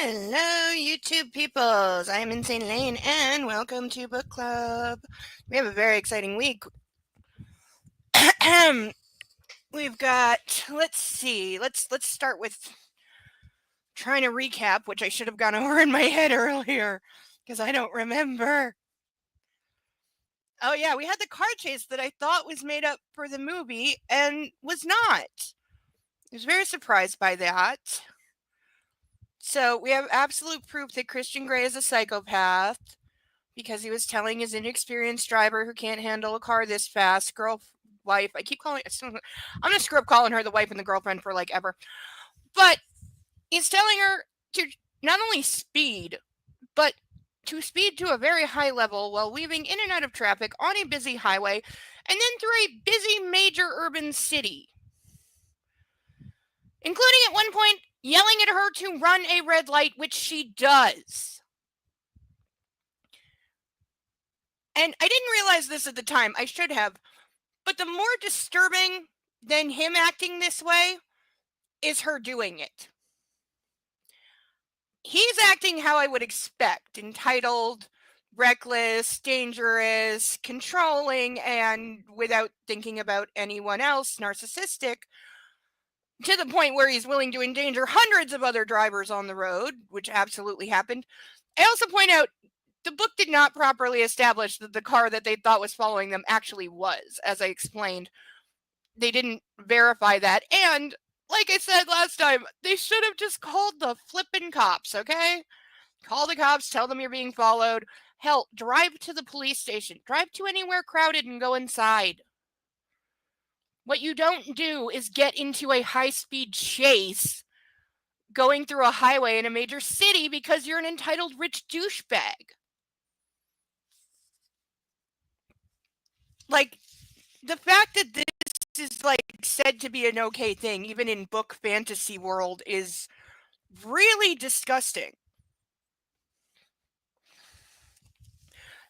Hello, YouTube peoples. I am Insane Lane, and welcome to Book Club. We have a very exciting week. We've got. Let's see. Let's start with trying to recap, which I should have gone over in my head earlier because I don't remember. Oh yeah, we had the car chase that I thought was made up for the movie and was not. I was very surprised by that. So we have absolute proof that Christian Grey is a psychopath because he was telling his inexperienced driver who can't handle a car this fast, wife. I keep calling. I'm gonna screw up calling her the wife and the girlfriend for like ever. But he's telling her to not only speed, but to speed to a very high level while weaving in and out of traffic on a busy highway and then through a busy major urban city. Including at one point yelling at her to run a red light, which she does. And I didn't realize this at the time. I should have. But the more disturbing than him acting this way is her doing it. He's acting how I would expect, entitled, reckless, dangerous, controlling, and without thinking about anyone else, narcissistic, to the point where he's willing to endanger hundreds of other drivers on the road, which absolutely happened. I also point out the book did not properly establish that the car that they thought was following them actually was, as I explained. They didn't verify that. And like I said last time, they should have just called the flippin' cops, okay? Call the cops, tell them you're being followed. Hell, drive to the police station. Drive to anywhere crowded and go inside. What you don't do is get into a high-speed chase going through a highway in a major city because you're an entitled rich douchebag. Like, the fact that this is like said to be an okay thing, even in book fantasy world, is really disgusting.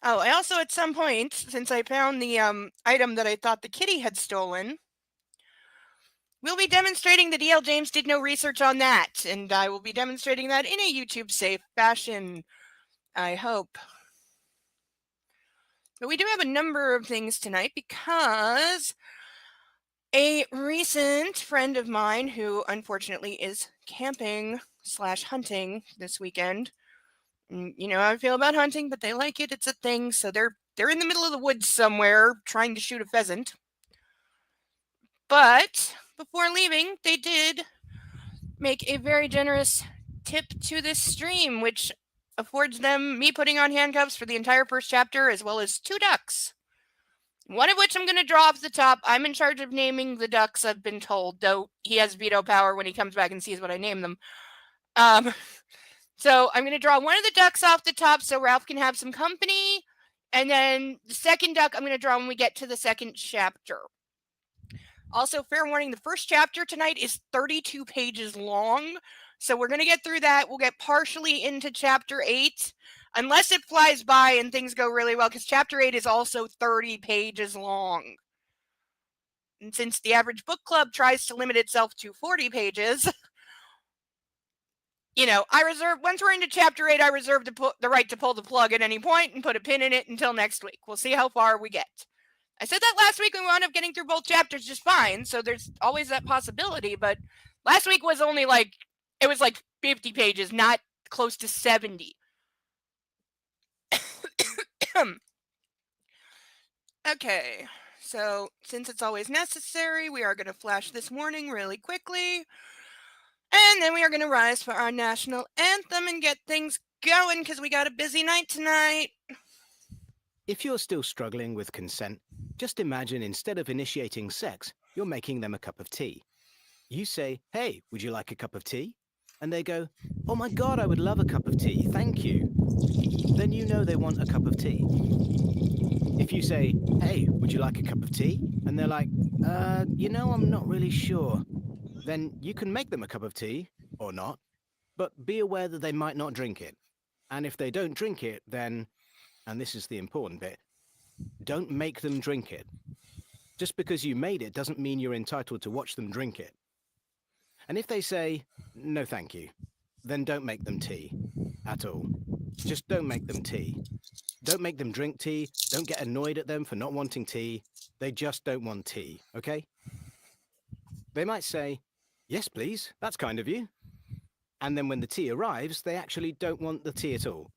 Oh, I also at some point, since I found the item that I thought the kitty had stolen, we'll be demonstrating that E.L. James did no research on that, and I will be demonstrating that in a YouTube-safe fashion, I hope. But we do have a number of things tonight because a recent friend of mine who unfortunately is camping/hunting this weekend. You know how I feel about hunting, but they like it. It's a thing. So they're in the middle of the woods somewhere trying to shoot a pheasant. But before leaving, they did make a very generous tip to this stream, which affords them me putting on handcuffs for the entire first chapter, as well as 2 ducks. One of which I'm going to draw off the top. I'm in charge of naming the ducks, I've been told, though he has veto power when he comes back and sees what I name them. So I'm going to draw one of the ducks off the top so Ralph can have some company. And then the second duck I'm going to draw when we get to the second chapter. Also, fair warning, the first chapter tonight is 32 pages long. So we're going to get through that. We'll get partially into chapter 8. Unless it flies by and things go really well, because chapter 8 is also 30 pages long. And since the average book club tries to limit itself to 40 pages, you know, once we're into chapter 8, I reserve the right to pull the plug at any point and put a pin in it until next week. We'll see how far we get. I said that last week and we wound up getting through both chapters just fine, so there's always that possibility, but last week was only it was 50 pages, not close to 70. Okay, so since it's always necessary, we are going to flash this morning really quickly. And then we are going to rise for our national anthem and get things going because we got a busy night tonight. If you're still struggling with consent, just imagine instead of initiating sex, you're making them a cup of tea. You say, "Hey, would you like a cup of tea?" And they go, "Oh my God, I would love a cup of tea, thank you." Then you know they want a cup of tea. If you say, "Hey, would you like a cup of tea?" And they're like, I'm not really sure. Then you can make them a cup of tea, or not, but be aware that they might not drink it. And if they don't drink it, then, and this is the important bit, don't make them drink it. Just because you made it doesn't mean you're entitled to watch them drink it. And if they say, "No, thank you," then don't make them tea at all. Just don't make them tea. Don't make them drink tea. Don't get annoyed at them for not wanting tea. They just don't want tea, okay? They might say, yes, please, that's kind of you. And then when the tea arrives, they actually don't want the tea at all.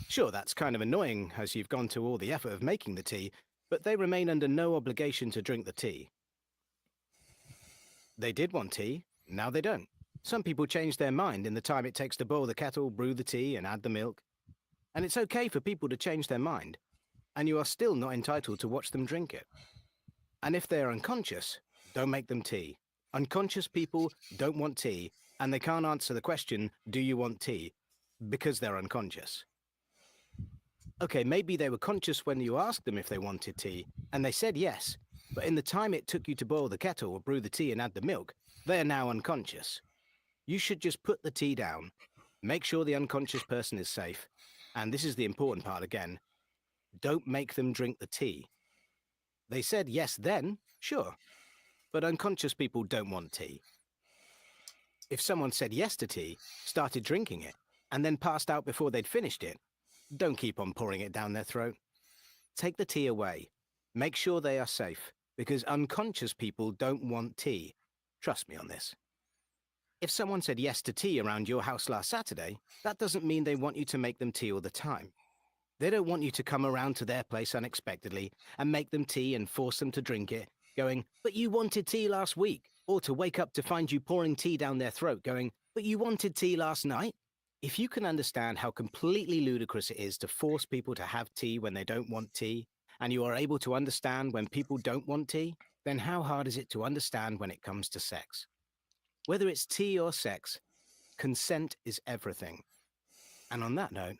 Sure, that's kind of annoying as you've gone to all the effort of making the tea, but they remain under no obligation to drink the tea. They did want tea, now they don't. Some people change their mind in the time it takes to boil the kettle, brew the tea, and add the milk. And it's okay for people to change their mind, and you are still not entitled to watch them drink it. And if they are unconscious, don't make them tea. Unconscious people don't want tea, and they can't answer the question, do you want tea? Because they're unconscious. Okay, maybe they were conscious when you asked them if they wanted tea, and they said yes, but in the time it took you to boil the kettle or brew the tea and add the milk, they are now unconscious. You should just put the tea down, make sure the unconscious person is safe, and this is the important part again, don't make them drink the tea. They said yes then, sure, but unconscious people don't want tea. If someone said yes to tea, started drinking it, and then passed out before they'd finished it, don't keep on pouring it down their throat. Take the tea away. Make sure they are safe, because unconscious people don't want tea. Trust me on this. If someone said yes to tea around your house last Saturday, that doesn't mean they want you to make them tea all the time. They don't want you to come around to their place unexpectedly and make them tea and force them to drink it, going, but you wanted tea last week, or to wake up to find you pouring tea down their throat, going, but you wanted tea last night. If you can understand how completely ludicrous it is to force people to have tea when they don't want tea, and you are able to understand when people don't want tea, then how hard is it to understand when it comes to sex? Whether it's tea or sex, consent is everything. And on that note,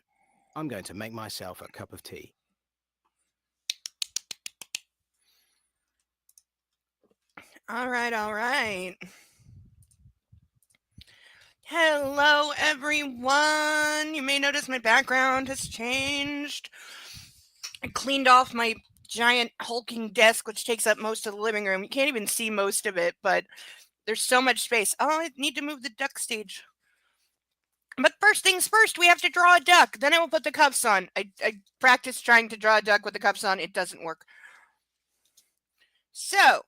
I'm going to make myself a cup of tea. All right, all right. Hello, everyone. You may notice my background has changed. I cleaned off my giant hulking desk, which takes up most of the living room. You can't even see most of it, but there's so much space. Oh, I need to move the duck stage. But first things first, we have to draw a duck. Then I will put the cuffs on. I practiced trying to draw a duck with the cuffs on. It doesn't work. So,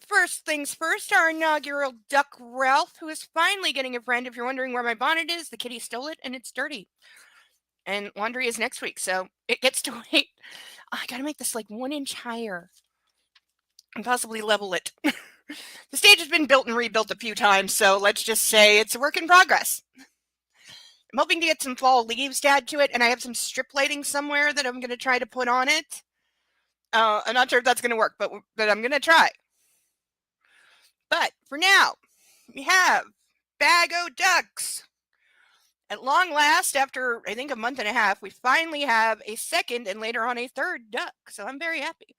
first things first, our inaugural duck, Ralph, who is finally getting a friend. If you're wondering where my bonnet is, the kitty stole it and it's dirty. And laundry is next week, so it gets to wait. I gotta make this like 1 inch higher and possibly level it. The stage has been built and rebuilt a few times, so let's just say it's a work in progress. I'm hoping to get some fall leaves to add to it, and I have some strip lighting somewhere that I'm going to try to put on it. I'm not sure if that's going to work, but I'm going to try. But for now, we have Bag O' Ducks. At long last, after I think a month and a half, we finally have a second and later on a third duck. So I'm very happy.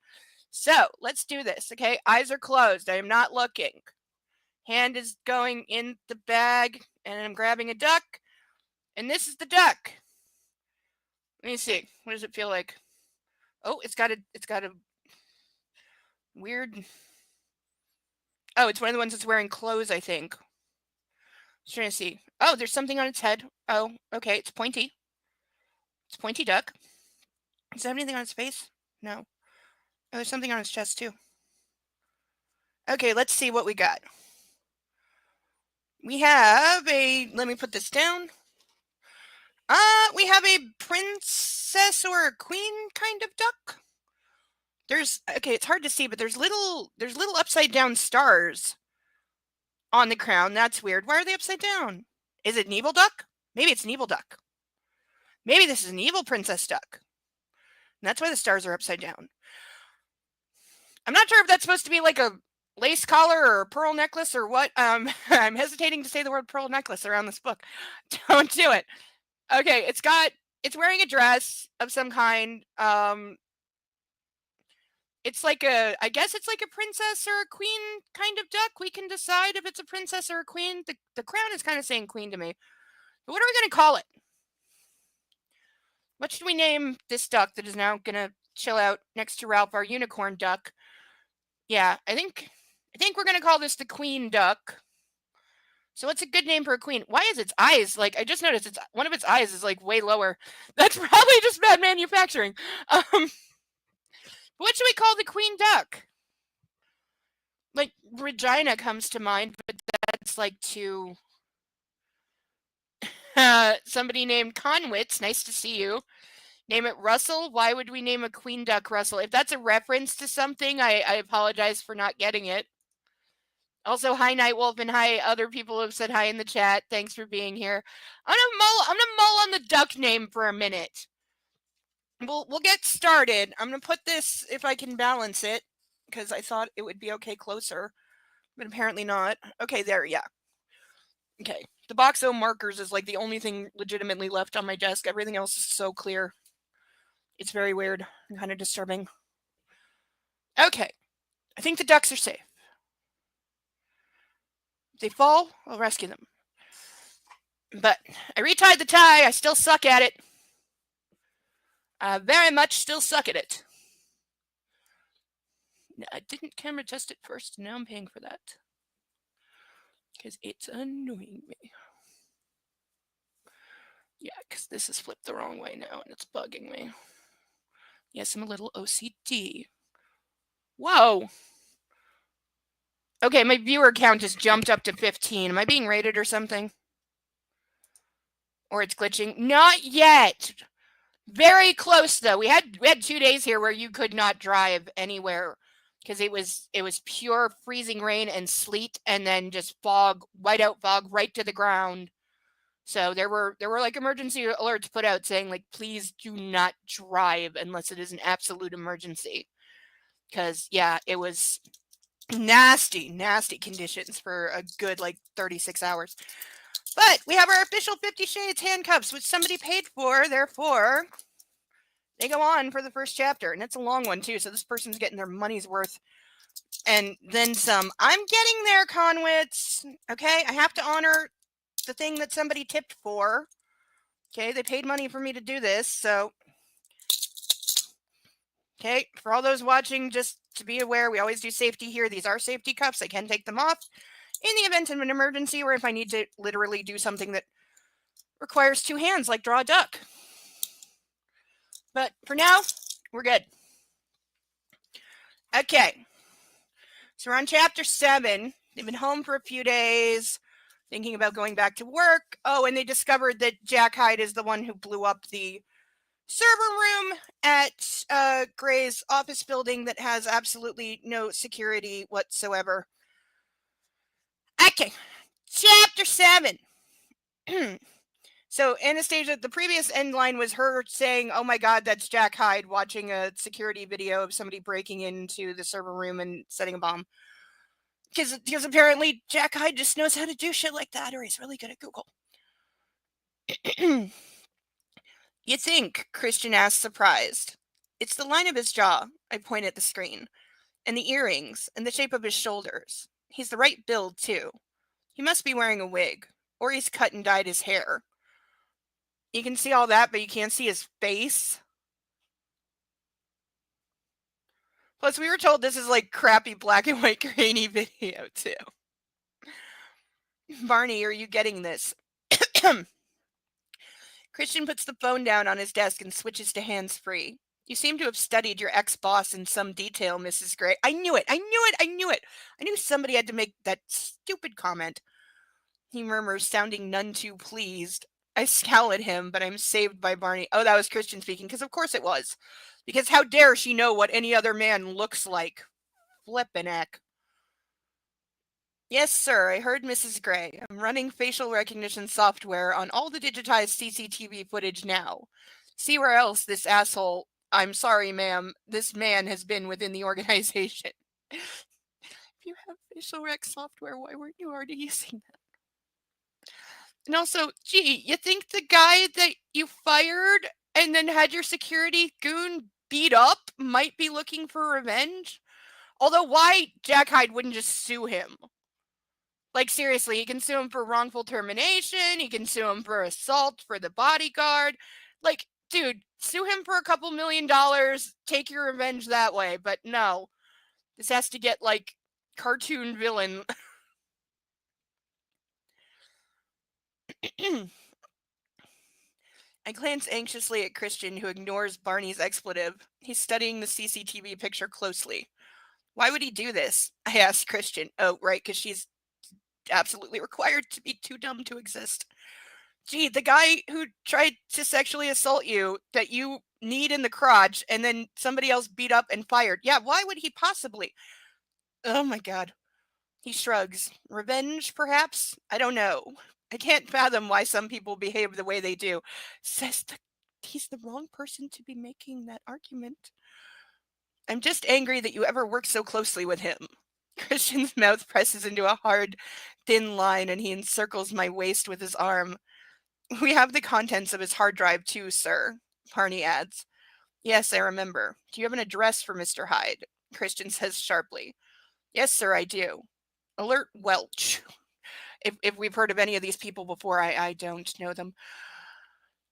So let's do this, okay? Eyes are closed. I am not looking. Hand is going in the bag, and I'm grabbing a duck. And this is the duck. Let me see. What does it feel like? Oh, it's got a weird. Oh, it's one of the ones that's wearing clothes, I think. Just trying to see. Oh, there's something on its head. Oh, okay, it's pointy. It's a pointy duck. Does it have anything on its face? No. Oh, there's something on its chest too. Okay, let's see what we got. We have a. Let me put this down. We have a princess or a queen kind of duck. There's okay, it's hard to see, but there's little upside down stars on the crown. That's weird. Why are they upside down? Is it an evil duck? Maybe it's an evil duck. Maybe this is an evil princess duck. And that's why the stars are upside down. I'm not sure if that's supposed to be like a lace collar or a pearl necklace or what. I'm hesitating to say the word pearl necklace around this book. Don't do it. Okay, it's wearing a dress of some kind. It's like I guess it's like a princess or a queen kind of duck. We can decide if it's a princess or a queen. The crown is kind of saying queen to me. But what are we going to call it? What should we name this duck that is now going to chill out next to Ralph, our unicorn duck? Yeah, I think we're going to call this the queen duck. So what's a good name for a queen? Why is its eyes, like, I just noticed one of its eyes is like way lower. That's probably just bad manufacturing. What should we call the queen duck? Like, Regina comes to mind, but that's like too... somebody named Conwitz, nice to see you. Name it Russell. Why would we name a queen duck Russell? If that's a reference to something, I apologize for not getting it. Also, hi Nightwolf, and hi other people who have said hi in the chat. Thanks for being here. I'm gonna mull on the duck name for a minute. We'll get started. I'm gonna put this, if I can balance it, because I thought it would be okay closer, but apparently not. Okay, there, yeah. Okay, the box of markers is like the only thing legitimately left on my desk. Everything else is so clear. It's very weird and kind of disturbing. Okay, I think the ducks are safe. If they fall, I'll rescue them. But I retied the tie. I still suck at it. I very much still suck at it. I didn't camera test it first. Now I'm paying for that. Because it's annoying me. Yeah, because this is flipped the wrong way now and it's bugging me. Yes, I'm a little OCD. Whoa. Okay, my viewer count just jumped up to 15. Am I being rated or something? Or it's glitching? Not yet. Very close though. We had 2 days here where you could not drive anywhere because it was pure freezing rain and sleet, and then just fog, whiteout fog right to the ground. So there were like emergency alerts put out saying like, please do not drive unless it is an absolute emergency. Because yeah, it was nasty conditions for a good like 36 hours. But we have our official 50 Shades handcuffs, which somebody paid for. Therefore, they go on for the first chapter, and it's a long one too. So this person's getting their money's worth, and then some. I'm getting there, Conwitz. Okay, I have to honor the thing that somebody tipped for. Okay, they paid money for me to do this, so. Okay, for all those watching, just to be aware, we always do safety here. These are safety cuffs. I can take them off in the event of an emergency, or if I need to literally do something that requires 2 hands, like draw a duck. But for now, we're good. Okay. So we're on chapter 7. They've been home for a few days, thinking about going back to work. Oh, and they discovered that Jack Hyde is the one who blew up the server room at Gray's office building that has absolutely no security whatsoever. Okay, chapter 7. So Anastasia, the previous end line was her saying, oh my God, that's Jack Hyde, watching a security video of somebody breaking into the server room and setting a bomb. Because apparently Jack Hyde just knows how to do shit like that, or he's really good at Google. You think? Christian asked, surprised. It's the line of his jaw, I point at the screen, and the earrings, and the shape of his shoulders. He's the right build, too. He must be wearing a wig, or he's cut and dyed his hair. You can see all that, but you can't see his face. Plus, we were told this is like crappy black and white grainy video, too. Barney, are you getting this? Christian puts the phone down on his desk and switches to hands-free. You seem to have studied your ex-boss in some detail, Mrs. Gray. I knew it! I knew somebody had to make that stupid comment. He murmurs, sounding none too pleased. I scowl at him, but I'm saved by Barney. Oh, that was Christian speaking, because of course it was. Because how dare she know what any other man looks like? Flippin' heck. Yes, sir, I heard Mrs. Gray. I'm running facial recognition software on all the digitized CCTV footage now. See where else this asshole... I'm sorry, ma'am. This man has been within the organization. If you have facial rec software, why weren't you already using that? And also, gee, you think the guy that you fired and then had your security goon beat up might be looking for revenge? Although, why Jack Hyde wouldn't just sue him? Like, seriously, he can sue him for wrongful termination. He can sue him for assault for the bodyguard. Like, dude, sue him for a couple $1 million. Take your revenge that way. But no, this has to get, like, cartoon villain. I glance anxiously at Christian, who ignores Barney's expletive. He's studying the CCTV picture closely. Why would he do this? I asked Christian. Oh, right, because she's absolutely required to be too dumb to exist. Gee, the guy who tried to sexually assault you that you kneed in the crotch and then somebody else beat up and fired. Yeah, why would he possibly? Oh my god. He shrugs. Revenge, perhaps? I don't know. I can't fathom why some people behave the way they do. He's the wrong person to be making that argument. I'm just angry that you ever worked so closely with him. Christian's mouth presses into a hard, thin line and he encircles my waist with his arm. We have the contents of his hard drive too, sir, Barney adds. Yes, I remember. Do you have an address for Mr. Hyde? Christian says sharply. Yes, sir, I do. Alert Welch. If we've heard of any of these people before, I don't know them.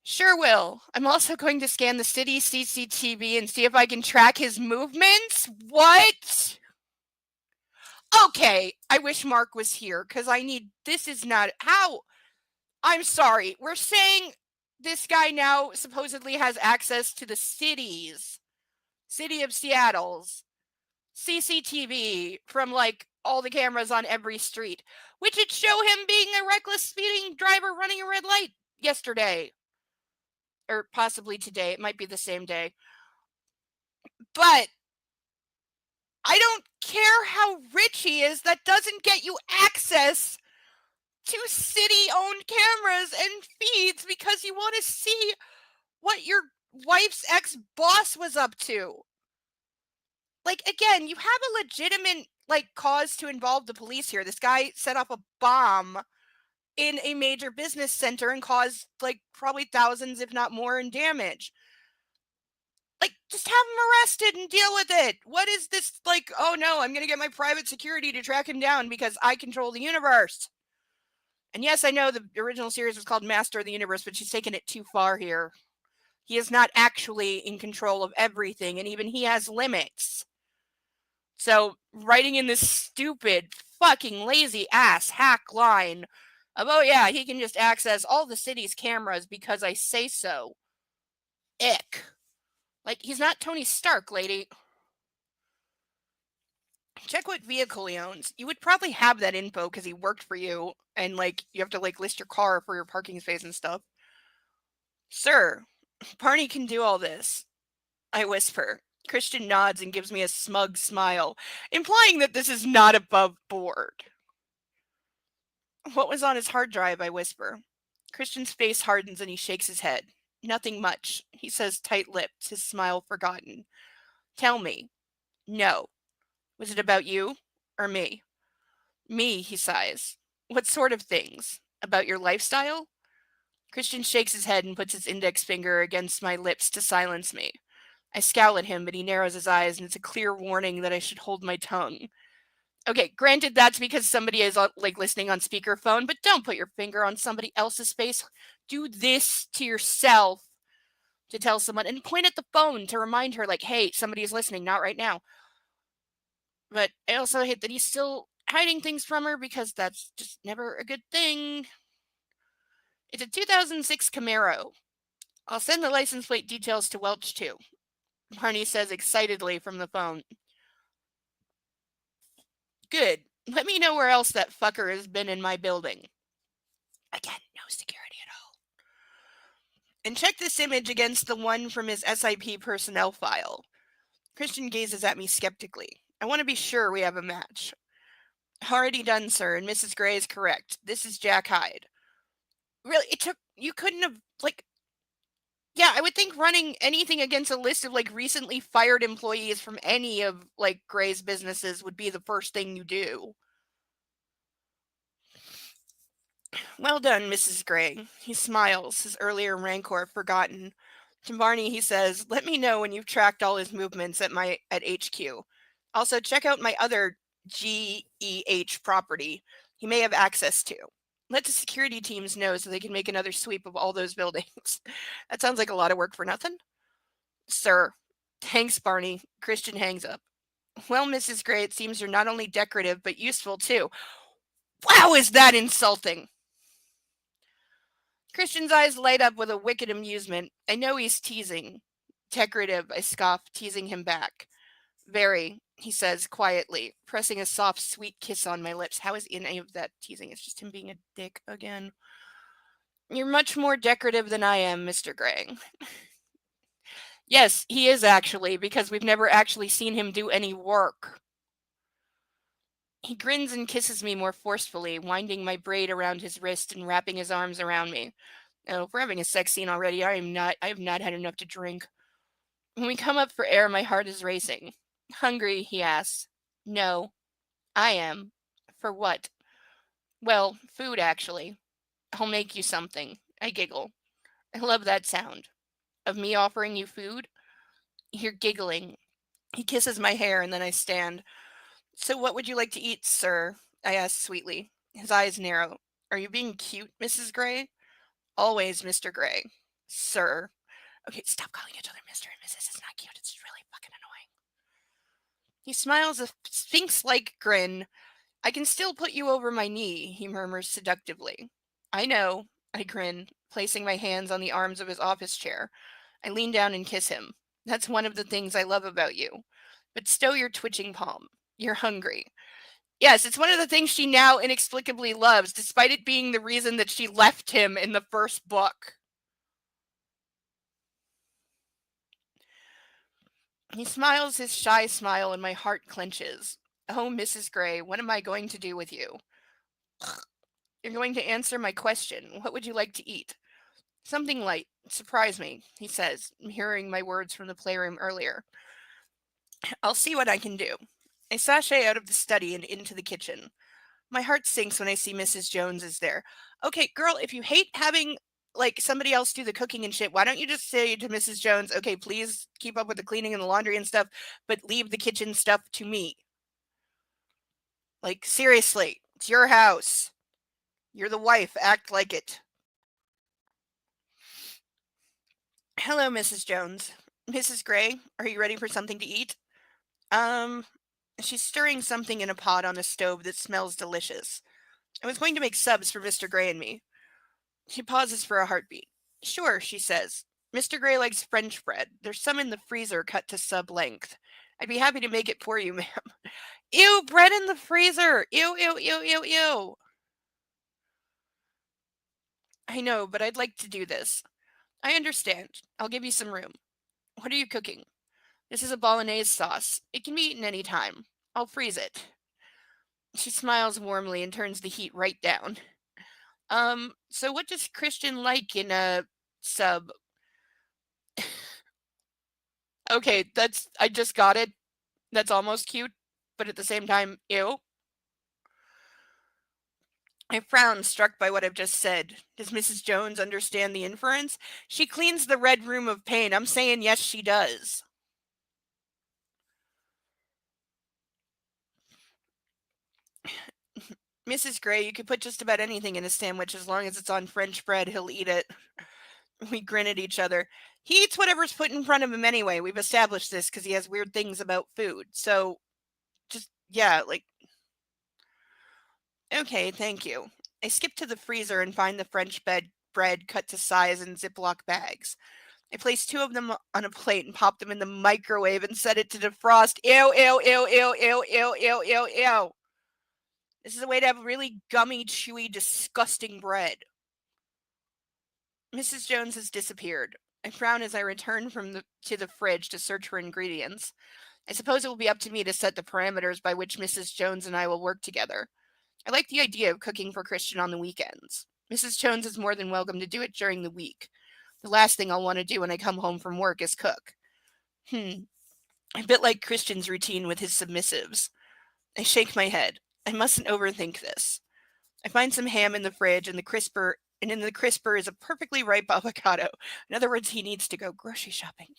Sure will. I'm also going to scan the city CCTV and see if I can track his movements. What? Okay, I wish Mark was here because this is not how. I'm sorry. We're saying this guy now supposedly has access to the city of Seattle's CCTV from like all the cameras on every street, which would show him being a reckless speeding driver running a red light yesterday. Or possibly today. It might be the same day. But I don't care how rich he is, that doesn't get you access to city-owned cameras and feeds because you want to see what your wife's ex-boss was up to. Like, again, you have a legitimate, like, cause to involve the police here. This guy set off a bomb in a major business center and caused, like, probably thousands, if not more, in damage. Like, just have him arrested and deal with it. What is this, like, oh no, I'm going to get my private security to track him down because I control the universe. And yes, I know the original series was called Master of the Universe, but she's taken it too far here. He is not actually in control of everything, and even he has limits. So, writing in this stupid, fucking lazy ass hack line of, oh yeah, he can just access all the city's cameras because I say so. Ick. Like, he's not Tony Stark, lady. Check what vehicle he owns. You would probably have that info because he worked for you, and, like, you have to, like, list your car for your parking space and stuff. Sir, Barney can do all this, I whisper. Christian nods and gives me a smug smile, implying that this is not above board. What was on his hard drive, I whisper. Christian's face hardens and he shakes his head. Nothing much, he says tight-lipped, his smile forgotten. Tell me. No. Was it about you or me? Me, he sighs. What sort of things? About your lifestyle? Christian shakes his head and puts his index finger against my lips to silence me. I scowl at him, but he narrows his eyes, and it's a clear warning that I should hold my tongue. Okay, granted that's because somebody is like listening on speakerphone, but don't put your finger on somebody else's face. Do this to yourself to tell someone, and point at the phone to remind her, like, hey, somebody is listening, not right now. But I also hate that he's still hiding things from her because that's just never a good thing. It's a 2006 Camaro. I'll send the license plate details to Welch too, Barney says excitedly from the phone. Good. Let me know where else that fucker has been in my building. Again, no security at all. And check this image against the one from his SIP personnel file. Christian gazes at me skeptically. I want to be sure we have a match. Already done, sir, and Mrs. Gray is correct. This is Jack Hyde. Really, you couldn't have, like, yeah, I would think running anything against a list of, like, recently fired employees from any of, like, Gray's businesses would be the first thing you do. Well done, Mrs. Gray. He smiles, his earlier rancor forgotten. To Barney, he says, let me know when you've tracked all his movements at HQ. Also, check out my other GEH property he may have access to. Let the security teams know so they can make another sweep of all those buildings. That sounds like a lot of work for nothing. Sir. Thanks, Barney. Christian hangs up. Well, Mrs. Gray, it seems you're not only decorative, but useful too. Wow, is that insulting? Christian's eyes light up with a wicked amusement. I know he's teasing. Decorative, I scoff, teasing him back. Very, he says quietly, pressing a soft, sweet kiss on my lips. How is any of that teasing? It's just him being a dick again. You're much more decorative than I am, Mr. Gray. Yes, he is actually, because we've never actually seen him do any work. He grins and kisses me more forcefully, winding my braid around his wrist and wrapping his arms around me. Oh, we're having a sex scene already. I have not had enough to drink. When we come up for air, my heart is racing. Hungry, he asks. No, I am. For what? Well, food, actually. I'll make you something. I giggle. I love that sound. Of me offering you food? You're giggling. He kisses my hair, and then I stand. So what would you like to eat, sir? I ask sweetly. His eyes narrow. Are you being cute, Mrs. Gray? Always, Mr. Gray. Sir. Okay, stop calling each other Mr. and Mrs. It's not cute. It's really fucking annoying. He smiles a sphinx-like grin. I can still put you over my knee, he murmurs seductively. I know, I grin, placing my hands on the arms of his office chair. I lean down and kiss him. That's one of the things I love about you. But stow your twitching palm. You're hungry. Yes, it's one of the things she now inexplicably loves, despite it being the reason that she left him in the first book. He smiles his shy smile and my heart clenches. Oh, Mrs. Gray, what am I going to do with you? You're going to answer my question. What would you like to eat? Something light. Surprise me, he says, hearing my words from the playroom earlier. I'll see what I can do. I sashay out of the study and into the kitchen. My heart sinks when I see Mrs. Jones is there. Okay, girl, if you hate having like somebody else do the cooking and shit, why don't you just say to Mrs. Jones, okay, please keep up with the cleaning and the laundry and stuff, but leave the kitchen stuff to me. Like, seriously, it's your house. You're the wife. Act like it. Hello, Mrs. Jones. Mrs. Gray, are you ready for something to eat? Um, she's stirring something in a pot on a stove that smells delicious. I was going to make subs for Mr. Gray and me. She pauses for a heartbeat. Sure, she says. Mr. Gray likes French bread. There's some in the freezer cut to sub length. I'd be happy to make it for you, ma'am. Ew, bread in the freezer. Ew, ew, ew, ew, ew. I know, but I'd like to do this. I understand. I'll give you some room. What are you cooking? This is a bolognese sauce. It can be eaten any time. I'll freeze it. She smiles warmly and turns the heat right down. So what does Christian like in a sub? Okay, I just got it. That's almost cute, but at the same time, ew. I frown, struck by what I've just said. Does Mrs. Jones understand the inference? She cleans the red room of pain. I'm saying yes, she does. Mrs. Gray, you could put just about anything in a sandwich as long as it's on French bread. He'll eat it. We grin at each other. He eats whatever's put in front of him anyway. We've established this because he has weird things about food. So, just, yeah, like. Okay, thank you. I skip to the freezer and find the French bread cut to size in Ziploc bags. I place two of them on a plate and pop them in the microwave and set it to defrost. Ew, ew, ew, ew, ew, ew, ew, ew, ew. This is a way to have really gummy, chewy, disgusting bread. Mrs. Jones has disappeared. I frown as I return to the fridge to search for ingredients. I suppose it will be up to me to set the parameters by which Mrs. Jones and I will work together. I like the idea of cooking for Christian on the weekends. Mrs. Jones is more than welcome to do it during the week. The last thing I'll want to do when I come home from work is cook. A bit like Christian's routine with his submissives. I shake my head. I mustn't overthink this. I find some ham in the fridge and in the crisper is a perfectly ripe avocado. In other words, he needs to go grocery shopping.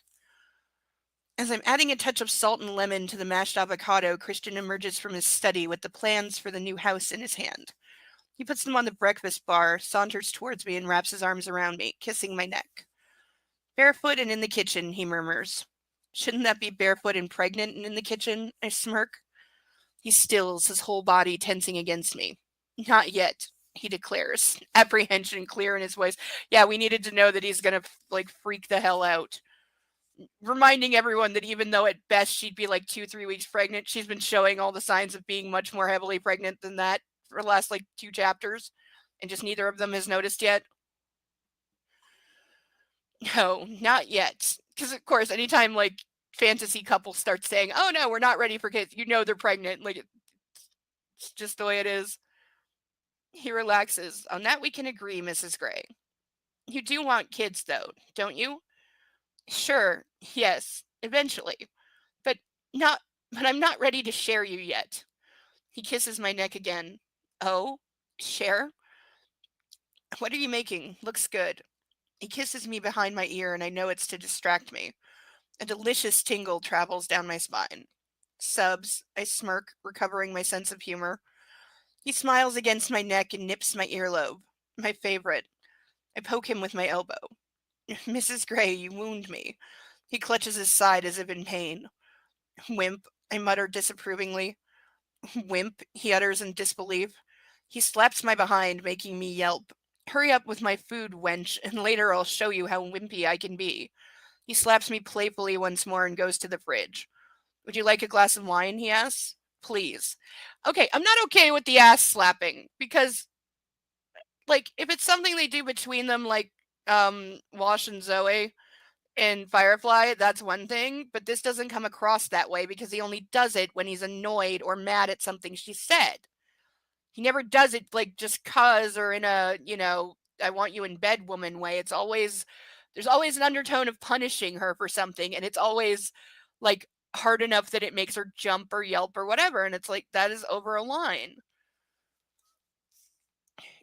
As I'm adding a touch of salt and lemon to the mashed avocado, Christian emerges from his study with the plans for the new house in his hand. He puts them on the breakfast bar, saunters towards me, and wraps his arms around me, kissing my neck. Barefoot and in the kitchen, he murmurs. Shouldn't that be barefoot and pregnant and in the kitchen? I smirk. He stills, his whole body tensing against me. Not yet. he declares, apprehension clear in his voice. Yeah, we needed to know that he's gonna like freak the hell out. Reminding everyone that even though at best she'd be like 2, 3 weeks pregnant, she's been showing all the signs of being much more heavily pregnant than that for the last like 2 chapters, and just neither of them has noticed yet. No, not yet. Because of course, anytime like fantasy couples start saying, "Oh no, we're not ready for kids," you know they're pregnant. Like it's just the way it is. He relaxes. On that we can agree, Mrs. Gray. You do want kids, though, don't you? Sure. Yes. Eventually. But not. But I'm not ready to share you yet. He kisses my neck again. Oh, share? What are you making? Looks good. He kisses me behind my ear, and I know it's to distract me. A delicious tingle travels down my spine. Subs, I smirk, recovering my sense of humor. He smiles against my neck and nips my earlobe. My favorite. I poke him with my elbow. Mrs. Gray, you wound me. He clutches his side as if in pain. Wimp, I mutter disapprovingly. Wimp, he utters in disbelief. He slaps my behind, making me yelp. Hurry up with my food, wench, and later I'll show you how wimpy I can be. He slaps me playfully once more and goes to the fridge. Would you like a glass of wine? He asks. Please. Okay, I'm not okay with the ass slapping because, like, if it's something they do between them, like, Wash and Zoe in Firefly, that's one thing, but this doesn't come across that way because he only does it when he's annoyed or mad at something she said. He never does it, like, just 'cause or in a, I want you in bed woman way. It's always there's always an undertone of punishing her for something, and it's always, like, hard enough that it makes her jump or yelp or whatever, and it's like, that is over a line.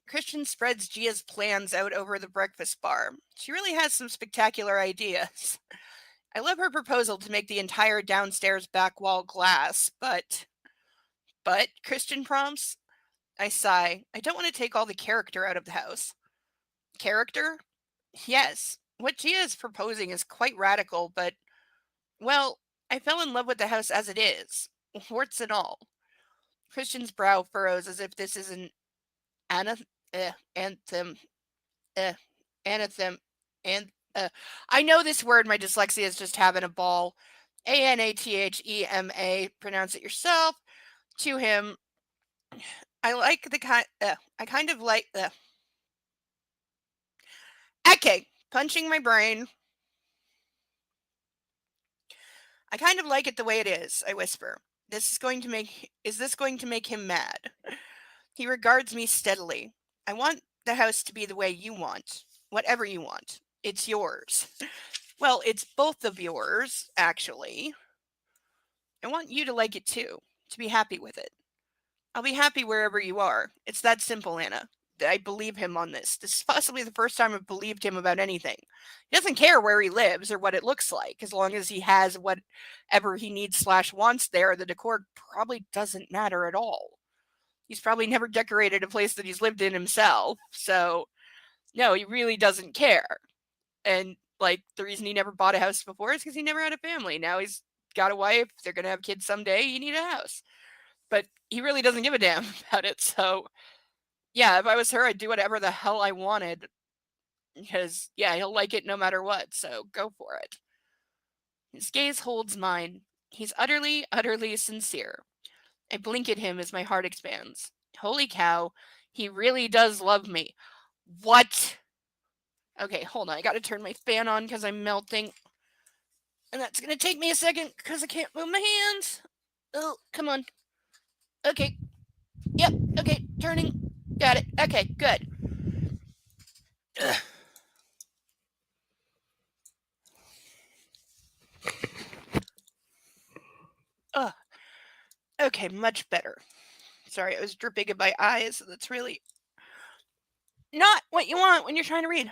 Christian spreads Gia's plans out over the breakfast bar. She really has some spectacular ideas. I love her proposal to make the entire downstairs back wall glass, but Christian prompts. I sigh. I don't want to take all the character out of the house. Character? Yes. What Gia is proposing is quite radical, but, well, I fell in love with the house as it is, warts and all. Christian's brow furrows as if this is an anthem, eh, anathem, and I know this word. My dyslexia is just having a ball. Anathema. Pronounce it yourself. To him, I like the kind. I kind of like. Okay, punching my brain. I kind of like it the way it is. I whisper. Is this going to make him mad? He regards me steadily. I want the house to be the way you want. Whatever you want. It's yours. Well, it's both of yours, actually. I want you to like it too, to be happy with it. I'll be happy wherever you are. It's that simple, Anna. I believe him on this. This is possibly the first time I've believed him about anything. He doesn't care where he lives or what it looks like, as long as he has whatever he needs slash wants there. The decor probably doesn't matter at all. He's probably never decorated a place that he's lived in himself, so no, he really doesn't care. And like the reason he never bought a house before is because he never had a family. Now he's got a wife. They're gonna have kids someday. You need a house, but he really doesn't give a damn about it. So yeah, if I was her, I'd do whatever the hell I wanted because yeah, he'll like it no matter what. So go for it. His gaze holds mine. He's utterly, utterly sincere. I blink at him as my heart expands. Holy cow, he really does love me. What? Okay, hold on. I gotta turn my fan on because I'm melting. And that's gonna take me a second because I can't move my hands. Oh, come on. Okay. Yep. Okay. Turning. Got it. Okay. Good. Ugh. Ugh. Okay. Much better. Sorry, I was dripping in my eyes. That's really not what you want when you're trying to read.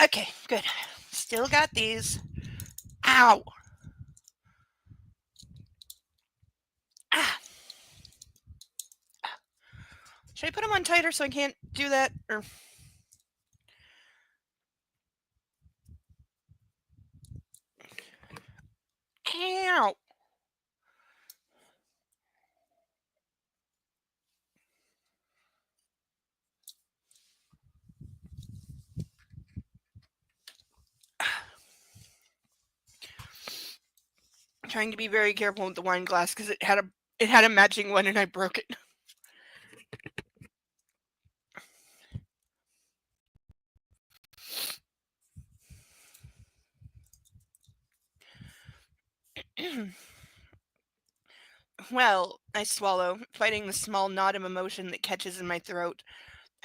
Okay. Good. Still got these. Ow. Ah. Should I put them on tighter so I can't do that? Or ow. trying to be very careful with the wine glass because it had a matching one and I broke it. Well, I swallow, fighting the small knot of emotion that catches in my throat.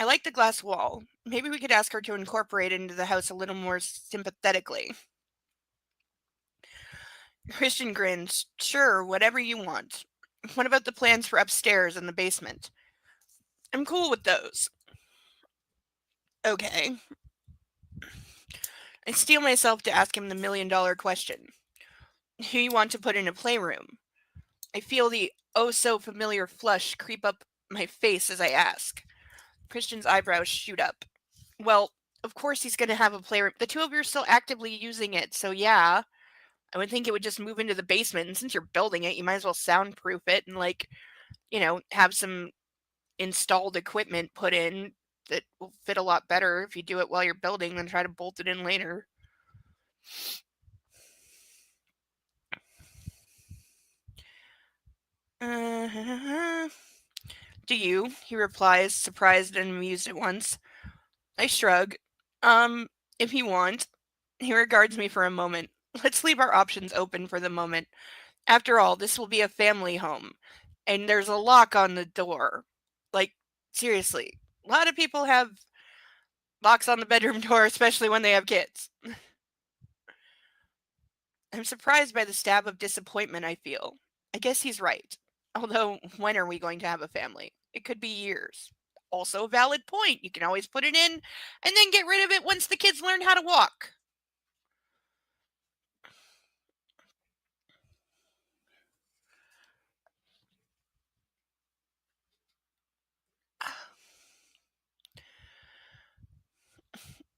I like the glass wall. Maybe we could ask her to incorporate it into the house a little more sympathetically. Christian grins. Sure, whatever you want. What about the plans for upstairs and the basement? I'm cool with those. Okay. I steel myself to ask him the $1,000,000 question. Who you want to put in a playroom? I feel the oh so familiar flush creep up my face as I ask. Christian's eyebrows shoot up. Well, of course he's going to have a playroom. The two of you are still actively using it, so yeah. I would think it would just move into the basement, and since you're building it, you might as well soundproof it and, like, have some installed equipment put in that will fit a lot better if you do it while you're building than try to bolt it in later. Do you? He replies, surprised and amused at once. I shrug. If you want. He regards me for a moment. Let's leave our options open for the moment. After all, this will be a family home, and there's a lock on the door. Like, seriously, a lot of people have locks on the bedroom door, especially when they have kids. I'm surprised by the stab of disappointment I feel. I guess he's right. Although, when are we going to have a family? It could be years. Also, a valid point. You can always put it in and then get rid of it once the kids learn how to walk.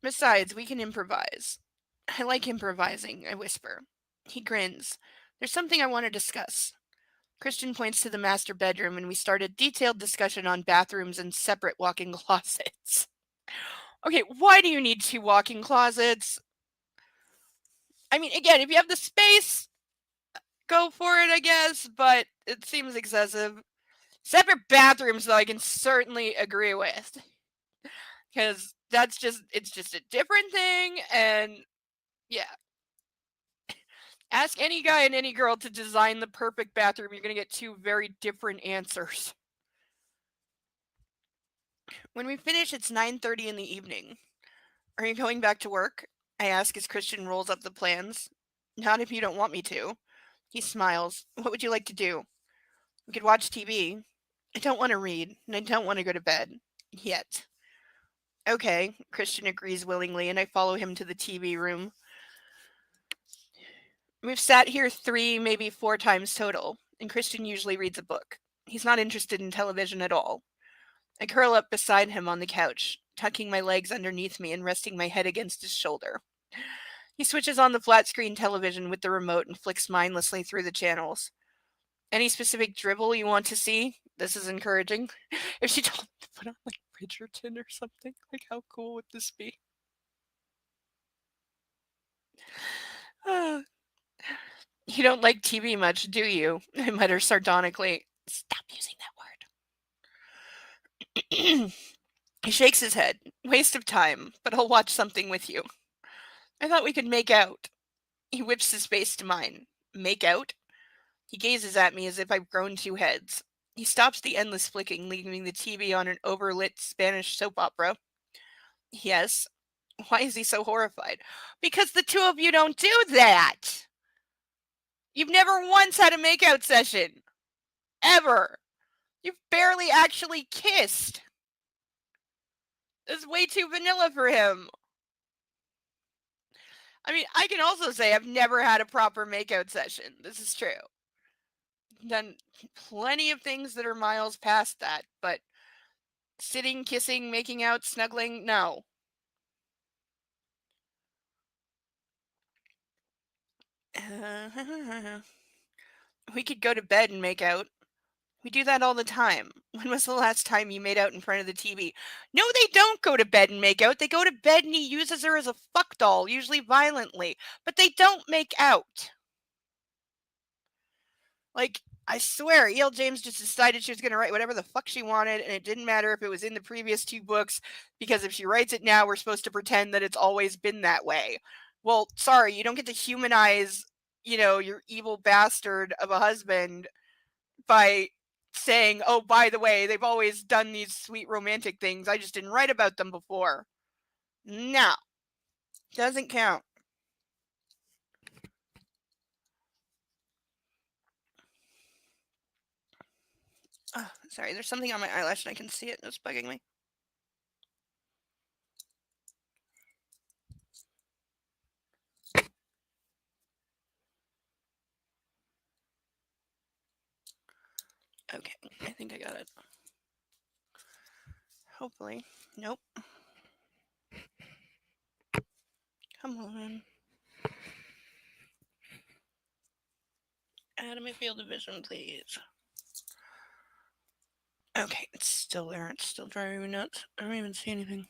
Besides, we can improvise. I like improvising, I whisper. He grins. There's something I want to discuss. Christian points to the master bedroom, and we start a detailed discussion on bathrooms and separate walk-in closets. Okay, why do you need 2 walk-in closets? I mean, again, if you have the space, go for it, I guess, but it seems excessive. Separate bathrooms, though, I can certainly agree with. Because it's just a different thing, and yeah. Ask any guy and any girl to design the perfect bathroom, you're going to get 2 very different answers. When we finish, it's 9:30 in the evening. Are you going back to work? I ask as Christian rolls up the plans. Not if you don't want me to. He smiles. What would you like to do? We could watch TV. I don't want to read, and I don't want to go to bed. Yet. Okay, Christian agrees willingly, and I follow him to the TV room. We've sat here 3, maybe 4 times total, and Christian usually reads a book. He's not interested in television at all. I curl up beside him on the couch, tucking my legs underneath me and resting my head against his shoulder. He switches on the flat screen television with the remote and flicks mindlessly through the channels. Any specific dribble you want to see? This is encouraging. If she told me to put on, like, Bridgerton or something, like, how cool would this be? You don't like TV much, do you? I mutter sardonically. Stop using that word. He shakes his head. Waste of time, but I'll watch something with you. I thought we could make out. He whips his face to mine. Make out? He gazes at me as if I've grown 2 heads. He stops the endless flicking, leaving the TV on an overlit Spanish soap opera. Yes. Why is he so horrified? Because the 2 of you don't do that! You've never once had a makeout session. Ever. You've barely actually kissed. It's way too vanilla for him. I mean, I can also say I've never had a proper makeout session. This is true. Done plenty of things that are miles past that, but sitting, kissing, making out, snuggling, no. We could go to bed and make out. We do that all the time. When was the last time you made out in front of the TV? No, they don't go to bed and make out. They go to bed and he uses her as a fuck doll, usually violently. But they don't make out. Like, I swear, E.L. James just decided she was going to write whatever the fuck she wanted, and it didn't matter if it was in the previous 2 books, because if she writes it now, we're supposed to pretend that it's always been that way. Well, sorry, you don't get to humanize, your evil bastard of a husband by saying, oh, by the way, they've always done these sweet romantic things. I just didn't write about them before. No. Doesn't count. Oh, sorry, there's something on my eyelash and I can see it and it's bugging me. Okay, I think I got it. Hopefully. Nope. Come on. Add my field of vision, please. Okay, it's still there. It's still driving me nuts. I don't even see anything.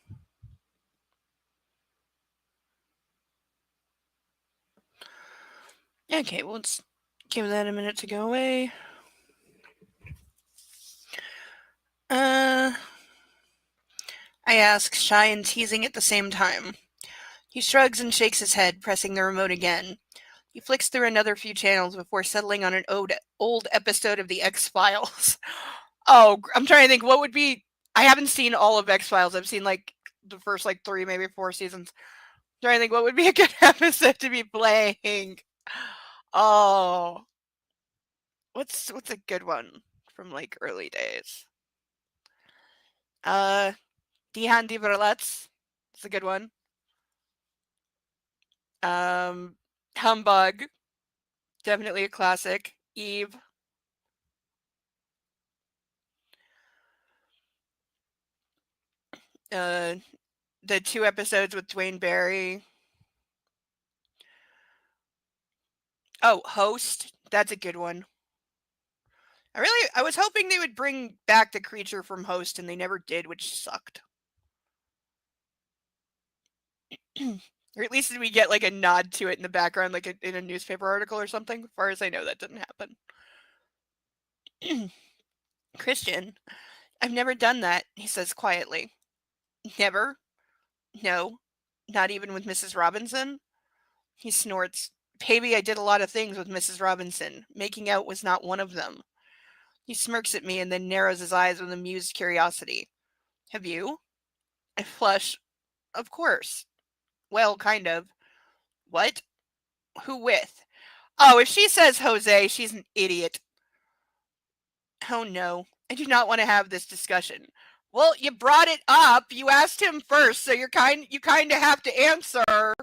Okay, well, let's give that a minute to go away. I ask, shy and teasing at the same time. He shrugs and shakes his head, pressing the remote again. He flicks through another few channels before settling on an old episode of The X-Files. Oh, I'm trying to think what would be... I haven't seen all of X-Files. I've seen, the first, 3, maybe 4 seasons. I'm trying to think what would be a good episode to be playing. Oh. What's a good one from, early days? Die Hand die Verletz. It's a good one. Humbug. Definitely a classic. Eve. The 2 episodes with Dwayne Barry. Oh, Host. That's a good one. I was hoping they would bring back the creature from Host, and they never did, which sucked. Or at least we get, a nod to it in the background, in a newspaper article or something. As far as I know, that didn't happen. Christian, I've never done that, he says quietly. Never? No. Not even with Mrs. Robinson? He snorts. Baby, I did a lot of things with Mrs. Robinson. Making out was not one of them. He smirks at me and then narrows his eyes with amused curiosity. Have you? I flush. Of course. Well, kind of. What? Who with? Oh, if she says Jose, she's an idiot. Oh no, I do not want to have this discussion. Well, you brought it up. You asked him first, so you kind of have to answer.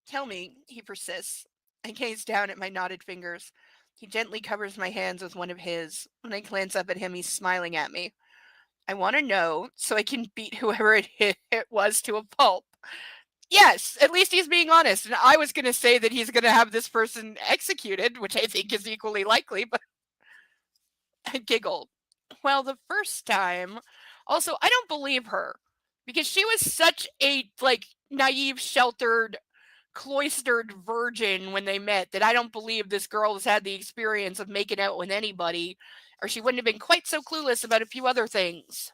Tell me, he persists. I gaze down at my knotted fingers. He gently covers my hands with one of his. When I glance up at him, he's smiling at me. I want to know so I can beat whoever it was to a pulp. Yes, at least he's being honest. And I was going to say that he's going to have this person executed, which I think is equally likely, but I giggled. Well, the first time, also, I don't believe her because she was such a, naive, sheltered, cloistered virgin when they met that I don't believe this girl has had the experience of making out with anybody, or she wouldn't have been quite so clueless about a few other things.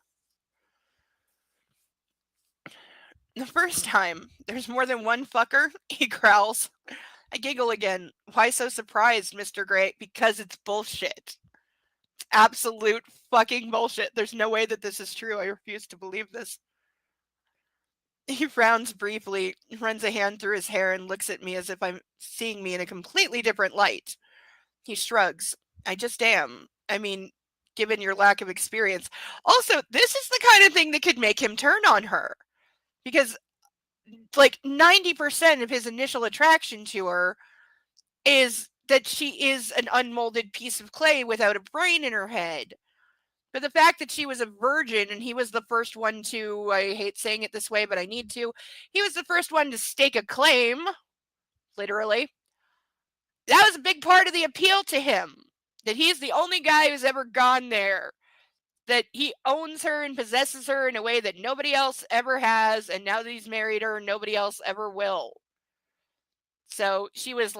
The first time, there's more than one fucker, he growls. I giggle again. Why so surprised, Mr. Gray? Because it's bullshit. It's absolute fucking bullshit. There's no way that this is true. I refuse to believe this. He frowns briefly, runs a hand through his hair, and looks at me as if I'm seeing me in a completely different light. He shrugs. I just am. I mean, given your lack of experience. Also, this is the kind of thing that could make him turn on her. Because 90% of his initial attraction to her is that she is an unmolded piece of clay without a brain in her head. But the fact that she was a virgin and he was the first one to, I hate saying it this way, but I need to, he was the first one to stake a claim, literally. That was a big part of the appeal to him, that he's the only guy who's ever gone there. That he owns her and possesses her in a way that nobody else ever has, and now that he's married her, nobody else ever will. So she was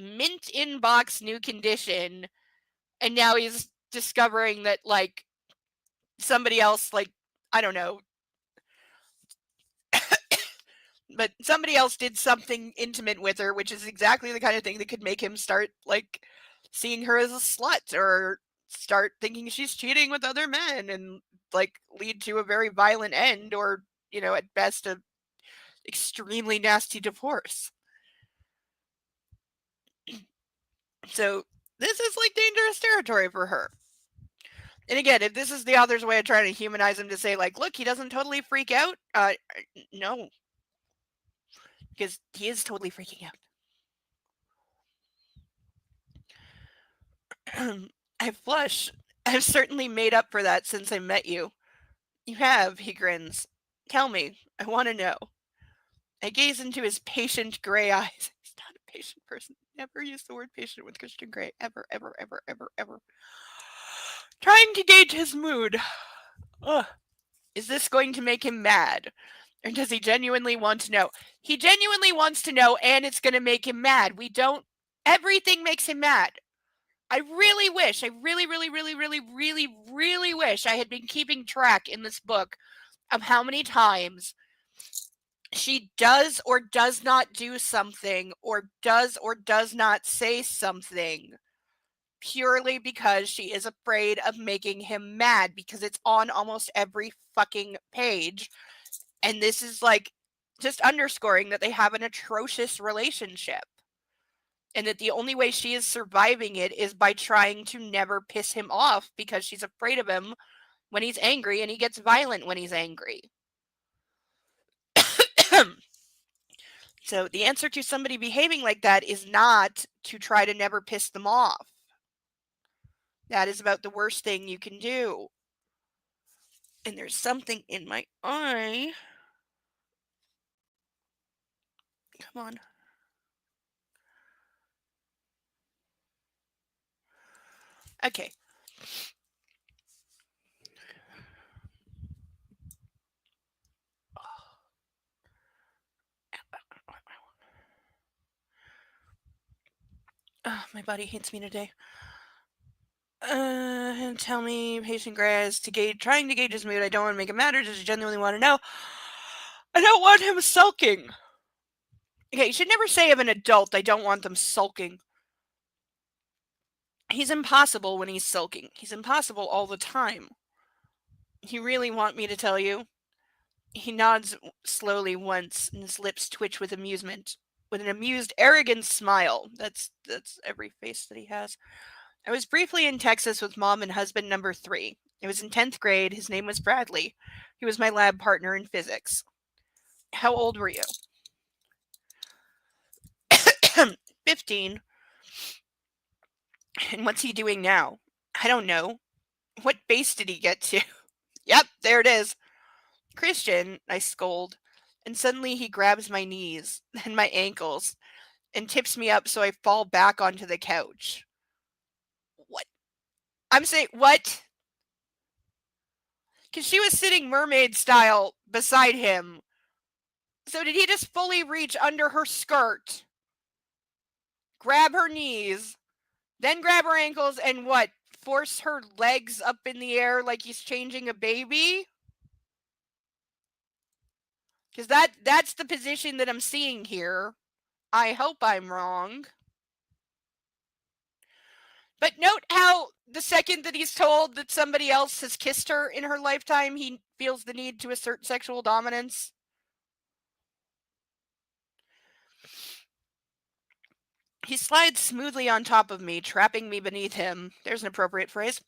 mint in box, new condition, and now he's discovering that, like, somebody else, like, I don't know, but somebody else did something intimate with her, which is exactly the kind of thing that could make him start, like, seeing her as a slut, or start thinking she's cheating with other men, and, like, lead to a very violent end, or, at best, a extremely nasty divorce. So this is, like, dangerous territory for her. And again, if this is the author's way of trying to humanize him, to say, like, look, he doesn't totally freak out, no, because he is totally freaking out. I flush. I've certainly made up for that since I met you. You have, he grins. Tell me, I want to know. I gaze into his patient gray eyes. He's not a patient person. Never use the word patient with Christian Grey. Ever, ever, ever, ever, ever. Trying to gauge his mood. Ugh. Is this going to make him mad? Or does he genuinely want to know? He genuinely wants to know, and it's going to make him mad. Everything makes him mad. I really wish, I really, really, really, really, really, really wish I had been keeping track in this book of how many times she does or does not do something, or does or does not say something, purely because she is afraid of making him mad, because it's on almost every fucking page. And this is, like, just underscoring that they have an atrocious relationship. And that the only way she is surviving it is by trying to never piss him off, because she's afraid of him when he's angry, and he gets violent when he's angry. So the answer to somebody behaving like that is not to try to never piss them off. That is about the worst thing you can do. And there's something in my eye. Come on. Okay. My body hates me today. Tell me, patient Grass, trying to gauge his mood. I don't want to make him mad, or does he genuinely want to know? I don't want him sulking. Okay, you should never say of an adult, I don't want them sulking. He's impossible when he's sulking. He's impossible all the time. You really want me to tell you? He nods slowly once, and his lips twitch with amusement. With an amused, arrogant smile. That's every face that he has. I was briefly in Texas with mom and husband number 3. It was in 10th grade. His name was Bradley. He was my lab partner in physics. How old were you? 15. And what's he doing now? I don't know. What base did he get to? Yep, there it is. Christian, I scold. And suddenly he grabs my knees and my ankles and tips me up so I fall back onto the couch. What? I'm saying, what? Because she was sitting mermaid style beside him. So did he just fully reach under her skirt, grab her knees, then grab her ankles, and what? Force her legs up in the air like he's changing a baby? Because that's the position that I'm seeing here. I hope I'm wrong. But note how the second that he's told that somebody else has kissed her in her lifetime, he feels the need to assert sexual dominance. He slides smoothly on top of me, trapping me beneath him. There's an appropriate phrase.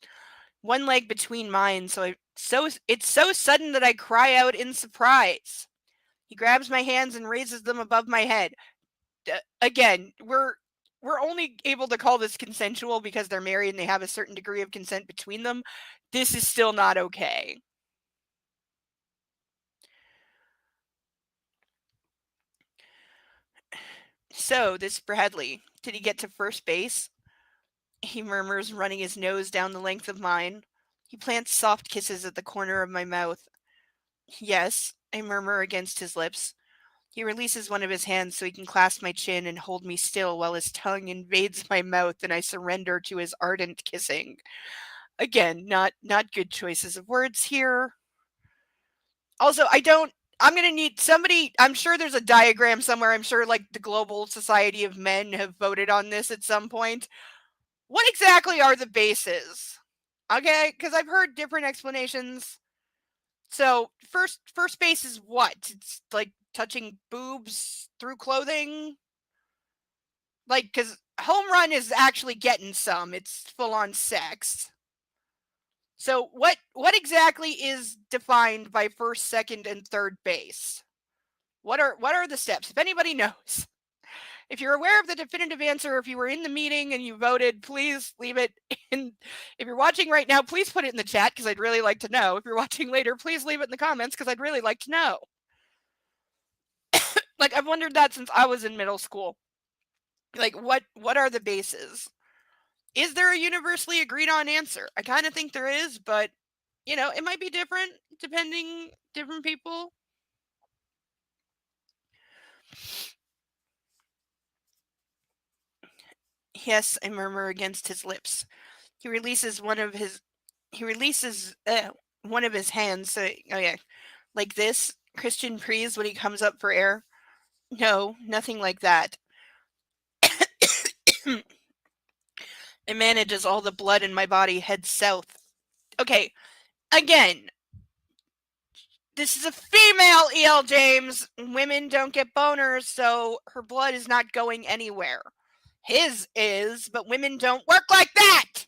One leg between mine, it's so sudden that I cry out in surprise. He grabs my hands and raises them above my head. Again, we're only able to call this consensual because they're married and they have a certain degree of consent between them. This is still not okay. So, this Bradley, did he get to first base? He murmurs, running his nose down the length of mine. He plants soft kisses at the corner of my mouth. Yes, I murmur against his lips. He releases one of his hands so he can clasp my chin and hold me still while his tongue invades my mouth and I surrender to his ardent kissing. Again, not good choices of words here. Also, I'm going to need somebody. I'm sure there's a diagram somewhere. I'm sure like the Global Society of Men have voted on this at some point. What exactly are the bases? Okay, because I've heard different explanations. So first base is what? It's like touching boobs through clothing. Like, because home run is actually getting some. It's full on sex. So what exactly is defined by first, second, and third base? What are the steps? If anybody knows, if you're aware of the definitive answer, if you were in the meeting and you voted, please leave it in. If you're watching right now, please put it in the chat because I'd really like to know. If you're watching later, please leave it in the comments because I'd really like to know. Like, I've wondered that since I was in middle school. Like, what are the bases? Is there a universally agreed on answer? I kind of think there is, but it might be different depending different people. Yes, I murmur against his lips. He releases one of his hands. So, oh yeah, like this. Christian Prees when he comes up for air. No, nothing like that. It manages all the blood in my body heads south. Okay, again, this is a female E.L. James. Women don't get boners, so her blood is not going anywhere. His is, but women don't work like that.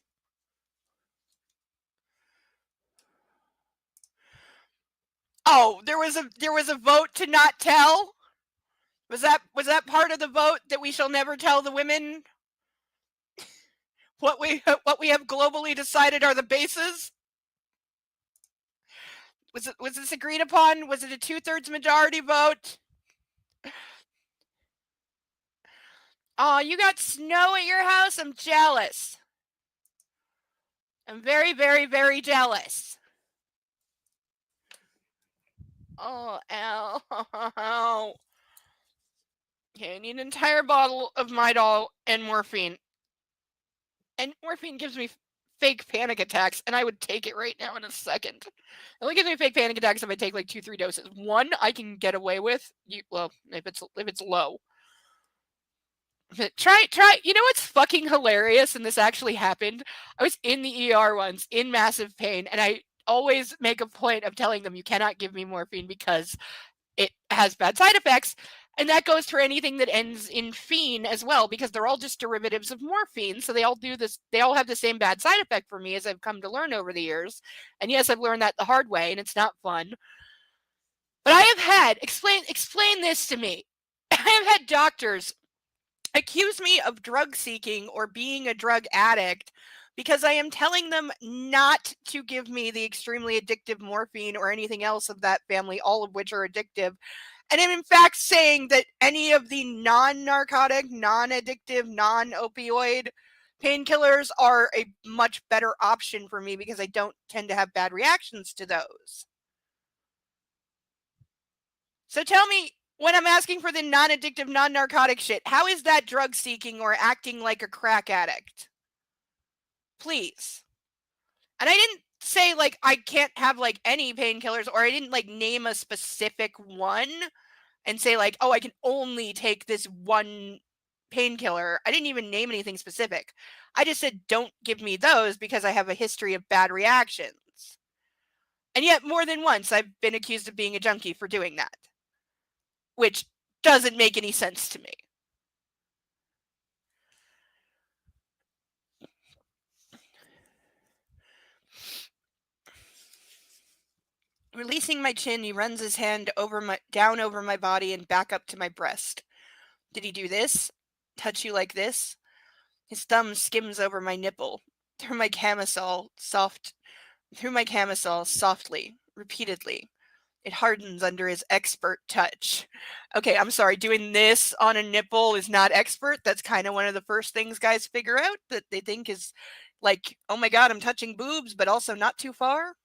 Oh, there was a vote to not tell. Was that part of the vote that we shall never tell the women what we have globally decided are the bases? Was this agreed upon? Was it a 2/3 majority vote? Oh, you got snow at your house? I'm jealous. I'm very, very, very jealous. Oh, ow. Okay, I need an entire bottle of Midol and morphine. And morphine gives me fake panic attacks, and I would take it right now in a second. It only gives me fake panic attacks if I take like 2-3 doses. One I can get away with. Well, if it's low. Try. You know what's fucking hilarious? And this actually happened. I was in the ER once in massive pain, and I always make a point of telling them you cannot give me morphine because it has bad side effects. And that goes for anything that ends in "phene" as well, because they're all just derivatives of morphine. So they all do this. They all have the same bad side effect for me, as I've come to learn over the years. And yes, I've learned that the hard way, and it's not fun. But I have had explain this to me. I have had doctors accuse me of drug seeking or being a drug addict because I am telling them not to give me the extremely addictive morphine or anything else of that family, all of which are addictive. And I'm in fact saying that any of the non-narcotic, non-addictive, non-opioid painkillers are a much better option for me because I don't tend to have bad reactions to those. So tell me, when I'm asking for the non-addictive, non-narcotic shit, how is that drug seeking or acting like a crack addict? Please. And I didn't say like I can't have like any painkillers, or I didn't like name a specific one and say like, oh, I can only take this one painkiller. I didn't even name anything specific. I just said don't give me those because I have a history of bad reactions. And yet more than once I've been accused of being a junkie for doing that, which doesn't make any sense to me. Releasing my chin, he runs his hand down over my body and back up to my breast. Did he do this? Touch you like this? His thumb skims over my nipple, through my camisole, softly, repeatedly. It hardens under his expert touch. Okay, I'm sorry, doing this on a nipple is not expert. That's kind of one of the first things guys figure out, that they think is like, oh my god, I'm touching boobs, but also not too far.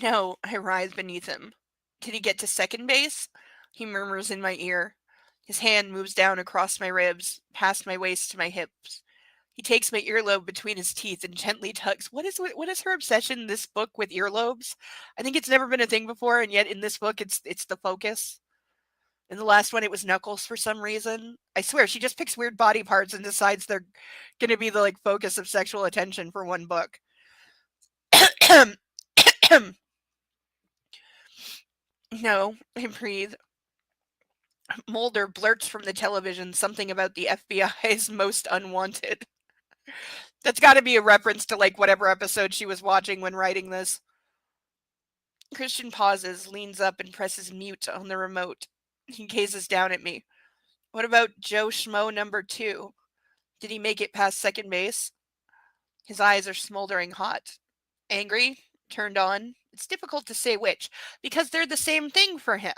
No, I writhe beneath him. Did he get to second base? He murmurs in my ear. His hand moves down across my ribs, past my waist to my hips. He takes my earlobe between his teeth and gently tugs. What is her obsession in this book with earlobes? I think it's never been a thing before, and yet in this book it's the focus. In the last one, it was Knuckles for some reason. I swear, she just picks weird body parts and decides they're going to be the like focus of sexual attention for one book. No, I breathe. Mulder blurts from the television something about the FBI's most unwanted. That's got to be a reference to like whatever episode she was watching when writing this. Christian pauses, leans up, and presses mute on the remote. He gazes down at me. What about Joe Schmo number 2? Did he make it past second base? His eyes are smoldering hot. Angry? Turned on? It's difficult to say which, because they're the same thing for him.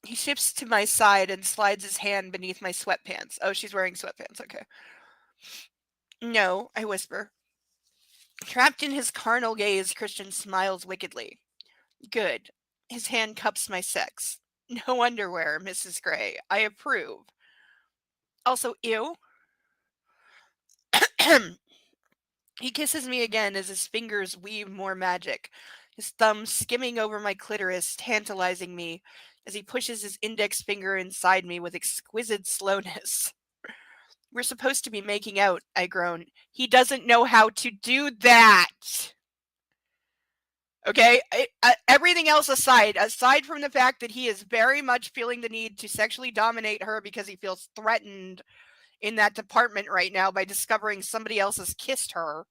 He shifts to my side and slides his hand beneath my sweatpants. Oh, she's wearing sweatpants, okay. No, I whisper. Trapped in his carnal gaze, Christian smiles wickedly. Good. His hand cups my sex. No underwear, Mrs. Gray. I approve. Also, ew. He kisses me again as his fingers weave more magic, his thumb skimming over my clitoris, tantalizing me as he pushes his index finger inside me with exquisite slowness. We're supposed to be making out, I groan. He doesn't know how to do that. Okay, everything else aside from the fact that he is very much feeling the need to sexually dominate her because he feels threatened in that department right now by discovering somebody else has kissed her,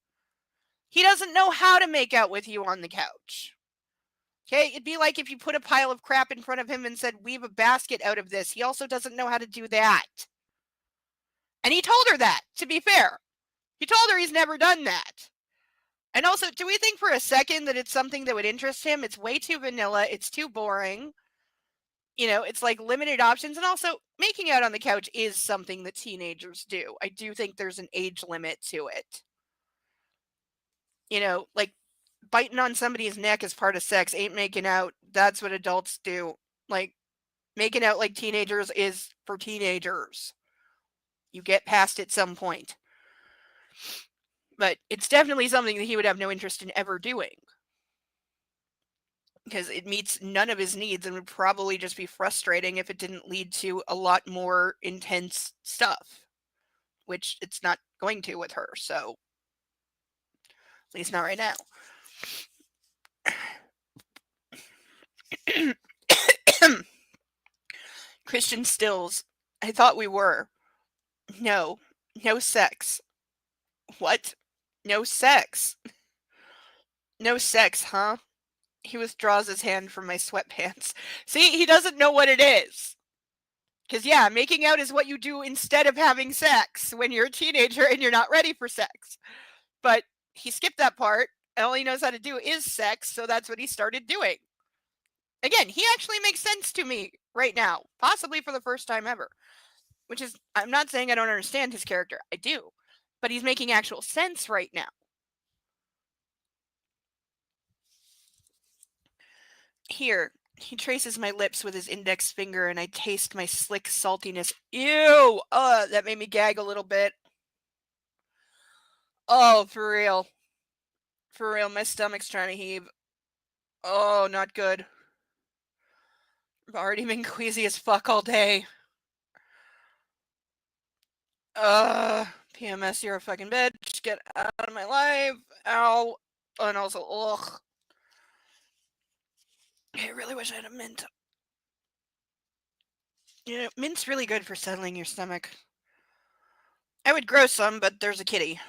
he doesn't know how to make out with you on the couch. Okay, it'd be like if you put a pile of crap in front of him and said, weave a basket out of this. He also doesn't know how to do that. And he told her that, to be fair. He told her he's never done that. And also, do we think for a second that it's something that would interest him? It's way too vanilla. It's too boring. You know, it's like limited options. And also, making out on the couch is something that teenagers do. I do think there's an age limit to it. You know, like biting on somebody's neck as part of sex ain't making out. That's what adults do. Like, making out like teenagers is for teenagers. You get past it some point. But it's definitely something that he would have no interest in ever doing. Because it meets none of his needs and would probably just be frustrating if it didn't lead to a lot more intense stuff. Which it's not going to with her, so at least not right now. Christian stills. I thought we were. No. No sex. What? No sex. No sex, huh? He withdraws his hand from my sweatpants. See, he doesn't know what it is. Because, yeah, making out is what you do instead of having sex when you're a teenager and you're not ready for sex. But he skipped that part. And all he knows how to do is sex, so that's what he started doing. Again, he actually makes sense to me right now, possibly for the first time ever. Which is, I'm not saying I don't understand his character. I do. But he's making actual sense right now. Here, he traces my lips with his index finger and I taste my slick saltiness. Ew! That made me gag a little bit. Oh, for real. For real, my stomach's trying to heave. Oh, not good. I've already been queasy as fuck all day. PMS, you're a fucking bitch. Get out of my life. Ow. And also, ugh. I really wish I had a mint. You know, mint's really good for settling your stomach. I would grow some, but there's a kitty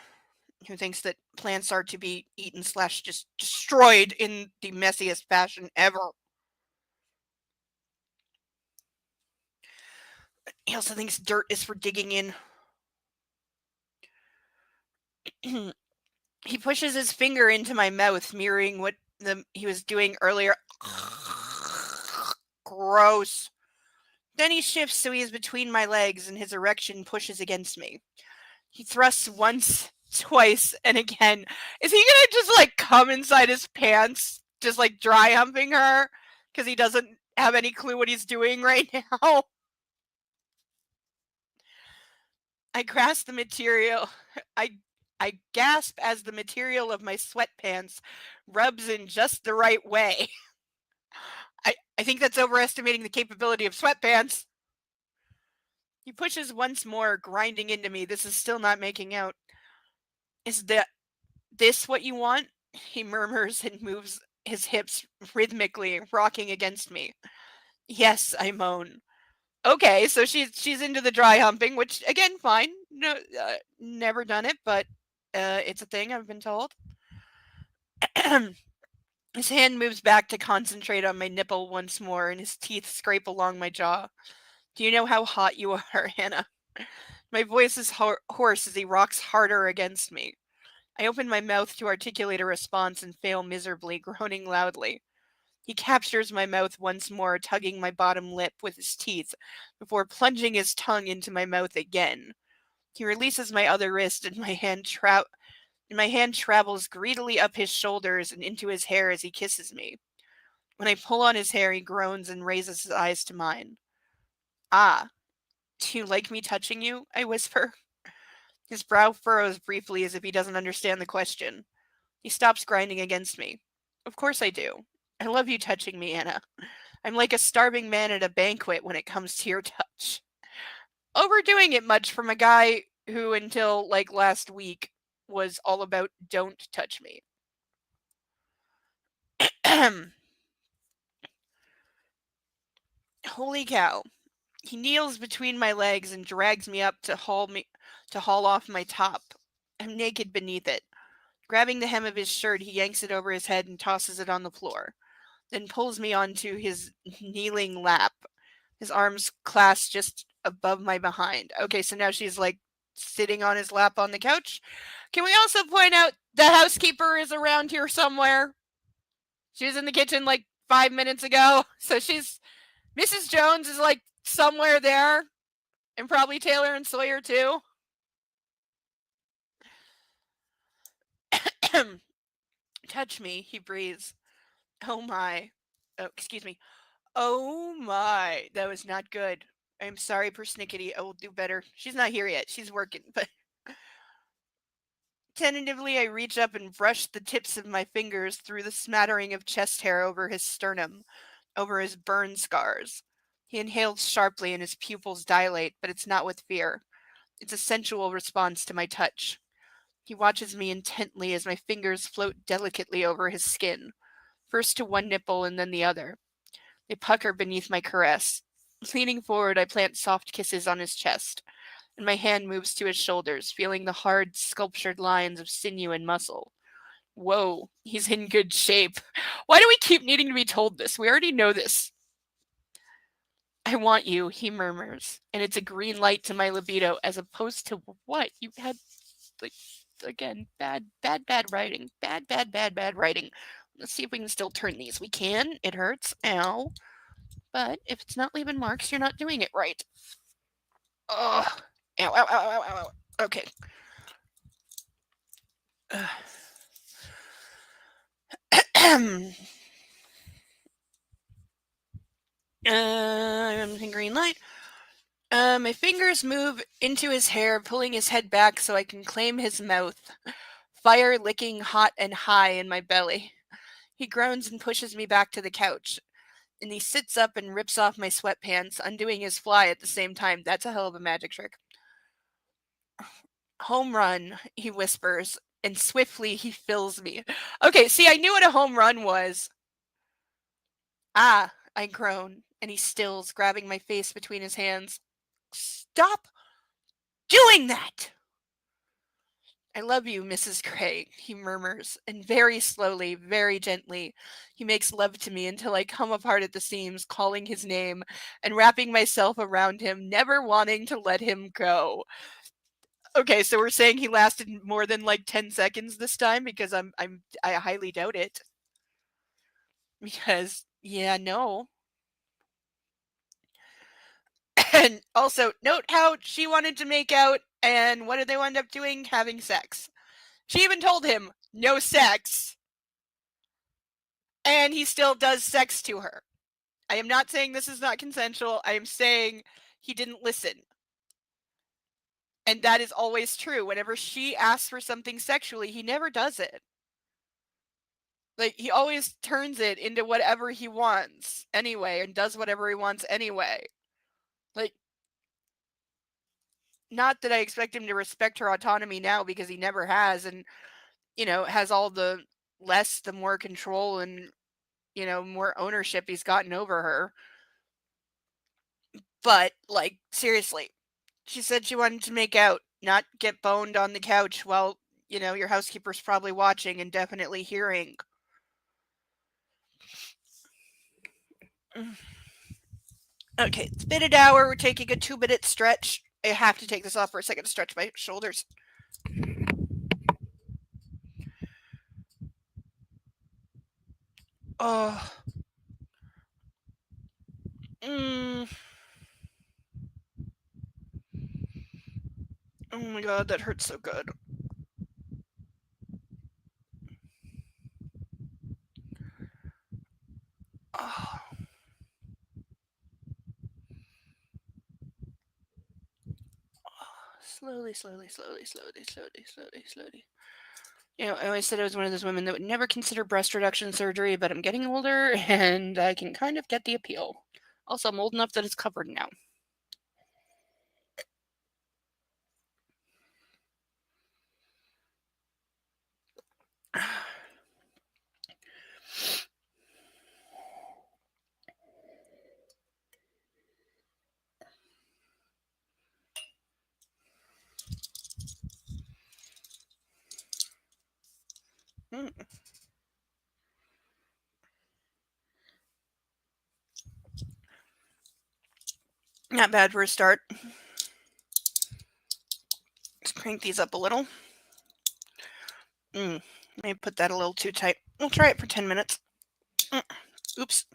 who thinks that plants are to be eaten / just destroyed in the messiest fashion ever. He also thinks dirt is for digging in. He pushes his finger into my mouth, mirroring what he was doing earlier. Gross. Then he shifts so he is between my legs and his erection pushes against me. He thrusts once twice and again. Is he gonna just like come inside his pants, just like dry humping her? Because he doesn't have any clue what he's doing right now. I grasp the material. I I gasp as the material of my sweatpants rubs in just the right way. I think that's overestimating the capability of sweatpants. He pushes once more, grinding into me. This is still not making out. Is this what you want? He murmurs and moves his hips rhythmically, rocking against me. Yes, I moan. Okay, so she's into the dry humping, which again, fine. No, never done it, but it's a thing I've been told. His hand moves back to concentrate on my nipple once more, and his teeth scrape along my jaw. Do you know how hot you are, Hannah? My voice is hoarse as he rocks harder against me. I open my mouth to articulate a response and fail miserably, groaning loudly. He captures my mouth once more, tugging my bottom lip with his teeth, before plunging his tongue into my mouth again. He releases my other wrist, and my hand travels greedily up his shoulders and into his hair as he kisses me. When I pull on his hair, he groans and raises his eyes to mine. Ah, do you like me touching you? I whisper. His brow furrows briefly as if he doesn't understand the question. He stops grinding against me. Of course I do. I love you touching me, Anna. I'm like a starving man at a banquet when it comes to your touch. Overdoing it much from a guy who, until like last week, was all about don't touch me. Holy cow. He kneels between my legs and drags me up to haul off my top. I'm naked beneath it. Grabbing the hem of his shirt, he yanks it over his head and tosses it on the floor, then pulls me onto his kneeling lap, his arms clasped just above my behind. Okay, so now she's like sitting on his lap on the couch. Can we also point out the housekeeper is around here somewhere? She was in the kitchen like 5 minutes ago. So Mrs. Jones is like somewhere there. And probably Taylor and Sawyer too. Touch me, he breathes. Oh my. Oh, excuse me. Oh my. That was not good. I'm sorry, persnickety. I will do better. She's not here yet. She's working, but tentatively I reach up and brush the tips of my fingers through the smattering of chest hair over his sternum, over his burn scars. He inhales sharply and his pupils dilate, but it's not with fear. It's a sensual response to my touch. He watches me intently as my fingers float delicately over his skin, first to one nipple and then the other. They pucker beneath my caress. Leaning forward, I plant soft kisses on his chest, and my hand moves to his shoulders, feeling the hard, sculptured lines of sinew and muscle. Whoa, he's in good shape. Why do we keep needing to be told this? We already know this. I want you, he murmurs, and it's a green light to my libido as opposed to what? You had, like, again, bad writing. Bad writing. Let's see if we can still turn these. We can. It hurts. Ow. But if it's not leaving marks, you're not doing it right. Ugh. Ow, ow, ow, ow, ow, ow. Okay. Green light. My fingers move into his hair, pulling his head back so I can claim his mouth. Fire licking hot and high in my belly. He groans and pushes me back to the couch. And he sits up and rips off my sweatpants, undoing his fly at the same time. That's a hell of a magic trick. Home run, he whispers, and swiftly he fills me. Okay, see, I knew what a home run was. Ah, I groan, and he stills, grabbing my face between his hands. Stop doing that! I love you, Mrs. Gray, he murmurs, and very slowly, very gently, he makes love to me until I come apart at the seams, calling his name and wrapping myself around him, never wanting to let him go. Okay, so we're saying he lasted more than like 10 seconds this time because I highly doubt it. Because yeah, no. And also note how she wanted to make out and what did they wind up doing? Having sex. She even told him, no sex. And he still does sex to her. I am not saying this is not consensual. I am saying he didn't listen. And that is always true. Whenever she asks for something sexually, he never does it. Like, he always turns it into whatever he wants anyway and does whatever he wants anyway. Like, not that I expect him to respect her autonomy now, because he never has, and, has all the less the more control and, more ownership he's gotten over her. But, like, seriously, she said she wanted to make out, not get boned on the couch while, your housekeeper's probably watching and definitely hearing. Okay, it's been an hour. We're taking a 2-minute stretch. I have to take this off for a second to stretch my shoulders. Oh. Oh my god, that hurts so good. Oh. Slowly, slowly, slowly, slowly, slowly, slowly, slowly. I always said I was one of those women that would never consider breast reduction surgery, but I'm getting older and I can kind of get the appeal. Also, I'm old enough that it's covered now. Not bad for a start. Let's crank these up a little. Maybe put that a little too tight. We'll try it for 10 minutes. Oops.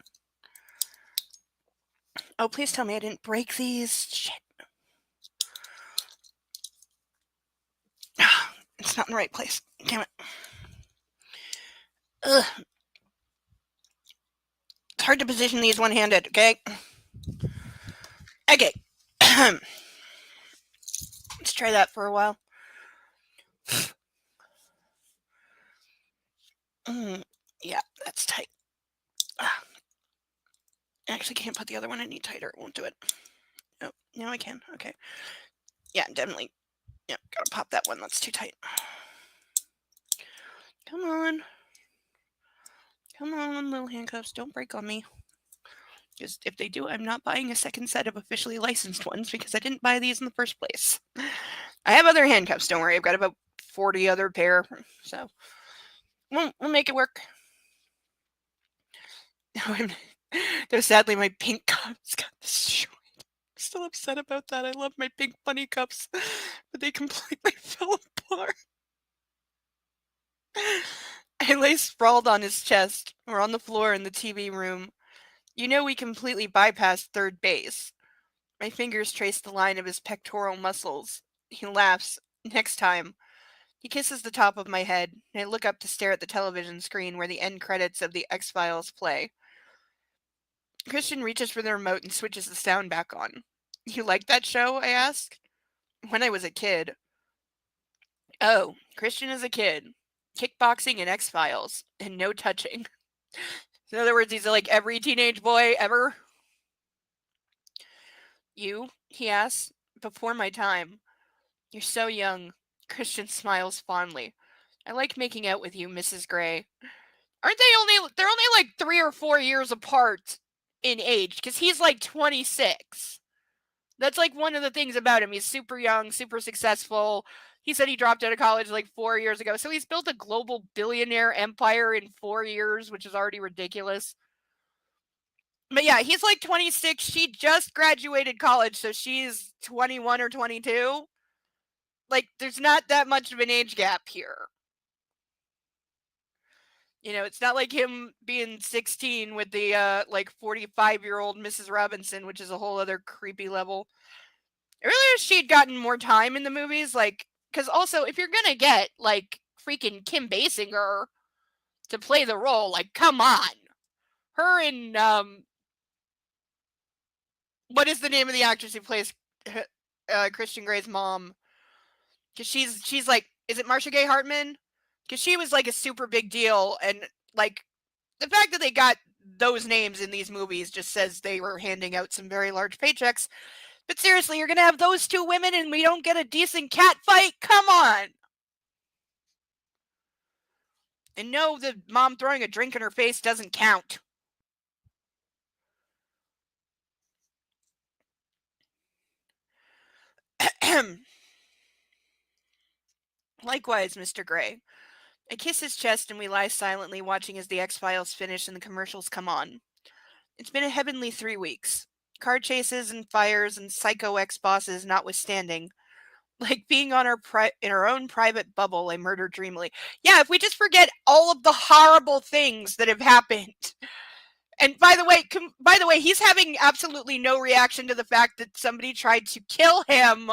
Oh, please tell me I didn't break these. Shit. It's not in the right place. Damn it. Ugh. It's hard to position these one-handed, okay? Okay. Let's try that for a while. Yeah, that's tight. I actually can't put the other one any tighter. It won't do it. Oh, now I can. Okay. Yeah, definitely. Yeah, gotta pop that one. That's too tight. Come on. Come on, little handcuffs. Don't break on me. Because if they do, I'm not buying a second set of officially licensed ones because I didn't buy these in the first place. I have other handcuffs, don't worry. I've got about 40 other pair, so we'll make it work. Though sadly, my pink cups got destroyed. I'm still upset about that. I love my pink bunny cups, but they completely fell apart. I lay sprawled on his chest, or on the floor in the TV room. We completely bypassed third base. My fingers trace the line of his pectoral muscles. He laughs. Next time. He kisses the top of my head, and I look up to stare at the television screen where the end credits of the X-Files play. Christian reaches for the remote and switches the sound back on. You like that show? I ask. When I was a kid. Oh, Christian is a kid. Kickboxing and X-Files, and no touching. In other words, he's like every teenage boy ever. You? He asks. Before my time. You're so young. Christian smiles fondly. I like making out with you, Mrs. Gray. Aren't they're only like 3 or 4 years apart in age, because he's like 26. That's like one of the things about him. He's super young, super successful. He said he dropped out of college like 4 years ago. So he's built a global billionaire empire in 4 years, which is already ridiculous. But yeah, he's like 26. She just graduated college, so she's 21 or 22. Like, there's not that much of an age gap here. It's not like him being 16 with the like 45-year-old Mrs. Robinson, which is a whole other creepy level. I really wish she'd gotten more time in the movies, like, because also if you're gonna get like freaking Kim Basinger to play the role. Like, come on. Her and what is the name of the actress who plays Christian Grey's mom? Because she's like, is it Marcia Gay Hartman? Because she was like a super big deal, and like the fact that they got those names in these movies just says they were handing out some very large paychecks. But seriously, you're gonna have those two women and we don't get a decent cat fight? Come on! And no, the mom throwing a drink in her face doesn't count. Likewise, Mr. Grey. I kiss his chest and we lie silently watching as the X-Files finish and the commercials come on. It's been a heavenly 3 weeks. Car chases and fires and psycho ex-bosses notwithstanding. Like being on in our own private bubble, I murder dreamily. Yeah, if we just forget all of the horrible things that have happened. And by the way, he's having absolutely no reaction to the fact that somebody tried to kill him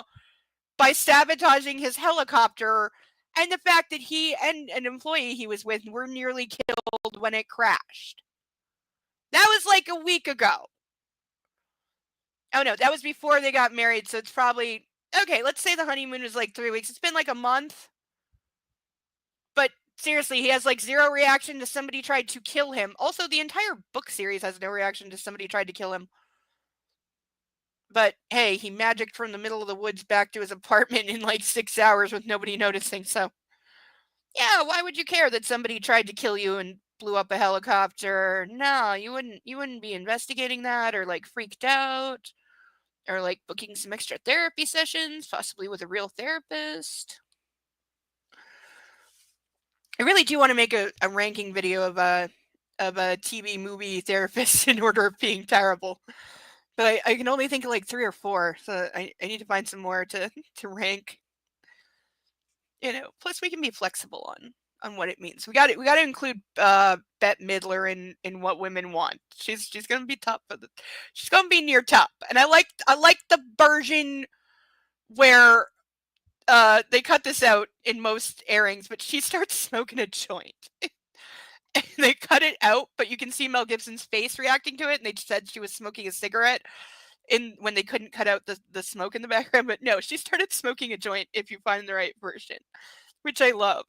by sabotaging his helicopter, and the fact that he and an employee he was with were nearly killed when it crashed. That was like a week ago. Oh no, that was before they got married, so it's probably... Okay, let's say the honeymoon was like 3 weeks. It's been like a month. But seriously, he has like zero reaction to somebody tried to kill him. Also, the entire book series has no reaction to somebody tried to kill him. But hey, he magicked from the middle of the woods back to his apartment in like 6 hours with nobody noticing, so... Yeah, why would you care that somebody tried to kill you and blew up a helicopter? No, you wouldn't be investigating that or like freaked out. Or like booking some extra therapy sessions, possibly with a real therapist. I really do want to make a ranking video of a TV movie therapist in order of being terrible. But I can only think of like 3 or 4, so I need to find some more to rank. You know, plus we can be flexible on what it means. We got to include Bette Midler in what women want. She's gonna be top for she's gonna be near top. And I like the version where they cut this out in most airings, but she starts smoking a joint. And they cut it out, but you can see Mel Gibson's face reacting to it, and they said she was smoking a cigarette when they couldn't cut out the smoke in the background. But no, she started smoking a joint if you find the right version, which I love.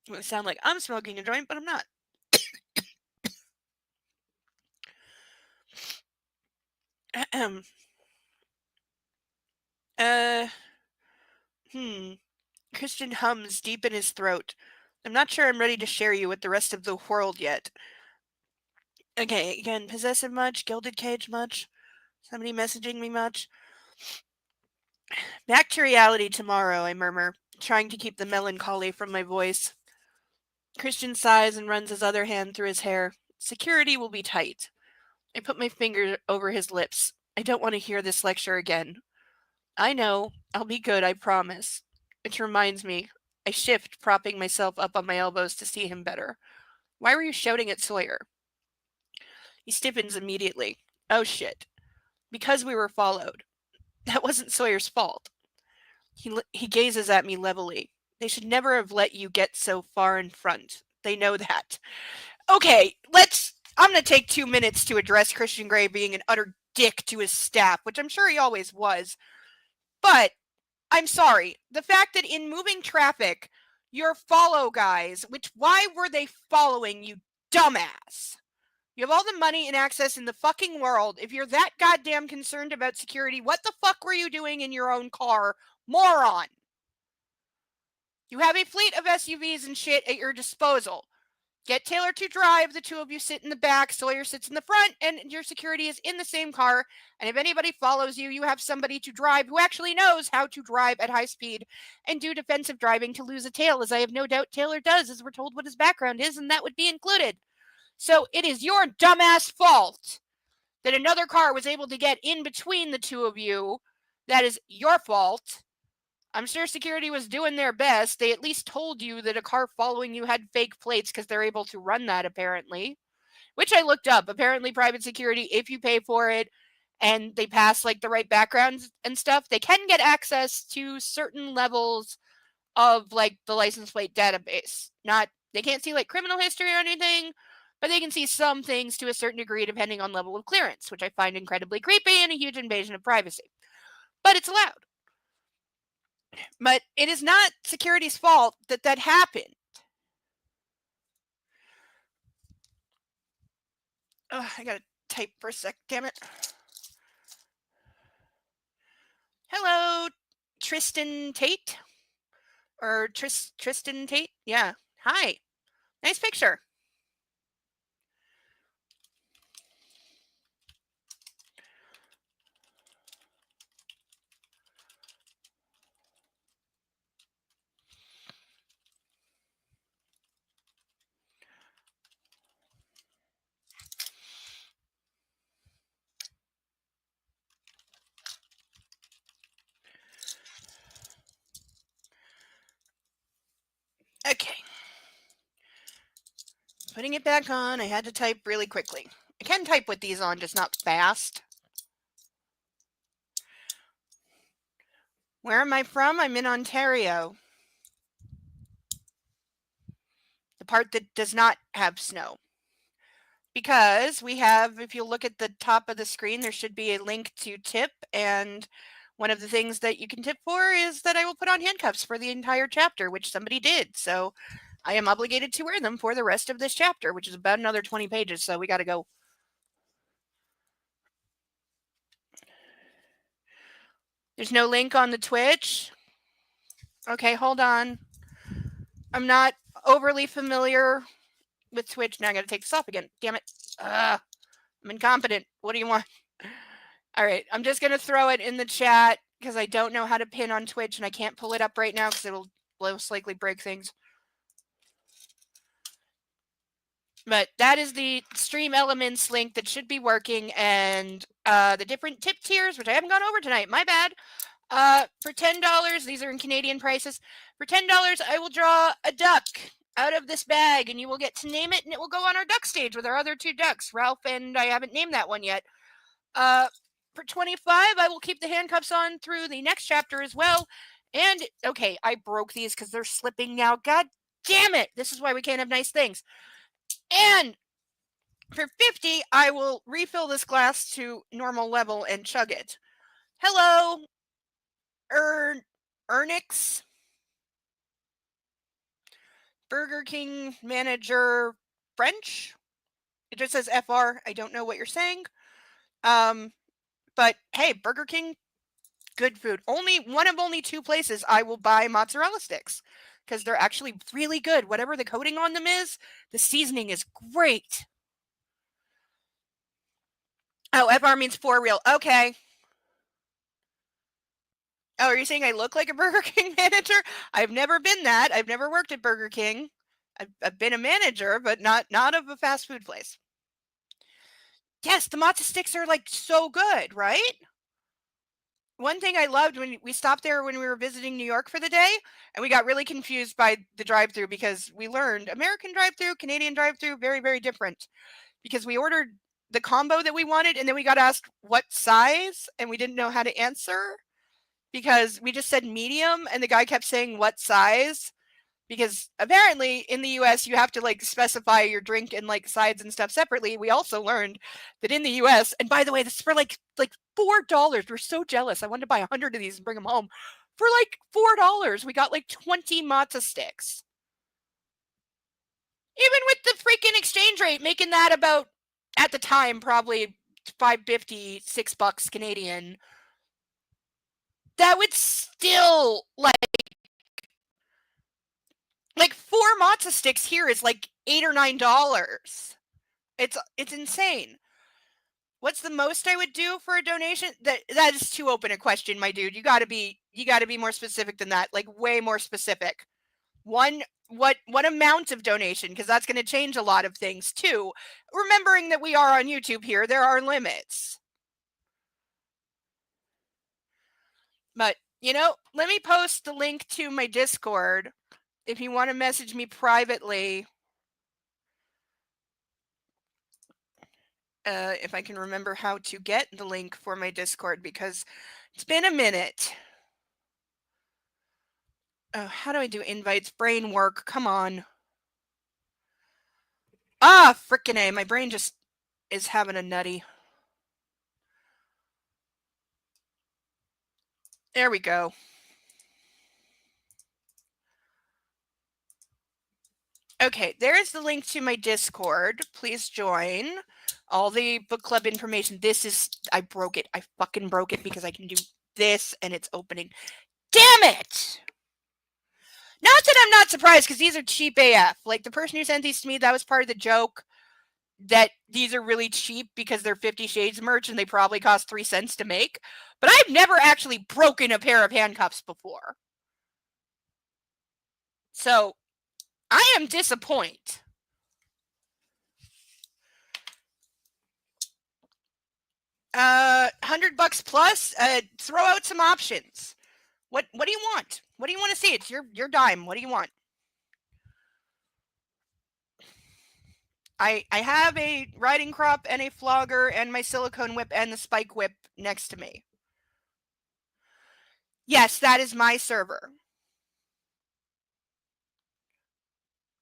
It sound like I'm smoking a joint, but I'm not. Christian hums deep in his throat. I'm not sure I'm ready to share you with the rest of the world yet. Okay, again, possessive much? Gilded cage much? Somebody messaging me much? Back to reality tomorrow, I murmur, trying to keep the melancholy from my voice. Christian sighs and runs his other hand through his hair. Security will be tight. I put my finger over his lips. I don't want to hear this lecture again. I know. I'll be good, I promise. Which reminds me, I shift, propping myself up on my elbows to see him better. Why were you shouting at Sawyer? He stiffens immediately. Oh shit. Because we were followed. That wasn't Sawyer's fault. He gazes at me levelly. They should never have let you get so far in front. They know that. Okay, I'm going to take 2 minutes to address Christian Grey being an utter dick to his staff, which I'm sure he always was. But I'm sorry. The fact that in moving traffic, your follow guys, why were they following you, dumbass? You have all the money and access in the fucking world. If you're that goddamn concerned about security, what the fuck were you doing in your own car, moron? You have a fleet of SUVs and shit at your disposal. Get Taylor to drive, the two of you sit in the back, Sawyer sits in the front, and your security is in the same car. And if anybody follows you, you have somebody to drive who actually knows how to drive at high speed and do defensive driving to lose a tail, as I have no doubt Taylor does, as we're told what his background is, and that would be included. So it is your dumbass fault that another car was able to get in between the two of you. That is your fault. I'm sure security was doing their best. They at least told you that a car following you had fake plates because they're able to run that, apparently. Which I looked up. Apparently, private security, if you pay for it, and they pass like the right backgrounds and stuff, they can get access to certain levels of like the license plate database. Not, they can't see like criminal history or anything, but they can see some things to a certain degree depending on level of clearance, which I find incredibly creepy and a huge invasion of privacy. But it's allowed. But it is not security's fault that that happened. Oh, I gotta type for a sec, damn it. Hello, Tristan Tate? Or Tristan Tate? Yeah. Hi. Nice picture. Okay. Putting it back on, I had to type really quickly. I can type with these on, just not fast. Where am I from? I'm in Ontario. The part that does not have snow. Because we have, if you look at the top of the screen, there should be a link to tip. And one of the things that you can tip for is that I will put on handcuffs for the entire chapter, which somebody did. So I am obligated to wear them for the rest of this chapter, which is about another 20 pages. So we got to go. There's no link on the Twitch. Okay, hold on. I'm not overly familiar with Twitch. Now I got to take this off again. Damn it. I'm incompetent. What do you want? All right, I'm just going to throw it in the chat because I don't know how to pin on Twitch and I can't pull it up right now because it'll most likely break things. But that is the Stream Elements link that should be working, and the different tip tiers, which I haven't gone over tonight. My bad. For $10, these are in Canadian prices. For $10, I will draw a duck out of this bag, and you will get to name it, and it will go on our duck stage with our other two ducks, Ralph, and I haven't named that one yet. For $25, I will keep the handcuffs on through the next chapter as well. And okay, I broke these because they're slipping now. God damn it! This is why we can't have nice things. And for $50, I will refill this glass to normal level and chug it. Hello, Ernix, Burger King manager French. It just says FR. I don't know what you're saying. But hey, Burger King, good food. Only two places I will buy mozzarella sticks because they're actually really good. Whatever the coating on them is, the seasoning is great. Oh, FR means for real. Okay. Oh, are you saying I look like a Burger King manager? I've never been that. I've never worked at Burger King. I've been a manager, but not of a fast food place. Yes, the matzo sticks are like so good, right? One thing I loved when we stopped there when we were visiting New York for the day, and we got really confused by the drive-through because we learned American drive-through, Canadian drive-through, very, very different. Because we ordered the combo that we wanted, and then we got asked what size, and we didn't know how to answer because we just said medium, and the guy kept saying what size. Because apparently in the US you have to like specify your drink and like sides and stuff separately. We also learned that in the US, and by the way, this is for like $4. We're so jealous. I wanted to buy 100 of these and bring them home. For like $4, we got like 20 matzo sticks. Even with the freaking exchange rate, making that about at the time probably $5.50, $6 Canadian. That would still like 4 matzo sticks here is like $8 or $9. It's insane. What's the most I would do for a donation? That is too open a question, my dude. You got to be more specific than that. Like way more specific. What amount of donation? Because that's going to change a lot of things too. Remembering that we are on YouTube here, there are limits. But let me post the link to my Discord if you want to message me privately. if I can remember how to get the link for my Discord, because it's been a minute. Oh, how do I do invites? Brain work, come on. Ah, frickin' A, my brain just is having a nutty. There we go. Okay, there's the link to my Discord. Please join. All the book club information. This is, I broke it. I fucking broke it because I can do this and it's opening. Damn it! Not that I'm not surprised, because these are cheap AF. Like, the person who sent these to me, that was part of the joke, that these are really cheap because they're 50 Shades merch and they probably cost 3 cents to make. But I've never actually broken a pair of handcuffs before. So, I am disappointed. $100 plus. Throw out some options. What do you want? What do you want to see? It's your dime. What do you want? I have a riding crop and a flogger and my silicone whip and the spike whip next to me. Yes, that is my server.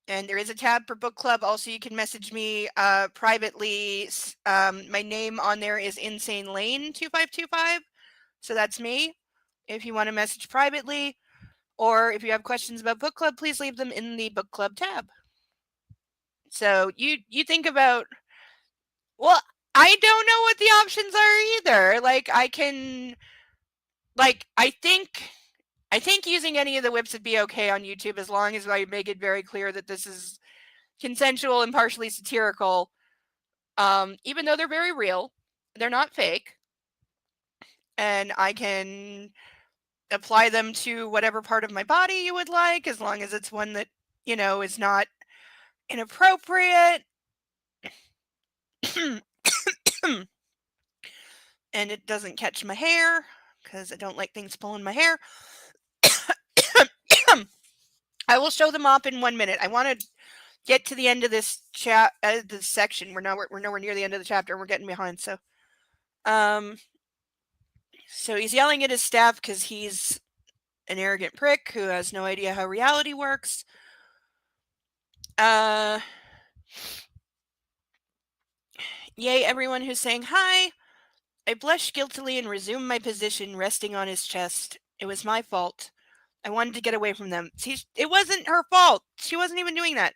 And there is a tab for book club. Also, you can message me privately. My name on there is Insane Lane 2525. So that's me. If you want to message privately, or if you have questions about book club, please leave them in the book club tab. So you think about, well, I don't know what the options are either. Like, I can, like, I think using any of the whips would be okay on YouTube, as long as I make it very clear that this is consensual and partially satirical. Even though they're very real, they're not fake. And I can apply them to whatever part of my body you would like, as long as it's one that, is not inappropriate. And it doesn't catch my hair, because I don't like things pulling my hair. I will show them up in 1 minute. I want to get to the end of this this section. We're nowhere near the end of the chapter, and we're getting behind. So he's yelling at his staff because he's an arrogant prick who has no idea how reality works. Yay, everyone who's saying hi. I blushed guiltily and resumed my position, resting on his chest. It was my fault. I wanted to get away from them. See, it wasn't her fault. She wasn't even doing that.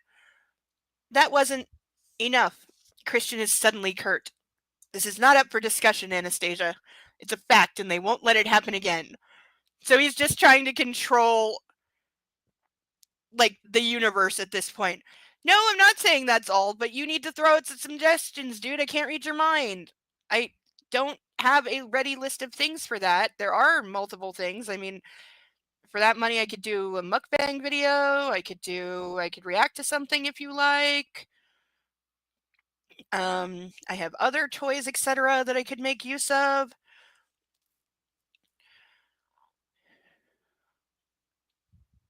That wasn't enough. Christian is suddenly curt. This is not up for discussion, Anastasia. It's a fact, and they won't let it happen again. So he's just trying to control, like, the universe at this point. No, I'm not saying that's all, but you need to throw out some suggestions, dude. I can't read your mind. I don't have a ready list of things for that. There are multiple things. I mean, for that money, I could do a mukbang video. I could react to something if you like. I have other toys, etc., that I could make use of.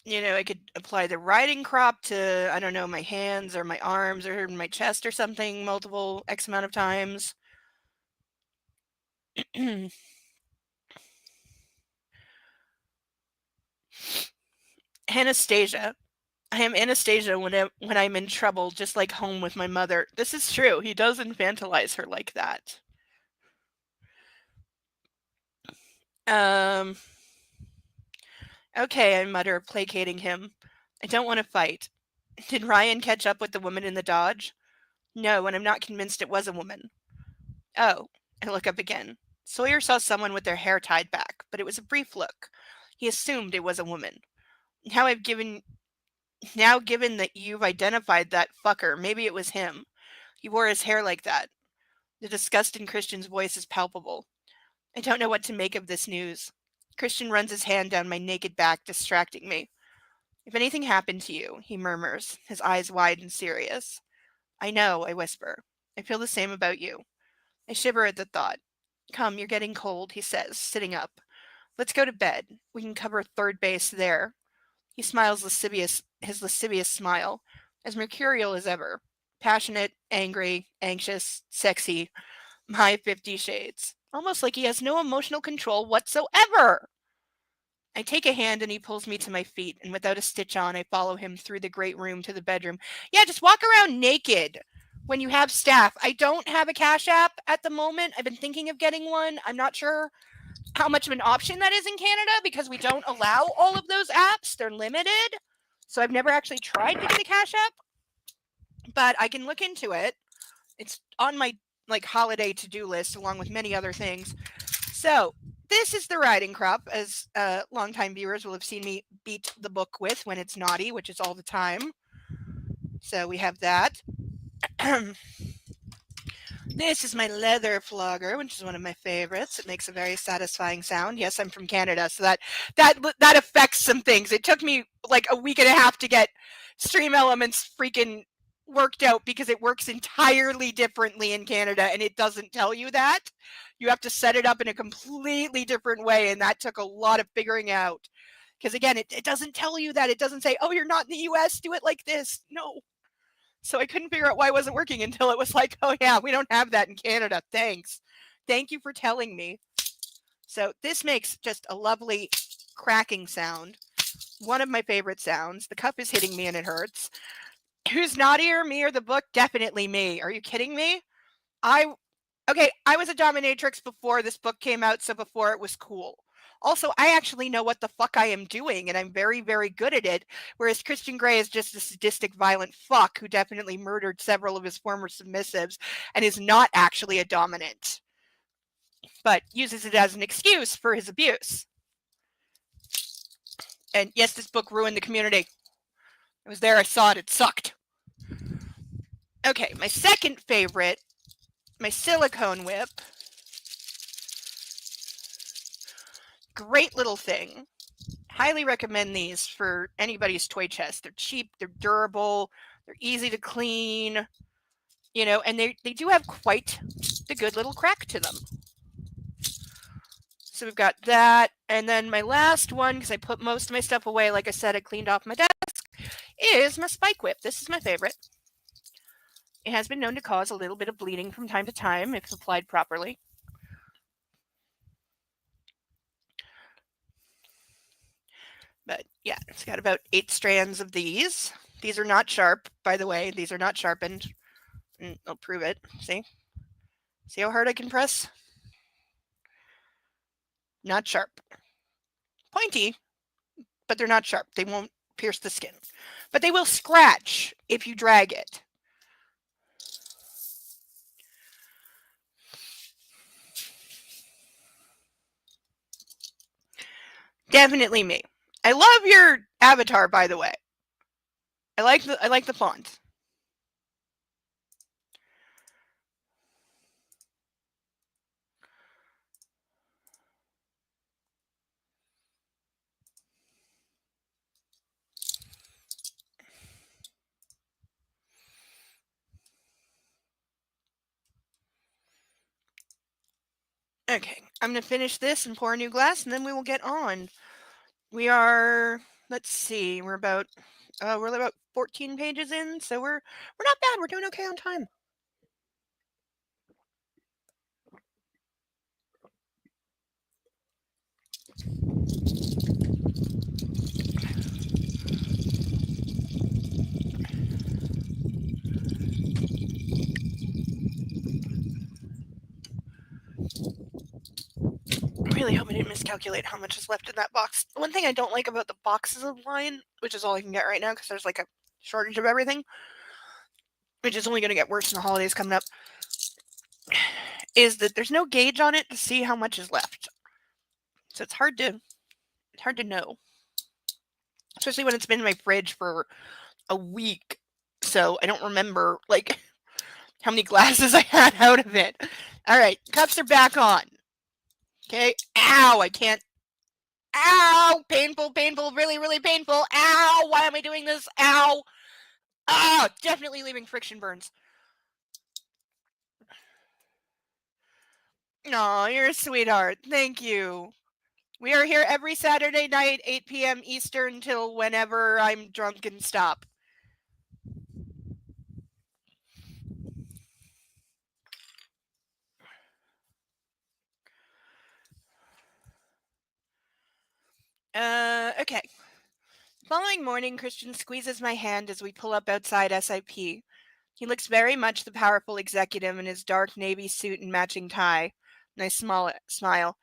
I could apply the riding crop to, I don't know, my hands or my arms or my chest or something multiple X amount of times. Anastasia. I am Anastasia when I'm in trouble, just like home with my mother. This is true. He does infantilize her like that. Okay, I mutter, placating him. I don't want to fight. Did Ryan catch up with the woman in the Dodge? No, and I'm not convinced it was a woman. Oh, I look up again. Sawyer saw someone with their hair tied back, but it was a brief look. He assumed it was a woman. Now given that you've identified that fucker, maybe it was him. He wore his hair like that. The disgust in Christian's voice is palpable. I don't know what to make of this news. Christian runs his hand down my naked back, distracting me. If anything happened to you, he murmurs, his eyes wide and serious. I know, I whisper. I feel the same about you. I shiver at the thought. Come, you're getting cold, he says, sitting up. Let's go to bed. We can cover third base there. He smiles his lascivious smile, as mercurial as ever. passionate, angry, anxious, sexy, my 50 shades. Almost like he has no emotional control whatsoever. I take a hand and he pulls me to my feet, and without a stitch on, I follow him through the great room to the bedroom. Yeah, just walk around naked when you have staff. I don't have a Cash App at the moment. I've been thinking of getting one. I'm not sure how much of an option that is in Canada because we don't allow all of those apps. They're limited. So I've never actually tried to get a Cash App, but I can look into it. It's on my holiday to-do list along with many other things. So this is the riding crop, as longtime viewers will have seen me beat the book with when it's naughty, which is all the time. So we have that. This is my leather flogger, which is one of my favorites. It makes a very satisfying sound. Yes, I'm from Canada, so that affects some things. It took me like a week and a half to get Stream Elements freaking worked out because it works entirely differently in Canada and it doesn't tell you that. You have to set it up in a completely different way, and that took a lot of figuring out. Because again, it doesn't tell you that. It doesn't say, oh, you're not in the US, do it like this. No. So I couldn't figure out why it wasn't working until it was like, oh yeah, we don't have that in Canada. Thanks. Thank you for telling me. So this makes just a lovely cracking sound. One of my favorite sounds. The cup is hitting me and it hurts. Who's naughtier, me or the book? Definitely me. Are you kidding me? I was a dominatrix before this book came out, so before it was cool. Also, I actually know what the fuck I am doing, and I'm very, very good at it, whereas Christian Grey is just a sadistic, violent fuck who definitely murdered several of his former submissives and is not actually a dominant, but uses it as an excuse for his abuse. And yes, this book ruined the community. I was there, I saw it, it sucked. Okay, my second favorite, my silicone whip. Great little thing. Highly recommend these for anybody's toy chest. They're cheap, they're durable, they're easy to clean, and they do have quite the good little crack to them. So we've got that. And then my last one, because I put most of my stuff away, like I said, I cleaned off my desk, is my spike whip. This is my favorite. It has been known to cause a little bit of bleeding from time to time if applied properly. But yeah, it's got about 8 strands of these. These are not sharp, by the way. These are not sharpened. And I'll prove it. See? See how hard I can press? Not sharp. Pointy, but they're not sharp. They won't pierce the skin. But they will scratch if you drag it. Definitely me. I love your avatar, by the way. I like the font. Okay, I'm going to finish this and pour a new glass, and then we will get on. We are, let's see, we're about 14 pages in, so we're not bad. We're doing okay on time. I really hope I didn't miscalculate how much is left in that box. One thing I don't like about the boxes of wine, which is all I can get right now because there's like a shortage of everything, which is only going to get worse in the holidays coming up, is that there's no gauge on it to see how much is left. So it's hard to know, especially when it's been in my fridge for a week. So I don't remember like how many glasses I had out of it. All right, cups are back on. Okay. Ow, I can't. Ow, painful, really, really painful. Ow, why am I doing this? Ow. Ah, definitely leaving friction burns. Aw, you're a sweetheart. Thank you. We are here every Saturday night, 8 p.m. Eastern, till whenever I'm drunk and stop. Following morning, Christian squeezes my hand as we pull up outside SIP. He looks very much the powerful executive in his dark navy suit and matching tie. And I smile.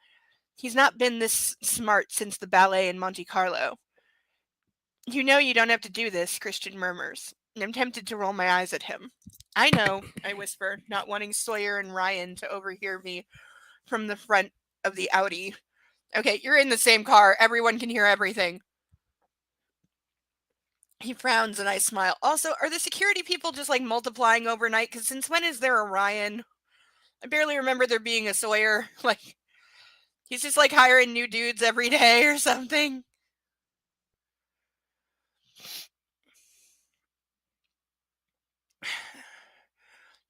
He's not been this smart since the ballet in Monte Carlo. You know you don't have to do this, Christian murmurs. I'm tempted to roll my eyes at him. I know, I whisper, not wanting Sawyer and Ryan to overhear me from the front of the Audi. Okay, you're in the same car. Everyone can hear everything. He frowns and I smile. Also, are the security people just like multiplying overnight? Because since when is there a Ryan? I barely remember there being a Sawyer. Like, he's just like hiring new dudes every day or something.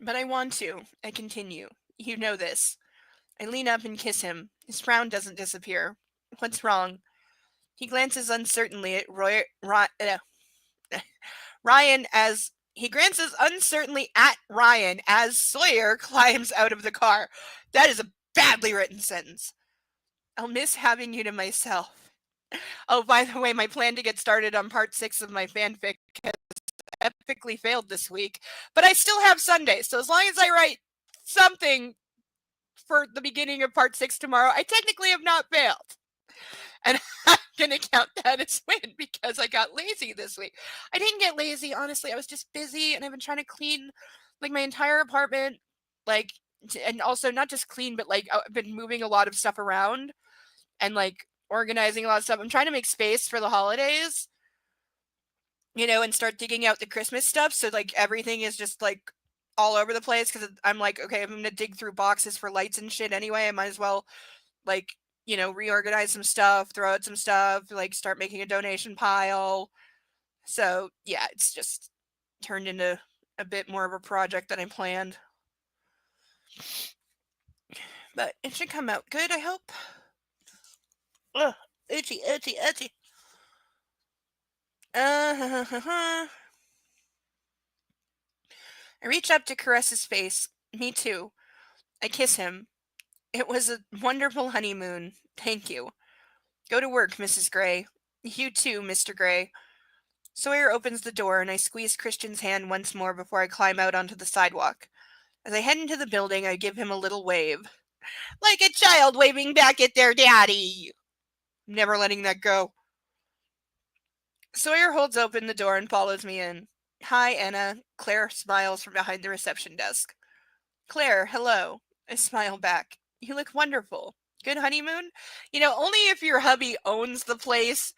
But I want to. I continue. You know this. I lean up and kiss him. His frown doesn't disappear. What's wrong? He glances uncertainly at Ryan as he glances uncertainly at Ryan as Sawyer climbs out of the car. That is a badly written sentence. I'll miss having you to myself. Oh, by the way, my plan to get started on part 6 of my fanfic has epically failed this week, but I still have Sunday, so as long as I write something for the beginning of part 6 tomorrow, I technically have not failed. And I'm going to count that as win because I got lazy this week. I didn't get lazy, honestly. I was just busy and I've been trying to clean like my entire apartment, like, and also not just clean, but like I've been moving a lot of stuff around and like organizing a lot of stuff. I'm trying to make space for the holidays, you know, and start digging out the Christmas stuff. So like everything is just like all over the place because I'm like, okay, I'm going to dig through boxes for lights and shit anyway. I might as well like, you know, reorganize some stuff, throw out some stuff, like start making a donation pile. So yeah, it's just turned into a bit more of a project than I planned. But it should come out good, I hope. Ugh, itchy, itchy, itchy. I reach up to caress his face. Me too. I kiss him. It was a wonderful honeymoon. Thank you. Go to work, Mrs. Gray. You too, Mr. Gray. Sawyer opens the door and I squeeze Christian's hand once more before I climb out onto the sidewalk. As I head into the building, I give him a little wave. Like a child waving back at their daddy. Never letting that go. Sawyer holds open the door and follows me in. Hi, Anna. Claire smiles from behind the reception desk. Claire, hello. I smile back. You look wonderful. Good honeymoon? You know, only if your hubby owns the place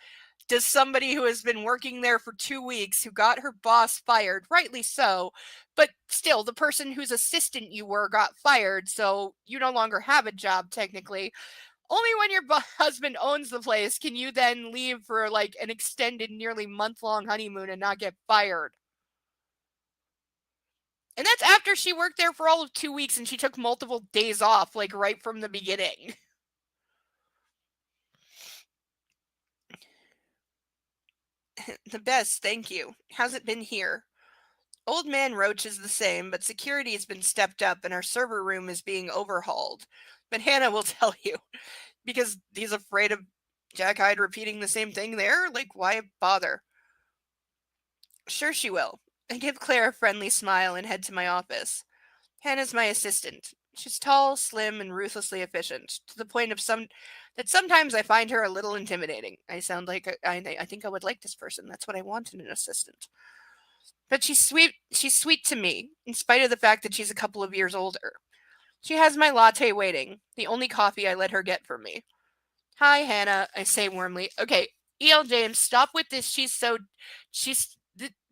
does somebody who has been working there for 2 weeks, who got her boss fired, rightly so, but still, the person whose assistant you were got fired, so you no longer have a job technically. Only when your husband owns the place can you then leave for like an extended, nearly month-long honeymoon and not get fired. And that's after she worked there for all of 2 weeks and she took multiple days off, like right from the beginning. The best, thank you. How's it been here? Old Man Roach is the same, but security has been stepped up and our server room is being overhauled. But Hannah will tell you, because he's afraid of Jack Hyde repeating the same thing there? Like, why bother? Sure she will. I give Claire a friendly smile and head to my office. Hannah's my assistant. She's tall, slim, and ruthlessly efficient, to the point of that sometimes I find her a little intimidating. I sound like I think I would like this person. That's what I want in an assistant. But she's sweet. She's sweet to me, in spite of the fact that she's a couple of years older. She has my latte waiting, the only coffee I let her get for me. Hi, Hannah, I say warmly. Okay, E.L. James, stop with this.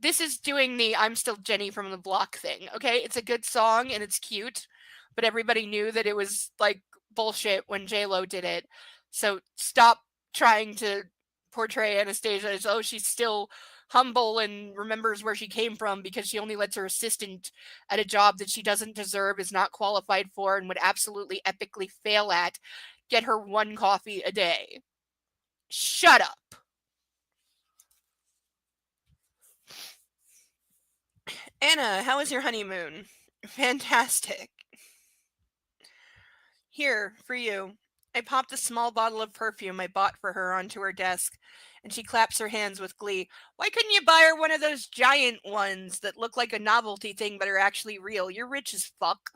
This is doing the I'm still Jenny from the block thing, okay? It's a good song and it's cute, but everybody knew that it was like bullshit when J-Lo did it. So stop trying to portray Anastasia as, oh, she's still humble and remembers where she came from because she only lets her assistant at a job that she doesn't deserve, is not qualified for, and would absolutely epically fail at, get her one coffee a day. Shut up. Anna, how was your honeymoon? Fantastic. Here, for you. I popped a small bottle of perfume I bought for her onto her desk, And she claps her hands with glee. Why couldn't you buy her one of those giant ones that look like a novelty thing but are actually real? You're rich as fuck.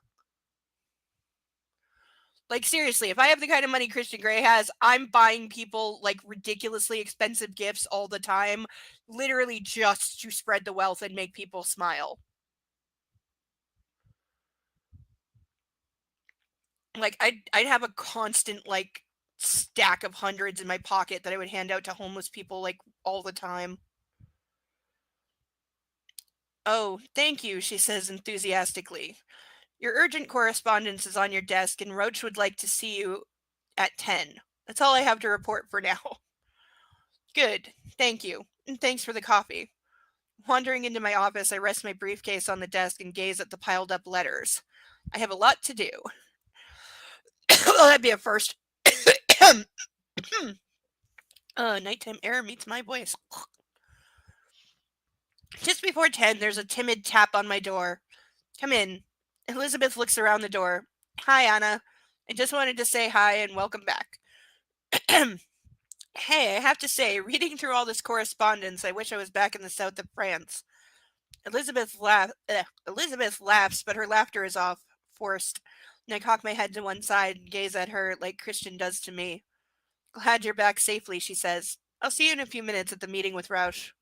Like, seriously, if I have the kind of money Christian Grey has, I'm buying people, like, ridiculously expensive gifts all the time, literally just to spread the wealth and make people smile. Like, I'd have a constant, like, stack of hundreds in my pocket that I would hand out to homeless people, like, all the time. Oh, thank you, she says enthusiastically. Your urgent correspondence is on your desk, and Roach would like to see you at 10. That's all I have to report for now. Good, thank you, and thanks for the coffee. Wandering into my office, I rest my briefcase on the desk and gaze at the piled up letters. I have a lot to do. Well, that'd be a first. Nighttime air meets my voice. Just before 10, there's a timid tap on my door. Come in. Elizabeth looks around the door. Hi, Anna. I just wanted to say hi and welcome back. Hey, I have to say, reading through all this correspondence, I wish I was back in the south of France. Elizabeth laughs, but her laughter is forced, and I cock my head to one side and gaze at her like Christian does to me. Glad you're back safely, she says. I'll see you in a few minutes at the meeting with Roush.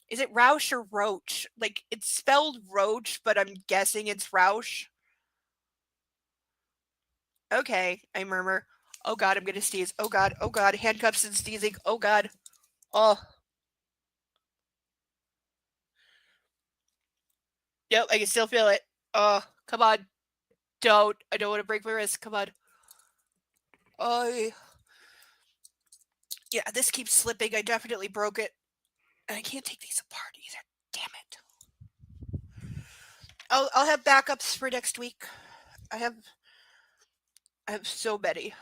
Is it Roush or Roach? Like, it's spelled Roach, but I'm guessing it's Roush. Okay, I murmur. Oh god, I'm gonna sneeze. Oh god, handcuffs and sneezing. Oh god. Oh. Yep, I can still feel it. Oh, come on. Don't. I don't want to break my wrist. Come on. Oh. Yeah, this keeps slipping. I definitely broke it. And I can't take these apart either. Damn it. I'll have backups for next week. I have so many.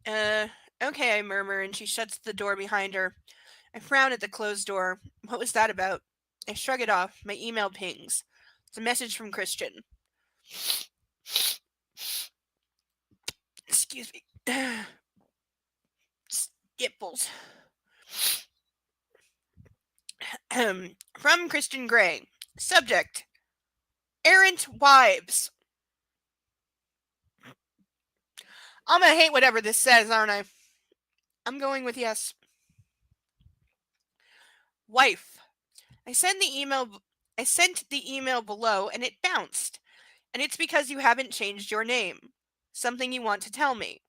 Okay, I murmur, and she shuts the door behind her. I frown at the closed door. What was that about? I shrug it off. My email pings. It's a message from Christian. Excuse me. Skipples. From Christian Grey. Subject: Errant Wives. I'm gonna hate whatever this says, aren't I? I'm going with yes. Wife. I sent the email below and it bounced. And it's because you haven't changed your name. Something you want to tell me.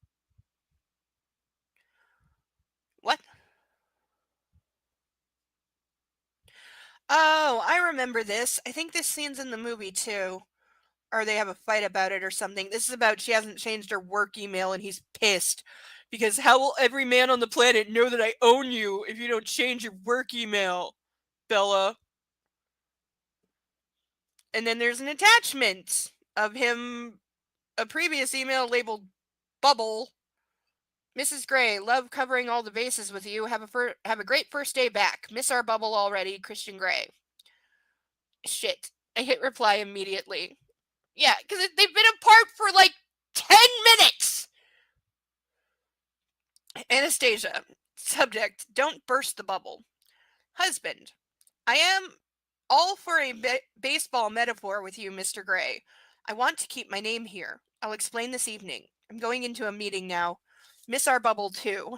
What? Oh, I remember this. I think this scene's in the movie too. Or they have a fight about it or something. This is about she hasn't changed her work email and he's pissed. Because how will every man on the planet know that I own you if you don't change your work email, Bella? And then there's an attachment of him, a previous email labeled Bubble. Mrs. Gray, love covering all the bases with you. Have a great first day back. Miss our bubble already, Christian Gray. Shit. I hit reply immediately. Yeah, because they've been apart for like 10 minutes. Anastasia. Subject: don't burst the bubble. Husband. I am all for a baseball metaphor with you, Mr. Gray. I want to keep my name here. I'll explain this evening. I'm going into a meeting now. Miss our bubble too.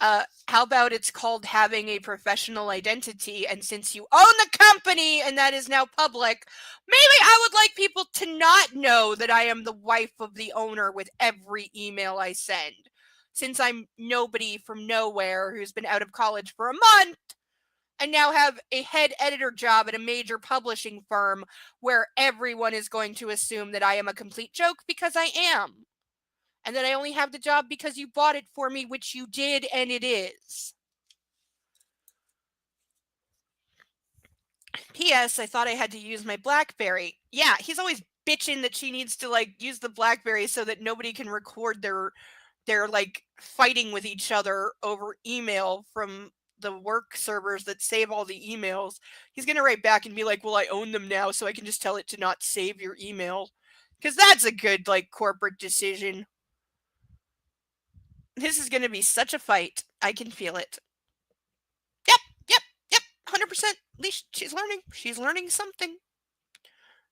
How about it's called having a professional identity, and since you own the company and that is now public, maybe I would like people to not know that I am the wife of the owner with every email I send. Since I'm nobody from nowhere who's been out of college for a month, I now have a head editor job at a major publishing firm where everyone is going to assume that I am a complete joke because I am. And that I only have the job because you bought it for me, which you did, and it is. P.S. I thought I had to use my BlackBerry. Yeah, he's always bitching that she needs to like use the BlackBerry so that nobody can record their like fighting with each other over email from the work servers that save all the emails. He's gonna write back and be like, well, I own them now, so I can just tell it to not save your email. Because that's a good, like, corporate decision. This is going to be such a fight. I can feel it. Yep, 100%. At least she's learning. She's learning something.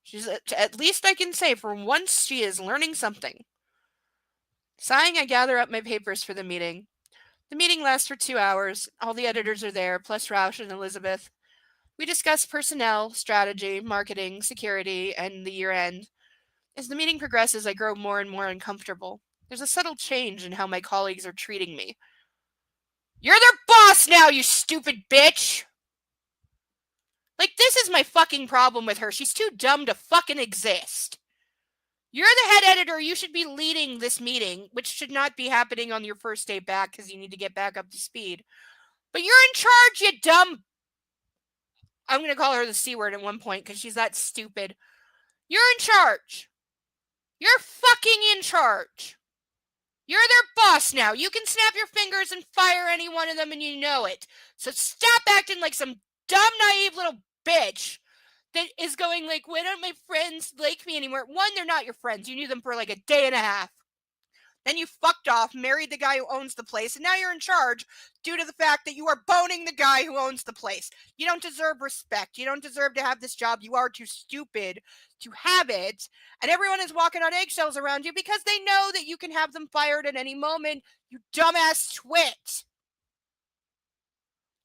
She's at least I can say for once she is learning something. Sighing, I gather up my papers for the meeting. The meeting lasts for 2 hours. All the editors are there, plus Roush and Elizabeth. We discuss personnel, strategy, marketing, security, and the year end. As the meeting progresses, I grow more and more uncomfortable. There's a subtle change in how my colleagues are treating me. You're their boss now, you stupid bitch! Like, this is my fucking problem with her. She's too dumb to fucking exist. You're the head editor. You should be leading this meeting, which should not be happening on your first day back because you need to get back up to speed. But you're in charge, you dumb... I'm going to call her the C word at one point because she's that stupid. You're in charge. You're fucking in charge. You're their boss now. You can snap your fingers and fire any one of them and you know it. So stop acting like some dumb, naive little bitch that is going like, why don't my friends like me anymore? One, they're not your friends. You knew them for like a day and a half. Then you fucked off, married the guy who owns the place, and now you're in charge due to the fact that you are boning the guy who owns the place. You don't deserve respect. You don't deserve to have this job. You are too stupid to have it. And everyone is walking on eggshells around you because they know that you can have them fired at any moment, you dumbass twit.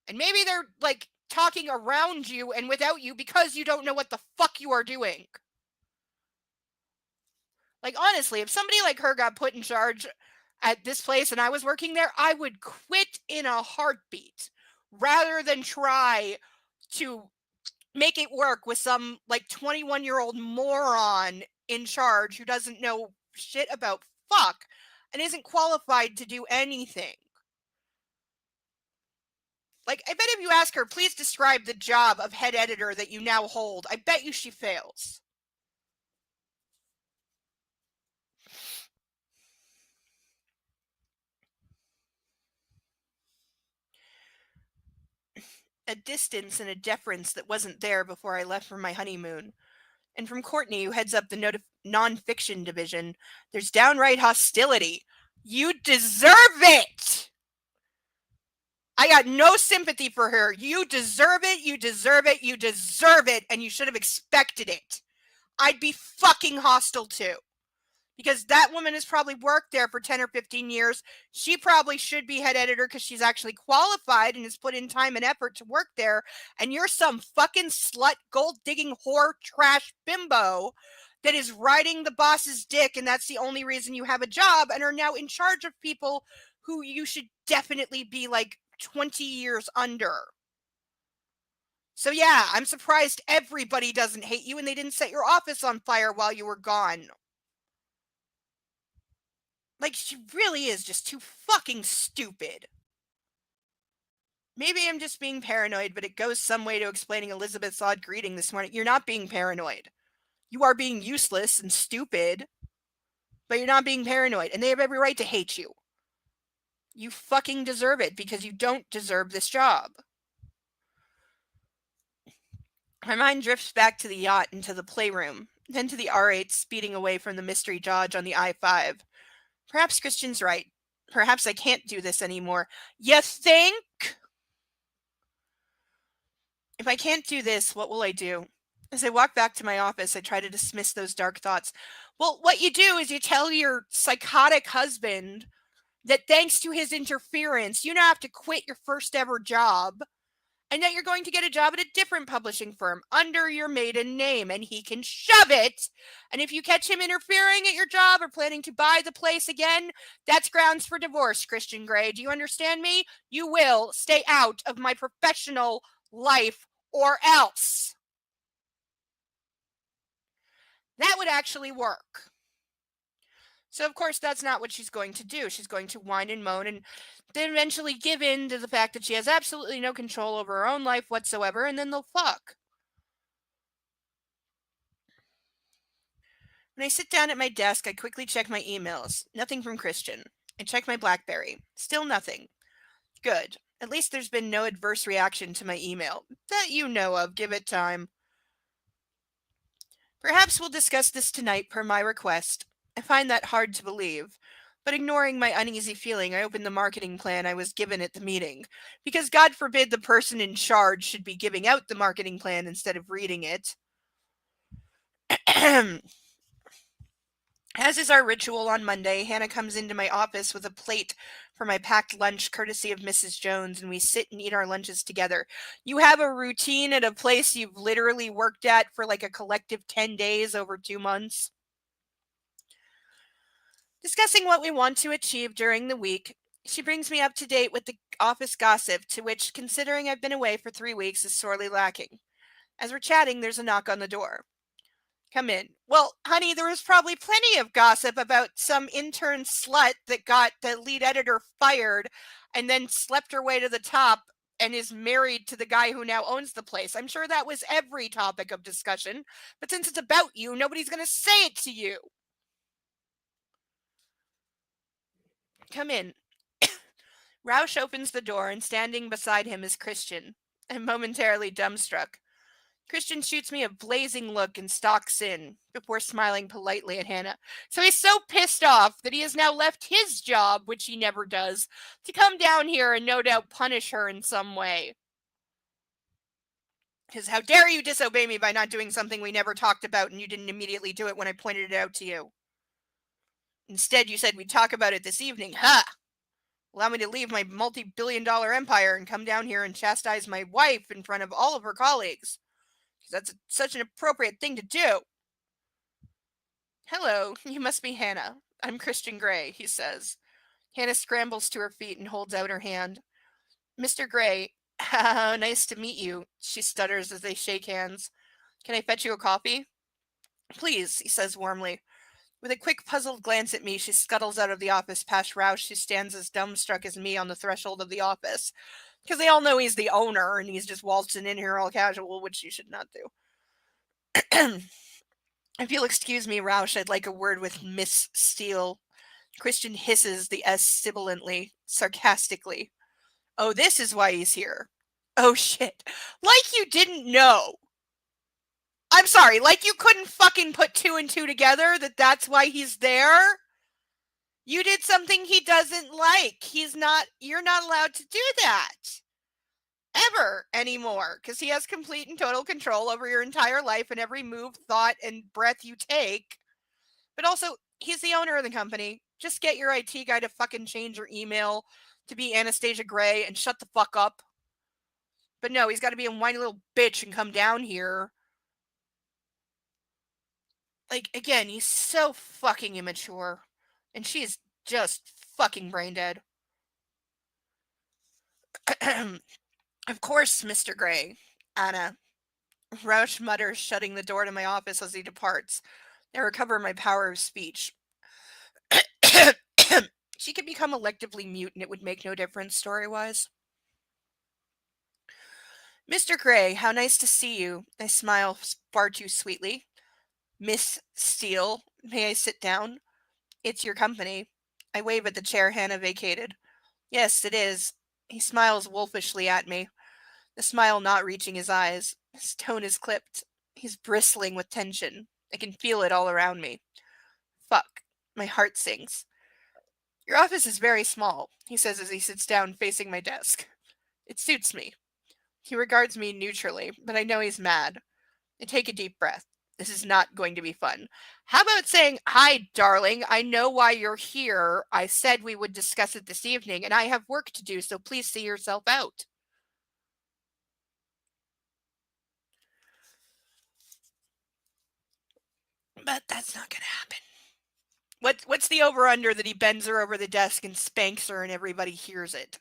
And maybe they're like talking around you and without you because you don't know what the fuck you are doing. Like, honestly, if somebody like her got put in charge at this place and I was working there, I would quit in a heartbeat rather than try to make it work with some like 21-year-old moron in charge who doesn't know shit about fuck and isn't qualified to do anything. Like, I bet if you ask her, please describe the job of head editor that you now hold, I bet you she fails. A distance and a deference that wasn't there before I left for my honeymoon. And from Courtney, who heads up the nonfiction division, there's downright hostility. You deserve it! I got no sympathy for her. You deserve it, you deserve it, you deserve it, and you should have expected it. I'd be fucking hostile too. Because that woman has probably worked there for 10 or 15 years. She probably should be head editor because she's actually qualified and has put in time and effort to work there. And you're some fucking slut, gold-digging whore, trash bimbo that is riding the boss's dick, and that's the only reason you have a job, and are now in charge of people who you should definitely be like 20 years under. So yeah, I'm surprised everybody doesn't hate you and they didn't set your office on fire while you were gone. Like, she really is just too fucking stupid. Maybe I'm just being paranoid, but it goes some way to explaining Elizabeth's odd greeting this morning. You're not being paranoid. You are being useless and stupid, but you're not being paranoid, and they have every right to hate you. You fucking deserve it because you don't deserve this job. My mind drifts back to the yacht and to the playroom, then to the R8 speeding away from the mystery Dodge on the I-5. Perhaps Christian's right. Perhaps I can't do this anymore. You think? If I can't do this, what will I do? As I walk back to my office, I try to dismiss those dark thoughts. Well, what you do is you tell your psychotic husband that thanks to his interference, you now have to quit your first ever job, and that you're going to get a job at a different publishing firm under your maiden name, and he can shove it. And if you catch him interfering at your job or planning to buy the place again, that's grounds for divorce, Christian Grey. Do you understand me? You will stay out of my professional life or else. That would actually work. So, of course, that's not what she's going to do. She's going to whine and moan and then eventually give in to the fact that she has absolutely no control over her own life whatsoever, and then they'll fuck. When I sit down at my desk, I quickly check my emails. Nothing from Christian. I check my BlackBerry. Still nothing. Good. At least there's been no adverse reaction to my email. That you know of. Give it time. Perhaps we'll discuss this tonight per my request. I find that hard to believe. But ignoring my uneasy feeling, I opened the marketing plan I was given at the meeting. Because God forbid the person in charge should be giving out the marketing plan instead of reading it. As is our ritual on Monday, Hannah comes into my office with a plate for my packed lunch courtesy of Mrs. Jones, and we sit and eat our lunches together. You have a routine at a place you've literally worked at for like a collective 10 days over 2 months. Discussing what we want to achieve during the week, she brings me up to date with the office gossip, to which, considering I've been away for 3 weeks, is sorely lacking. As we're chatting, there's a knock on the door. Come in. Well, honey, there was probably plenty of gossip about some intern slut that got the lead editor fired and then slept her way to the top and is married to the guy who now owns the place. I'm sure that was every topic of discussion. But since it's about you, nobody's going to say it to you. Come in. Roush opens the door, and standing beside him is Christian. I'm momentarily dumbstruck. Christian shoots me a blazing look and stalks in, before smiling politely at Hannah. So he's so pissed off that he has now left his job, which he never does, to come down here and no doubt punish her in some way. Because how dare you disobey me by not doing something we never talked about and you didn't immediately do it when I pointed it out to you. Instead, you said we'd talk about it this evening. Ha! Allow me to leave my multi-billion-dollar empire and come down here and chastise my wife in front of all of her colleagues. That's such an appropriate thing to do. Hello, you must be Hannah. I'm Christian Gray, he says. Hannah scrambles to her feet and holds out her hand. Mr. Gray, how nice to meet you, she stutters as they shake hands. Can I fetch you a coffee? Please, he says warmly. With a quick, puzzled glance at me, she scuttles out of the office past Roush, who stands as dumbstruck as me on the threshold of the office. Because they all know he's the owner, and he's just waltzing in here all casual, which you should not do. If you'll excuse me, Roush, I'd like a word with Miss Steele. Christian hisses the S sibilantly, sarcastically. Oh, this is why he's here. Oh, shit. Like you didn't know. I'm sorry, like you couldn't fucking put 2 and 2 together that that's why he's there? You did something he doesn't like. You're not allowed to do that. Ever anymore. Because he has complete and total control over your entire life and every move, thought, and breath you take. But also, he's the owner of the company. Just get your IT guy to fucking change your email to be Anastasia Gray and shut the fuck up. But no, he's got to be a whiny little bitch and come down here. Like, again, he's so fucking immature. And she is just fucking brain dead. Of course, Mr. Gray. Anna. Roush mutters, shutting the door to my office as he departs. I recover my power of speech. She could become electively mute and it would make no difference story-wise. Mr. Gray, how nice to see you. I smile far too sweetly. Miss Steele, may I sit down? It's your company. I wave at the chair Hannah vacated. Yes, it is. He smiles wolfishly at me, the smile not reaching his eyes. His tone is clipped. He's bristling with tension. I can feel it all around me. Fuck. My heart sinks. Your office is very small, he says as he sits down facing my desk. It suits me. He regards me neutrally, but I know he's mad. I take a deep breath. This is not going to be fun. How about saying, hi, darling, I know why you're here. I said we would discuss it this evening, and I have work to do, so please see yourself out. But that's not going to happen. What's the over-under that he bends her over the desk and spanks her and everybody hears it?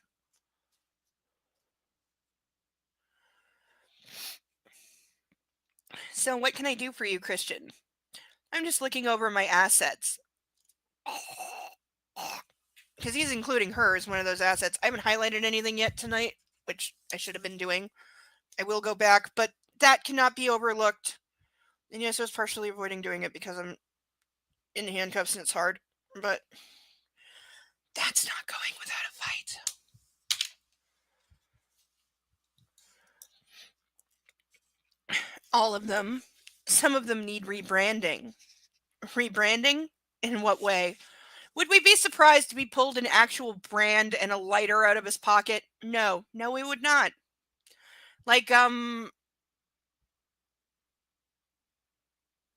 So what can I do for you, Christian? I'm just looking over my assets. Because he's including her as one of those assets. I haven't highlighted anything yet tonight, which I should have been doing. I will go back, but that cannot be overlooked. And yes, I was partially avoiding doing it because I'm in handcuffs and it's hard. But that's not going without a fight. All of them. Some of them need rebranding. Rebranding? In what way? Would we be surprised if he pulled an actual brand and a lighter out of his pocket? No, we would not. Like,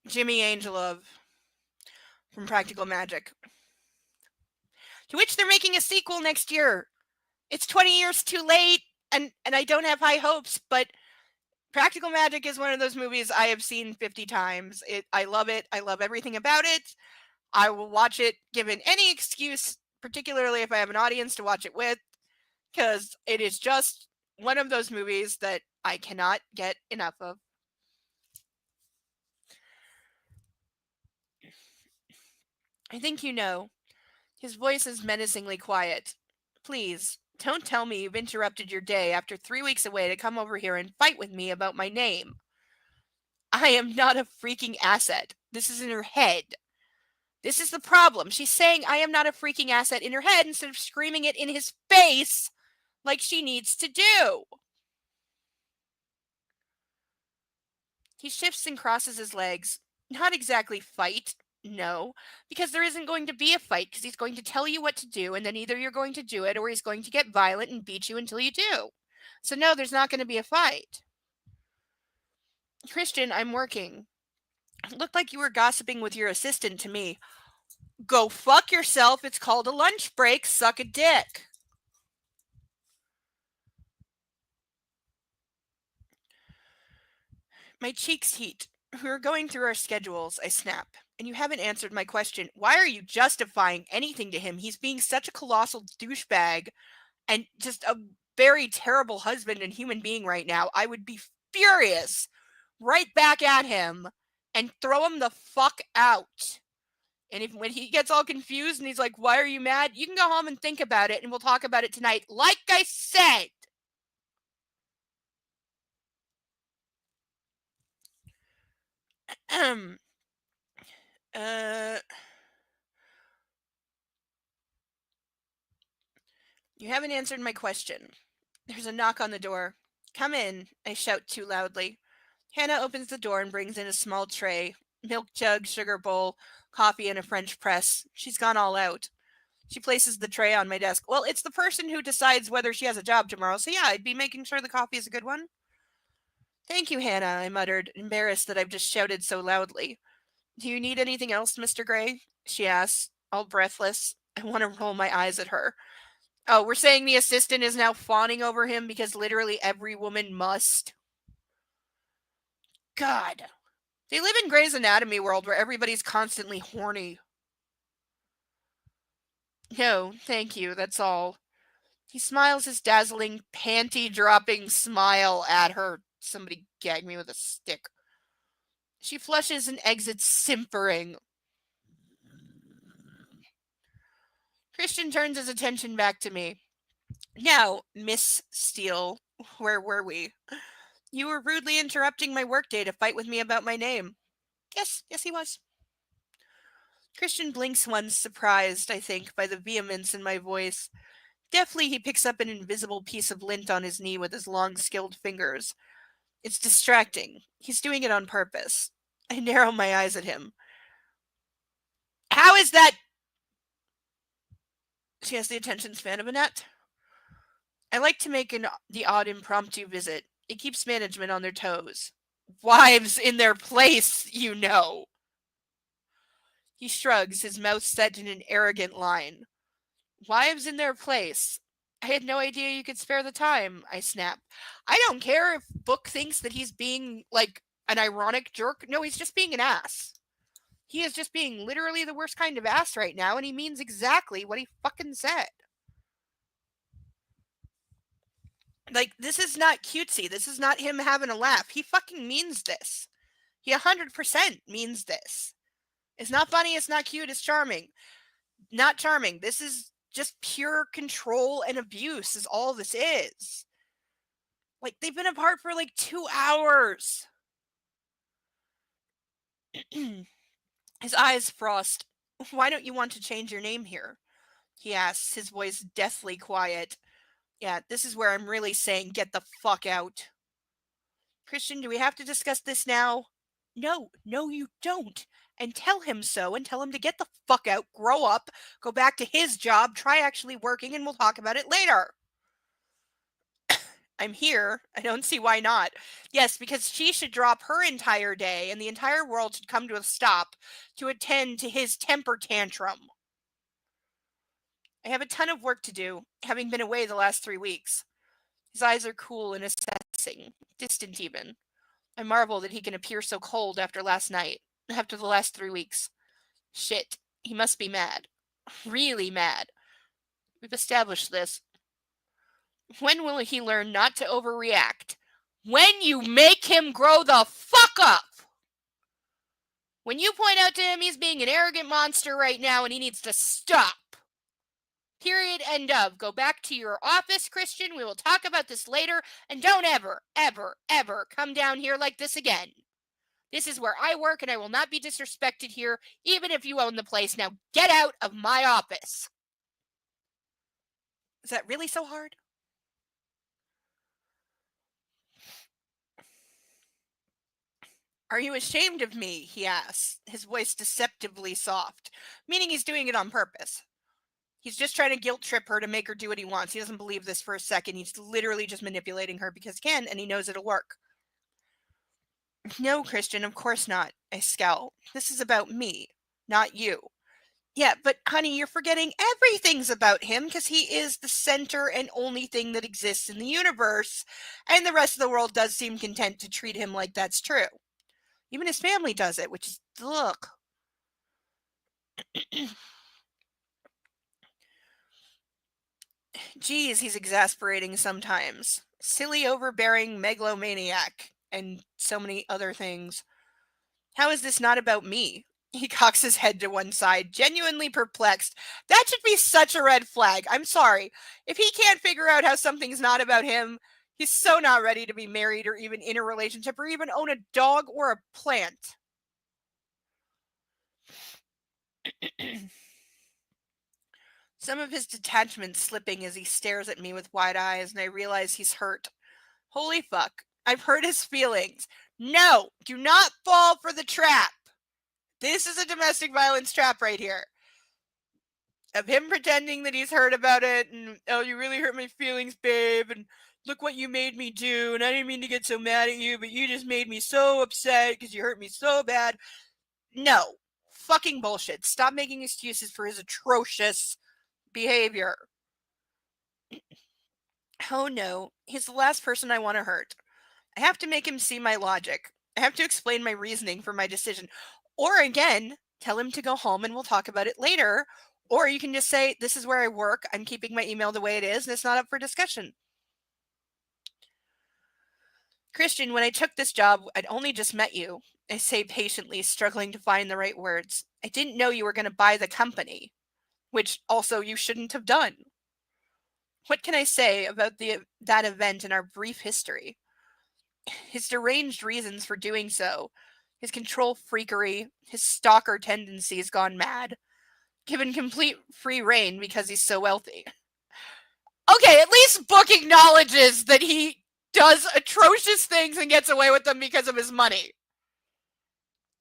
Jimmy Angelov from Practical Magic. To which they're making a sequel next year. It's 20 years too late, and I don't have high hopes, but Practical Magic is one of those movies I have seen 50 times. I love it. I love everything about it. I will watch it given any excuse, particularly if I have an audience to watch it with, because it is just one of those movies that I cannot get enough of. I think you know. His voice is menacingly quiet. Please, don't tell me you've interrupted your day after 3 weeks away to come over here and fight with me about my name. I am not a freaking asset. This is in her head. This is the problem. She's saying I am not a freaking asset in her head instead of screaming it in his face like she needs to do. He shifts and crosses his legs. Not exactly fight, no, because there isn't going to be a fight because he's going to tell you what to do and then either you're going to do it or he's going to get violent and beat you until you do. So no, there's not going to be a fight. Christian, I'm working. It looked like you were gossiping with your assistant to me. Go fuck yourself. It's called a lunch break. Suck a dick. My cheeks heat. We're going through our schedules, I snap. And you haven't answered my question. Why are you justifying anything to him? He's being such a colossal douchebag and just a very terrible husband and human being right now. I would be furious right back at him and throw him the fuck out. And if when he gets all confused and he's like, why are you mad? You can go home and think about it and we'll talk about it tonight. Like I said. You haven't answered my question. There's a knock on the door. Come in, I shout too loudly. Hannah opens the door and brings in a small tray. Milk jug, sugar bowl, coffee, and a French press. She's gone all out. She places the tray on my desk. Well, it's the person who decides whether she has a job tomorrow, so yeah, I'd be making sure the coffee is a good one. Thank you, Hannah, I muttered, embarrassed that I've just shouted so loudly. Do you need anything else, Mr. Gray? She asks, all breathless. I want to roll my eyes at her. Oh, we're saying the assistant is now fawning over him because literally every woman must. God. They live in Grey's Anatomy world where everybody's constantly horny. No, thank you, that's all. He smiles his dazzling, panty-dropping smile at her. Somebody gag me with a stick. She flushes and exits simpering. Christian turns his attention back to me. Now, Miss Steele, where were we? You were rudely interrupting my workday to fight with me about my name. Yes, he was. Christian blinks once, surprised, I think, by the vehemence in my voice. Deftly, he picks up an invisible piece of lint on his knee with his long, skilled fingers. It's distracting. He's doing it on purpose. I narrow my eyes at him. How is that? She has the attention span of a gnat. I like to make the odd impromptu visit. It keeps management on their toes. Wives in their place, you know. He shrugs, his mouth set in an arrogant line. Wives in their place. I had no idea you could spare the time, I snap. I don't care if Book thinks that he's being, like, an ironic jerk. No, he's just being an ass. He is just being literally the worst kind of ass right now, and he means exactly what he fucking said. Like, this is not cutesy. This is not him having a laugh. He fucking means this. He 100% means this. It's not funny, it's not cute, it's charming. Not charming. This is just pure control and abuse is all this is. Like, they've been apart for like 2 hours. His eyes frost. Why don't you want to change your name here? He asks, his voice deathly quiet. Yeah, this is where I'm really saying get the fuck out. Christian, do we have to discuss this now? No, you don't. And tell him so, and tell him to get the fuck out, grow up, go back to his job, try actually working, and we'll talk about it later. I'm here. I don't see why not. Yes, because she should drop her entire day and the entire world should come to a stop to attend to his temper tantrum. I have a ton of work to do, having been away the last 3 weeks. His eyes are cool and assessing, distant even. I marvel that he can appear so cold after last night, after the last 3 weeks. Shit, he must be mad. Really mad. We've established this. When will he learn not to overreact? When you make him grow the fuck up! When you point out to him he's being an arrogant monster right now and he needs to stop. Period. End of. Go back to your office, Christian. We will talk about this later. And don't ever, ever, ever come down here like this again. This is where I work and I will not be disrespected here, even if you own the place. Now get out of my office. Is that really so hard? Are you ashamed of me? He asks, his voice deceptively soft, meaning he's doing it on purpose. He's just trying to guilt trip her to make her do what he wants. He doesn't believe this for a second. He's literally just manipulating her because he can, and he knows it'll work. No, Christian, of course not. I scowl. This is about me, not you. Yeah, but honey, you're forgetting everything's about him because he is the center and only thing that exists in the universe, and the rest of the world does seem content to treat him like that's true. Even his family does it, which is, ugh. Geez, he's exasperating sometimes. Silly, overbearing megalomaniac, and so many other things. How is this not about me? He cocks his head to one side, genuinely perplexed. That should be such a red flag. I'm sorry. If he can't figure out how something's not about him, he's so not ready to be married or even in a relationship or even own a dog or a plant. Some of his detachment slipping as he stares at me with wide eyes, and I realize he's hurt. Holy fuck. I've hurt his feelings. No, do not fall for the trap. This is a domestic violence trap right here. Of him pretending that he's heard about it and, oh, you really hurt my feelings, babe, and look what you made me do, and I didn't mean to get so mad at you, but you just made me so upset because you hurt me so bad. No. Fucking bullshit. Stop making excuses for his atrocious behavior. Oh no, he's the last person I want to hurt. I have to make him see my logic. I have to explain my reasoning for my decision. Or again, tell him to go home and we'll talk about it later. Or you can just say, this is where I work. I'm keeping my email the way it is and it's not up for discussion. Christian, when I took this job, I'd only just met you. I say patiently, struggling to find the right words. I didn't know you were going to buy the company, which also you shouldn't have done. What can I say about that event in our brief history? His deranged reasons for doing so, his control freakery, his stalker tendencies gone mad, given complete free reign because he's so wealthy. Okay, at least Book acknowledges that he does atrocious things and gets away with them because of his money.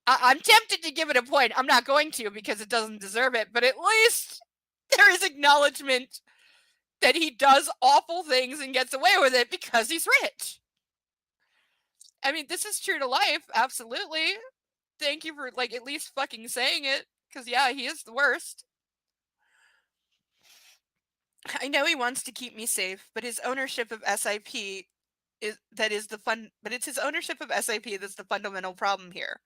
I'm tempted to give it a point. I'm not going to because it doesn't deserve it, but at least there is acknowledgement that he does awful things and gets away with it because he's rich. I mean, this is true to life, absolutely. Thank you for, like, at least fucking saying it, because, yeah, he is the worst. I know he wants to keep me safe, but his ownership of SIP but it's his ownership of SIP that's the fundamental problem here.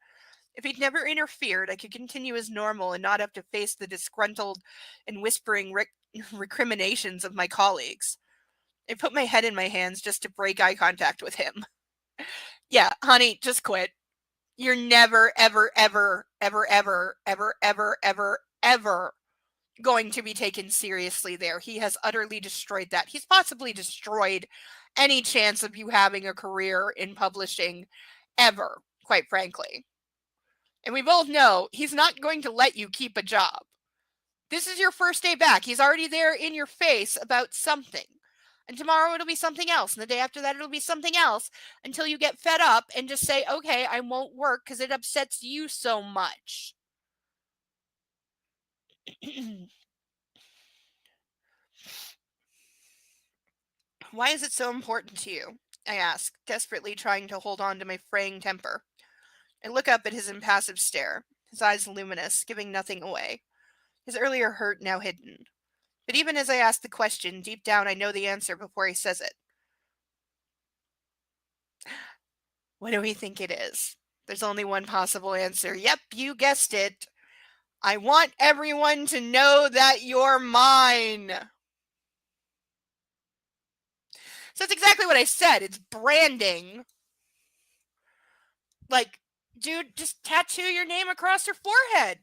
If he'd never interfered, I could continue as normal and not have to face the disgruntled and whispering recriminations of my colleagues. I put my head in my hands just to break eye contact with him. Yeah, honey, just quit. You're never, ever, ever, ever, ever, ever, ever, ever, ever going to be taken seriously there. He has utterly destroyed that. He's possibly destroyed any chance of you having a career in publishing ever, quite frankly. And we both know he's not going to let you keep a job. This is your first day back. He's already there in your face about something. And tomorrow it'll be something else. And the day after that, it'll be something else until you get fed up and just say, okay, I won't work because it upsets you so much. Why is it so important to you? I ask, desperately trying to hold on to my fraying temper. I look up at his impassive stare, his eyes luminous, giving nothing away, his earlier hurt now hidden. But even as I ask the question, deep down I know the answer before he says it. What do we think it is? There's only one possible answer. Yep, you guessed it. I want everyone to know that you're mine. So that's exactly what I said. It's branding. Like, dude, just tattoo your name across your forehead.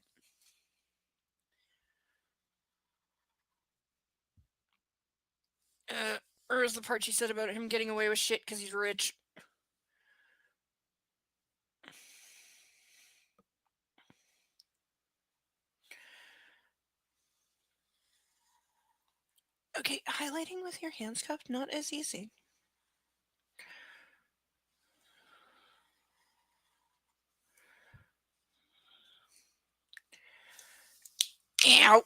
Or is the part she said about him getting away with shit because he's rich? Okay, highlighting with your hands cupped, not as easy. Ow.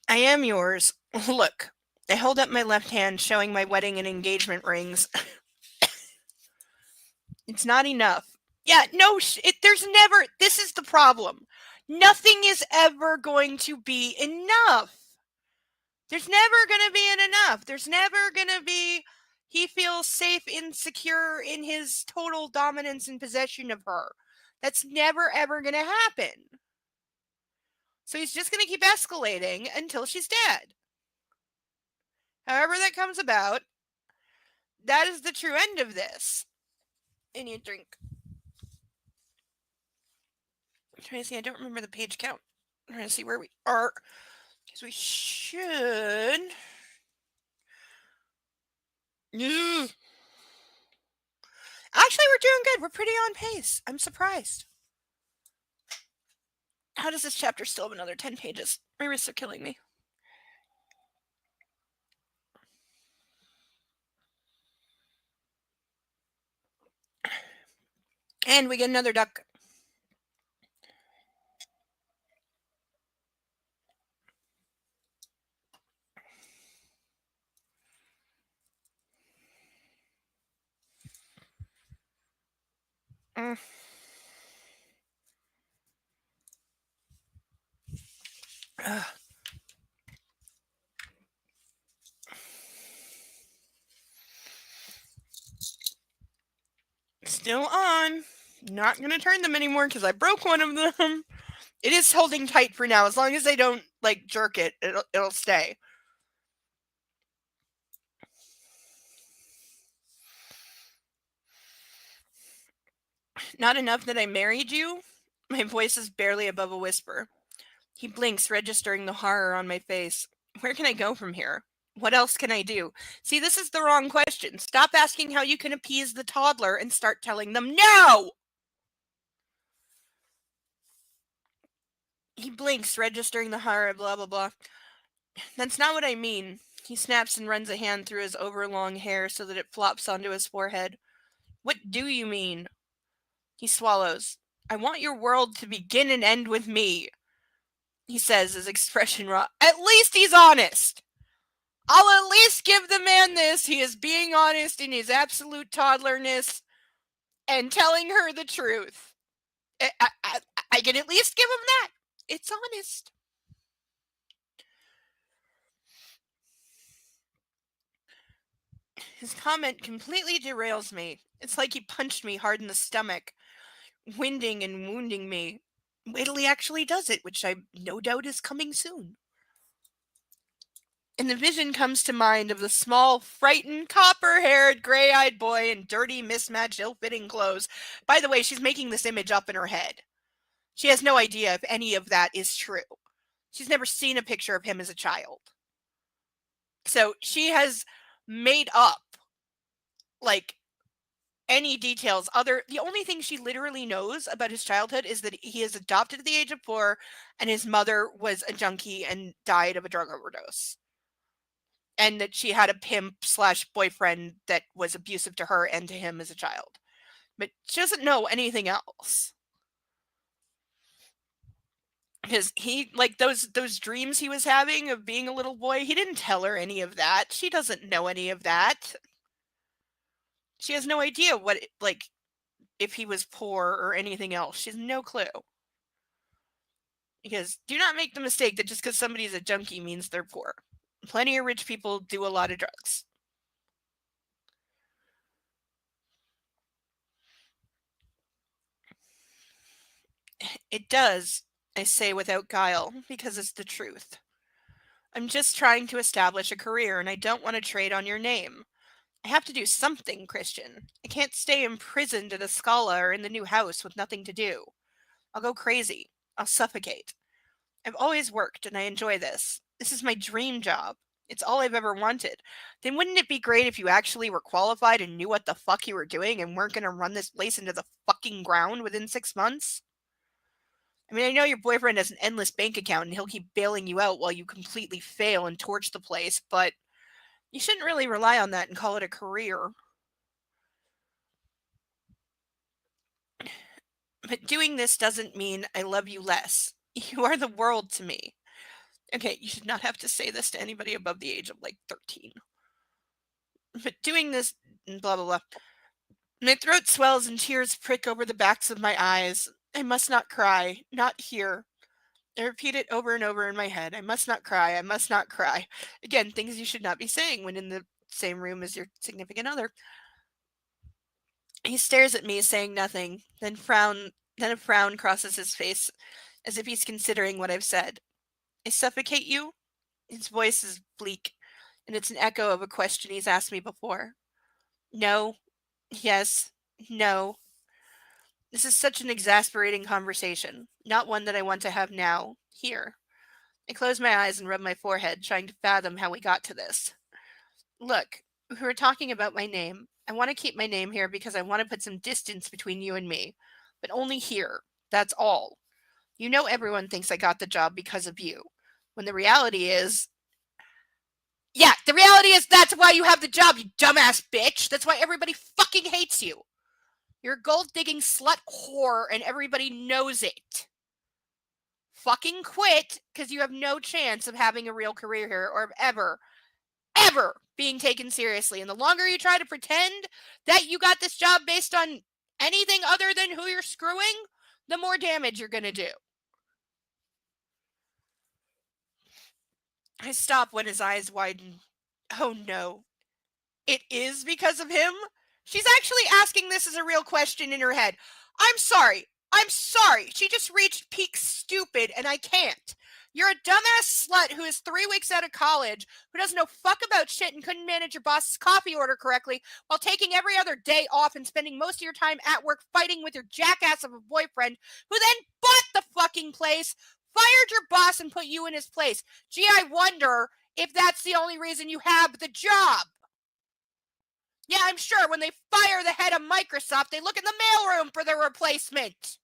I am yours. Look, I hold up my left hand, showing my wedding and engagement rings. It's not enough. Yeah, no, there's never, this is the problem. Nothing is ever going to be enough. There's never going to be enough. There's never going to be, he feels safe and secure in his total dominance and possession of her. That's never, ever going to happen. So he's just going to keep escalating until she's dead. However that comes about, that is the true end of this. I need a drink. I'm trying to see, I don't remember the page count. I'm trying to see where we are. Because we should. Ugh. Actually, we're doing good. We're pretty on pace. I'm surprised. How does this chapter still have another 10 pages? My wrists are killing me. And we get another duck. Mm. Still on. Not going to turn them anymore because I broke one of them. It is holding tight for now. As long as they don't, like, jerk it, it'll stay. Not enough that I married you? My voice is barely above a whisper. He blinks, registering the horror on my face. Where can I go from here? What else can I do? See, this is the wrong question. Stop asking how you can appease the toddler and start telling them no! He blinks, registering the horror, blah, blah, blah. That's not what I mean. He snaps and runs a hand through his overlong hair so that it flops onto his forehead. What do you mean? He swallows. I want your world to begin and end with me, he says, his expression raw. At least he's honest. I'll at least give the man this. He is being honest in his absolute toddlerness and telling her the truth. I can at least give him that. It's honest. His comment completely derails me. It's like he punched me hard in the stomach, winding and wounding me. Wait till he actually does it, which I no doubt is coming soon. And the vision comes to mind of the small, frightened, copper-haired, gray-eyed boy in dirty, mismatched, ill-fitting clothes. By the way, she's making this image up in her head. She has no idea if any of that is true. She's never seen a picture of him as a child. So she has made up, like, any details. The only thing she literally knows about his childhood is that he is adopted at the age of 4 and his mother was a junkie and died of a drug overdose. And that she had a pimp slash boyfriend that was abusive to her and to him as a child. But she doesn't know anything else. Because he, like, those dreams he was having of being a little boy, he didn't tell her any of that. She doesn't know any of that. She has no idea what, like, if he was poor or anything else. She has no clue. Because do not make the mistake that just because somebody's a junkie means they're poor. Plenty of rich people do a lot of drugs. It does, I say without guile, because it's the truth. I'm just trying to establish a career and I don't want to trade on your name. I have to do something, Christian. I can't stay imprisoned at a Scala or in the new house with nothing to do. I'll go crazy. I'll suffocate. I've always worked and I enjoy this. This is my dream job. It's all I've ever wanted. Then wouldn't it be great if you actually were qualified and knew what the fuck you were doing and weren't going to run this place into the fucking ground within 6 months? I mean, I know your boyfriend has an endless bank account and he'll keep bailing you out while you completely fail and torch the place, but you shouldn't really rely on that and call it a career. But doing this doesn't mean I love you less. You are the world to me. Okay, you should not have to say this to anybody above the age of like 13. But doing this, blah, blah, blah. My throat swells and tears prick over the backs of my eyes. I must not cry. Not here. I repeat it over and over in my head. I must not cry. I must not cry. Again, things you should not be saying when in the same room as your significant other. He stares at me, saying nothing, then a frown crosses his face, as if he's considering what I've said. I suffocate you? His voice is bleak, and it's an echo of a question he's asked me before. No. Yes. No. This is such an exasperating conversation, not one that I want to have now, here. I close my eyes and rub my forehead, trying to fathom how we got to this. Look, we were talking about my name. I want to keep my name here because I want to put some distance between you and me, but only here. That's all. You know everyone thinks I got the job because of you, when the reality is... Yeah, the reality is that's why you have the job, you dumbass bitch. That's why everybody fucking hates you. You're a gold-digging slut whore and everybody knows it. Fucking quit, because you have no chance of having a real career here or of ever being taken seriously. And the longer you try to pretend that you got this job based on anything other than who you're screwing, the more damage you're going to do. I stop when his eyes widen. Oh no. It is because of him? She's actually asking this as a real question in her head. I'm sorry. She just reached peak stupid and I can't. You're a dumbass slut who is 3 weeks out of college, who doesn't know fuck about shit and couldn't manage your boss's coffee order correctly while taking every other day off and spending most of your time at work fighting with your jackass of a boyfriend who then bought the fucking place, fired your boss and put you in his place. Gee, I wonder if that's the only reason you have the job. Yeah, I'm sure when they fire the head of Microsoft, they look in the mailroom for their replacement.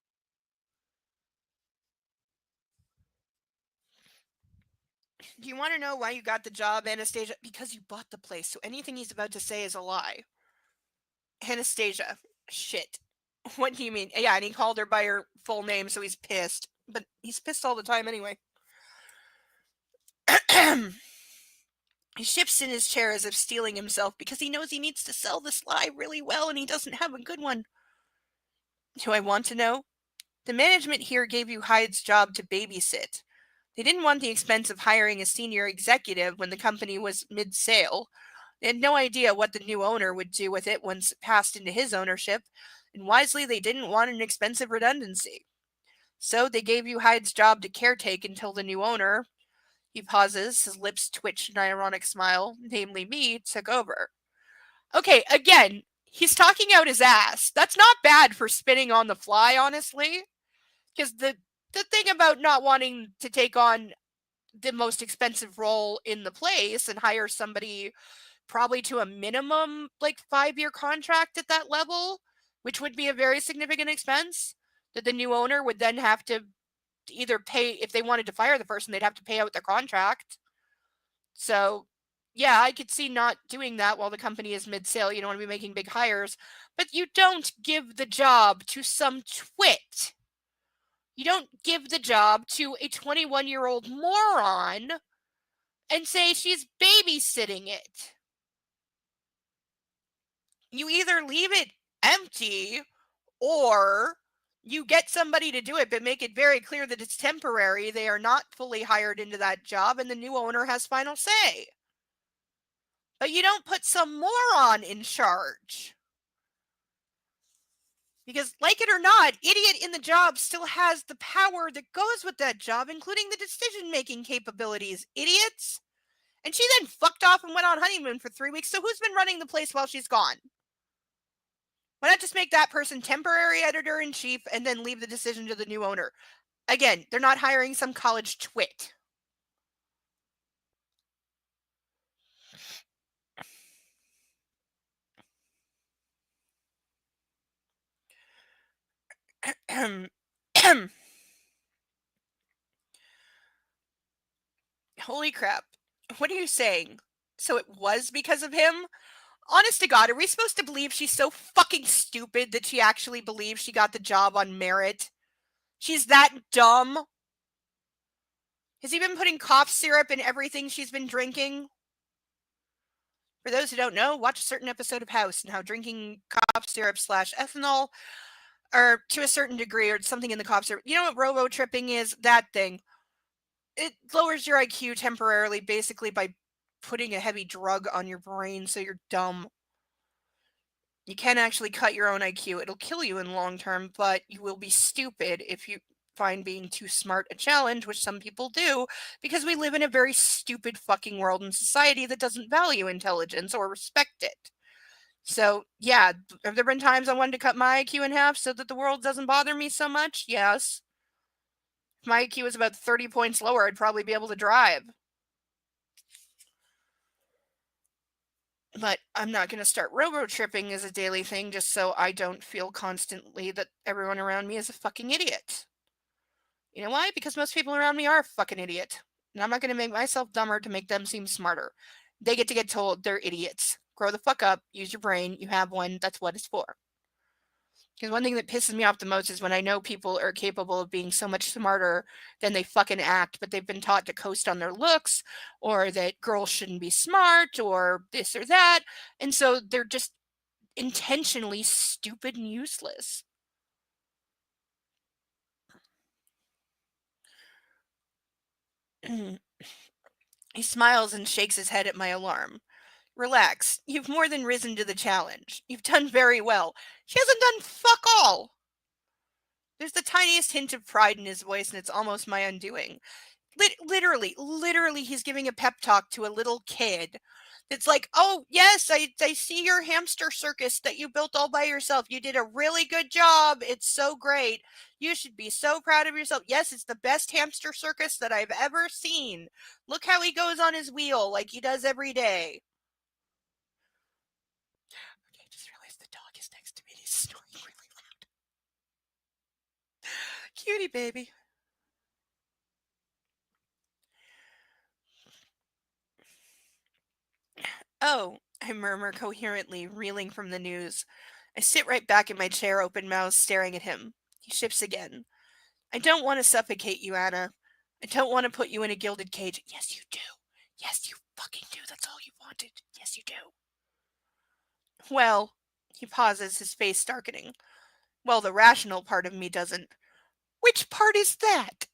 Do you want to know why you got the job, Anastasia? Because you bought the place, so anything he's about to say is a lie. Anastasia. Shit. What do you mean? Yeah, and he called her by her full name, so he's pissed. But he's pissed all the time anyway. He shifts in his chair as if steeling himself because he knows he needs to sell this lie really well and he doesn't have a good one. Do I want to know? The management here gave you Hyde's job to babysit. They didn't want the expense of hiring a senior executive when the company was mid-sale. They had no idea what the new owner would do with it once it passed into his ownership, and wisely they didn't want an expensive redundancy. So they gave you Hyde's job to caretake until the new owner, he pauses, his lips twitch an ironic smile, namely me, took over. Okay, again, he's talking out his ass. That's not bad for spinning on the fly, honestly. Because the thing about not wanting to take on the most expensive role in the place and hire somebody probably to a minimum like 5-year contract at that level, which would be a very significant expense that the new owner would then have to either pay. If they wanted to fire the person, they'd have to pay out their contract. So yeah, I could see not doing that while the company is mid-sale. You don't want to be making big hires, but you don't give the job to some twit. You don't give the job to a 21-year-old moron and say she's babysitting it. You either leave it empty or you get somebody to do it, but make it very clear that it's temporary. They are not fully hired into that job, and the new owner has final say. But you don't put some moron in charge. Because, like it or not, idiot in the job still has the power that goes with that job, including the decision-making capabilities. Idiots! And she then fucked off and went on honeymoon for 3 weeks, so who's been running the place while she's gone? Why not just make that person temporary editor-in-chief and then leave the decision to the new owner? Again, they're not hiring some college twit. Holy crap. What are you saying? So it was because of him? Honest to God, are we supposed to believe she's so fucking stupid that she actually believes she got the job on merit? She's that dumb? Has he been putting cough syrup in everything she's been drinking? For those who don't know, watch a certain episode of House and how drinking cough syrup / ethanol, or to a certain degree, or something in the cough syrup. You know what robo-tripping is? That thing. It lowers your IQ temporarily, basically by putting a heavy drug on your brain so you're dumb. You can actually cut your own IQ. It'll kill you in long term, but you will be stupid if you find being too smart a challenge, which some people do, because we live in a very stupid fucking world and society that doesn't value intelligence or respect it. So, yeah, have there been times I wanted to cut my IQ in half so that the world doesn't bother me so much? Yes. If my IQ was about 30 points lower, I'd probably be able to drive. But I'm not going to start robo-tripping as a daily thing just so I don't feel constantly that everyone around me is a fucking idiot. You know why? Because most people around me are a fucking idiot. And I'm not going to make myself dumber to make them seem smarter. They get told they're idiots. Grow the fuck up. Use your brain. You have one. That's what it's for. Because one thing that pisses me off the most is when I know people are capable of being so much smarter than they fucking act, but they've been taught to coast on their looks, or that girls shouldn't be smart, or this or that. And so they're just intentionally stupid and useless. He smiles and shakes his head at my alarm. Relax. You've more than risen to the challenge. You've done very well. She hasn't done fuck all. There's the tiniest hint of pride in his voice, and it's almost my undoing. Literally, he's giving a pep talk to a little kid. It's like, oh, yes, I see your hamster circus that you built all by yourself. You did a really good job. It's so great. You should be so proud of yourself. Yes, it's the best hamster circus that I've ever seen. Look how he goes on his wheel like he does every day. Okay, I just realized the dog is next to me. He's snoring really loud. Cutie baby. Oh, I murmur coherently, reeling from the news. I sit right back in my chair, open mouthed, staring at him. He shifts again. I don't want to suffocate you, Anna. I don't want to put you in a gilded cage. Yes, you do. Yes, you fucking do. That's all you wanted. Yes, you do. Well, he pauses, his face darkening. Well, the rational part of me doesn't. Which part is that?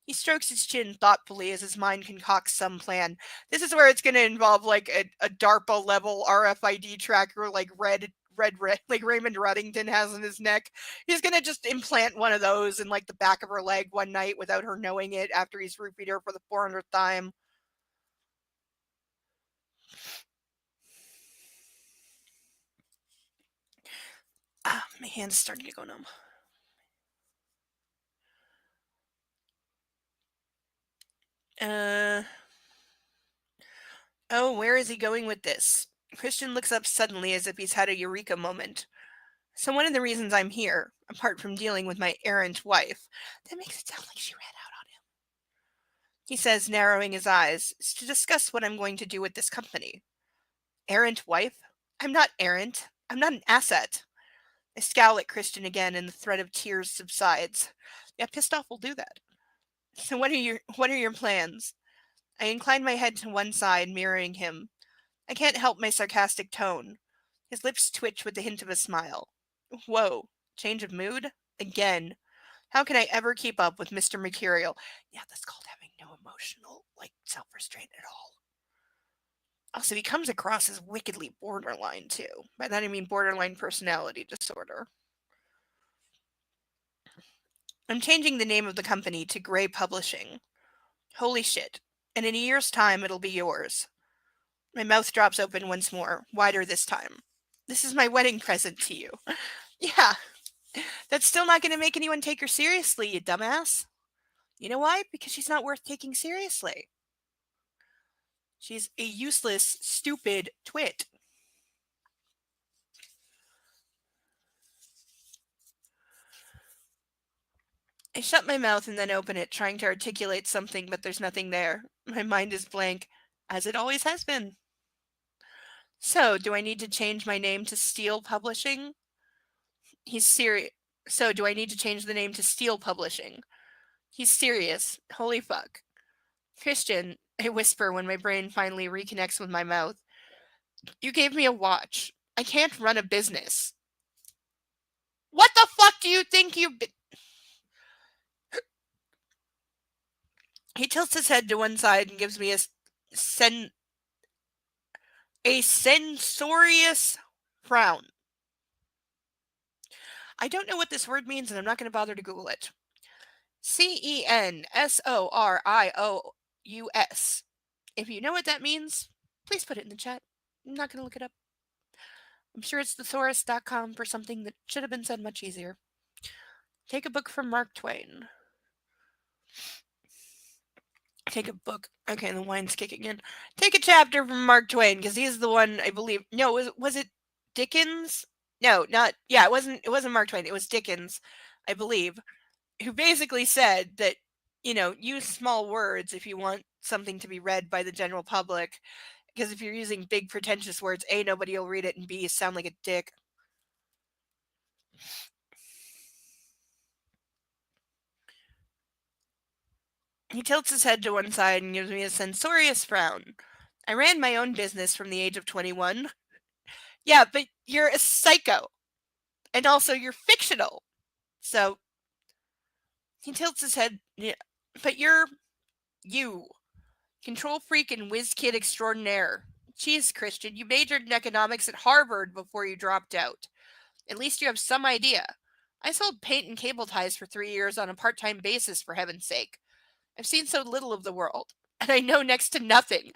He strokes his chin thoughtfully as his mind concocts some plan. This is where it's going to involve like a DARPA level RFID tracker, like red, like Raymond Reddington has in his neck. He's going to just implant one of those in like the back of her leg one night without her knowing it after he's roofied her for the 400th time. My hand's starting to go numb. Oh, where is he going with this? Christian looks up suddenly as if he's had a eureka moment. So one of the reasons I'm here, apart from dealing with my errant wife, that makes it sound like she ran out on him, he says, narrowing his eyes, is to discuss what I'm going to do with this company. Errant wife? I'm not errant. I'm not an asset. I scowl at Christian again and the threat of tears subsides. Yeah, pissed off will do that. So what are your plans? I incline my head to one side, mirroring him. I can't help my sarcastic tone. His lips twitch with the hint of a smile. Whoa, change of mood? Again. How can I ever keep up with Mr. Mercurial? Yeah, that's called having no emotional, self-restraint at all. Also, he comes across as wickedly borderline, too. By that I mean borderline personality disorder. I'm changing the name of the company to Gray Publishing. Holy shit. And in a year's time, it'll be yours. My mouth drops open once more, wider this time. This is my wedding present to you. Yeah, that's still not going to make anyone take her seriously, you dumbass. You know why? Because she's not worth taking seriously. She's a useless, stupid twit. I shut my mouth and then open it, trying to articulate something, but there's nothing there. My mind is blank, as it always has been. So, do I need to change my name to Steel Publishing? He's serious. So, do I need to change the name to Steel Publishing? He's serious. Holy fuck. Christian, I whisper when my brain finally reconnects with my mouth. You gave me a watch. I can't run a business. What the fuck do you think you... He tilts his head to one side and gives me a censorious frown. I don't know what this word means and I'm not going to bother to Google it. Censorious. If you know what that means, please put it in the chat. I'm not going to look it up. I'm sure it's thesaurus.com for something that should have been said much easier. Take a book from Mark Twain. Take a book. Okay, the wine's kicking in. Take a chapter from Mark Twain because he's the one I believe. No, was it Dickens? No, not. Yeah, it wasn't Mark Twain. It was Dickens, I believe, who basically said that use small words if you want something to be read by the general public. Because if you're using big pretentious words, A, nobody will read it, and B, you sound like a dick. He tilts his head to one side and gives me a censorious frown. I ran my own business from the age of 21. Yeah, but you're a psycho. And also, you're fictional. So, he tilts his head. Yeah, but you're you. Control freak and whiz kid extraordinaire. Jeez, Christian, you majored in economics at Harvard before you dropped out. At least you have some idea. I sold paint and cable ties for 3 years on a part-time basis, for heaven's sake. I've seen so little of the world, and I know next to nothing.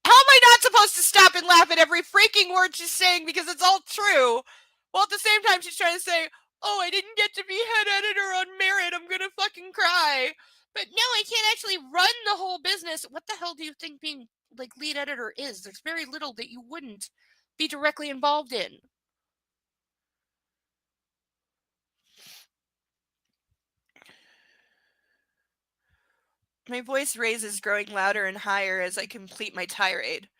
How am I not supposed to stop and laugh at every freaking word she's saying because it's all true? While at the same time she's trying to say, oh, I didn't get to be head editor on merit, I'm gonna fucking cry. But no, I can't actually run the whole business. What the hell do you think being lead editor is? There's very little that you wouldn't be directly involved in. My voice raises, growing louder and higher as I complete my tirade.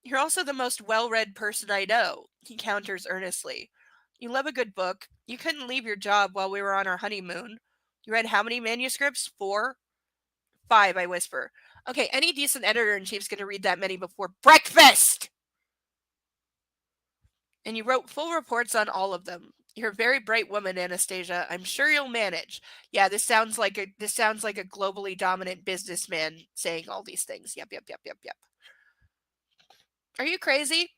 You're also the most well-read person I know, he counters earnestly. You love a good book. You couldn't leave your job while we were on our honeymoon. You read how many manuscripts? 4? 5, I whisper. Okay, any decent editor-in-chief's gonna read that many before breakfast! And you wrote full reports on all of them. You're a very bright woman, Anastasia. I'm sure you'll manage. Yeah, this sounds like a globally dominant businessman saying all these things. Yep, yep, yep, yep, yep. Are you crazy?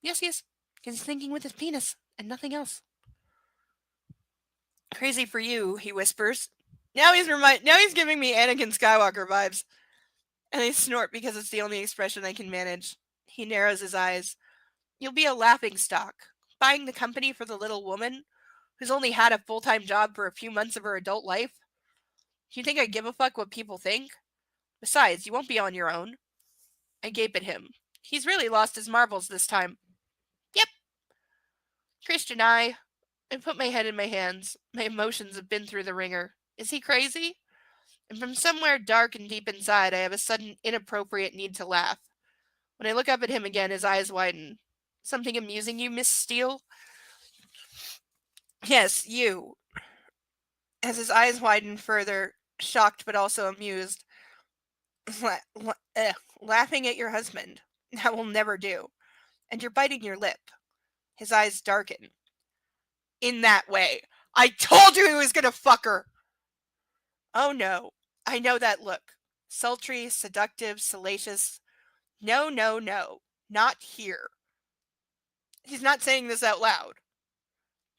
Yes, yes. He's thinking with his penis and nothing else. Crazy for you, he whispers. Now he's giving me Anakin Skywalker vibes. And I snort because it's the only expression I can manage. He narrows his eyes. You'll be a laughingstock, buying the company for the little woman who's only had a full-time job for a few months of her adult life. Do you think I give a fuck what people think? Besides, you won't be on your own. I gape at him. He's really lost his marbles this time. Yep. Christian, I put my head in my hands. My emotions have been through the ringer. Is he crazy? And from somewhere dark and deep inside, I have a sudden inappropriate need to laugh. When I look up at him again, his eyes widen. Something amusing you, Miss Steele? Yes, you. As his eyes widen further, shocked but also amused. Laughing at your husband. That will never do. And you're biting your lip. His eyes darken. In that way. I told you he was gonna fuck her! Oh no. I know that look. Sultry, seductive, salacious. No, no, no. Not here. He's not saying this out loud.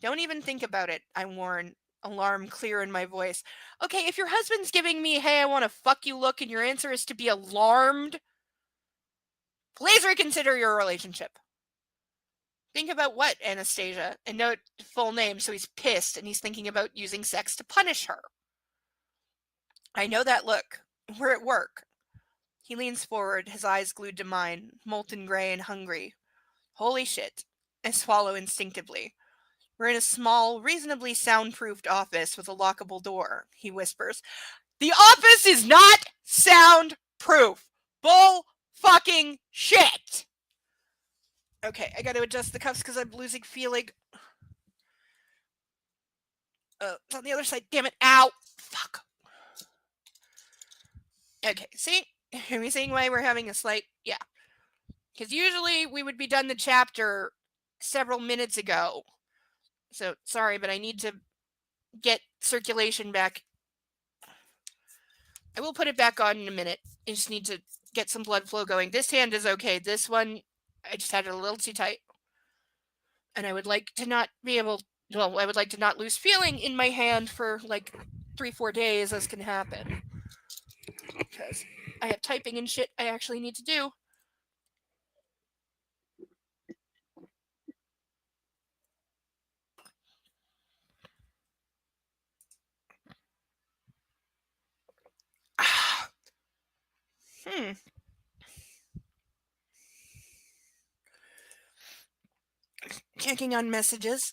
Don't even think about it, I warn, alarm clear in my voice. Okay, if your husband's giving me, hey, I want to fuck you look, and your answer is to be alarmed, please reconsider your relationship. Think about what, Anastasia? And note full name, so he's pissed and he's thinking about using sex to punish her. I know that look. We're at work. He leans forward, his eyes glued to mine, molten gray and hungry. Holy shit. I swallow instinctively. We're in a small, reasonably soundproofed office with a lockable door, he whispers. The office is not soundproof. Bull fucking shit. Okay, I gotta adjust the cuffs because I'm losing feeling. It's on the other side. Damn it. Ow. Fuck. Okay, see? Are we seeing why we're having a slight... Yeah. Because usually we would be done the chapter several minutes ago. So, sorry, but I need to get circulation back. I will put it back on in a minute. I just need to get some blood flow going. This hand is okay. This one, I just had it a little too tight. And I would like to not be able... Well, I would like to not lose feeling in my hand for like 3-4 days, as can happen. Because I have typing and shit I actually need to do. Checking on messages.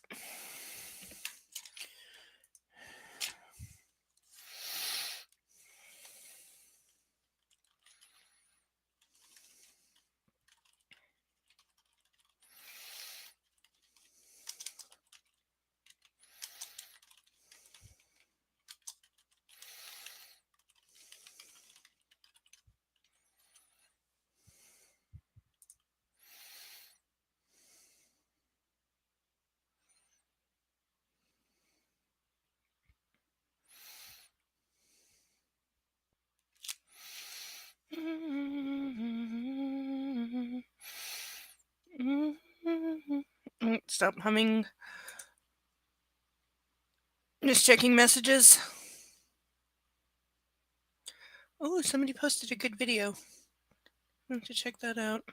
Stop humming. Just checking messages. Oh, somebody posted a good video. I have to check that out.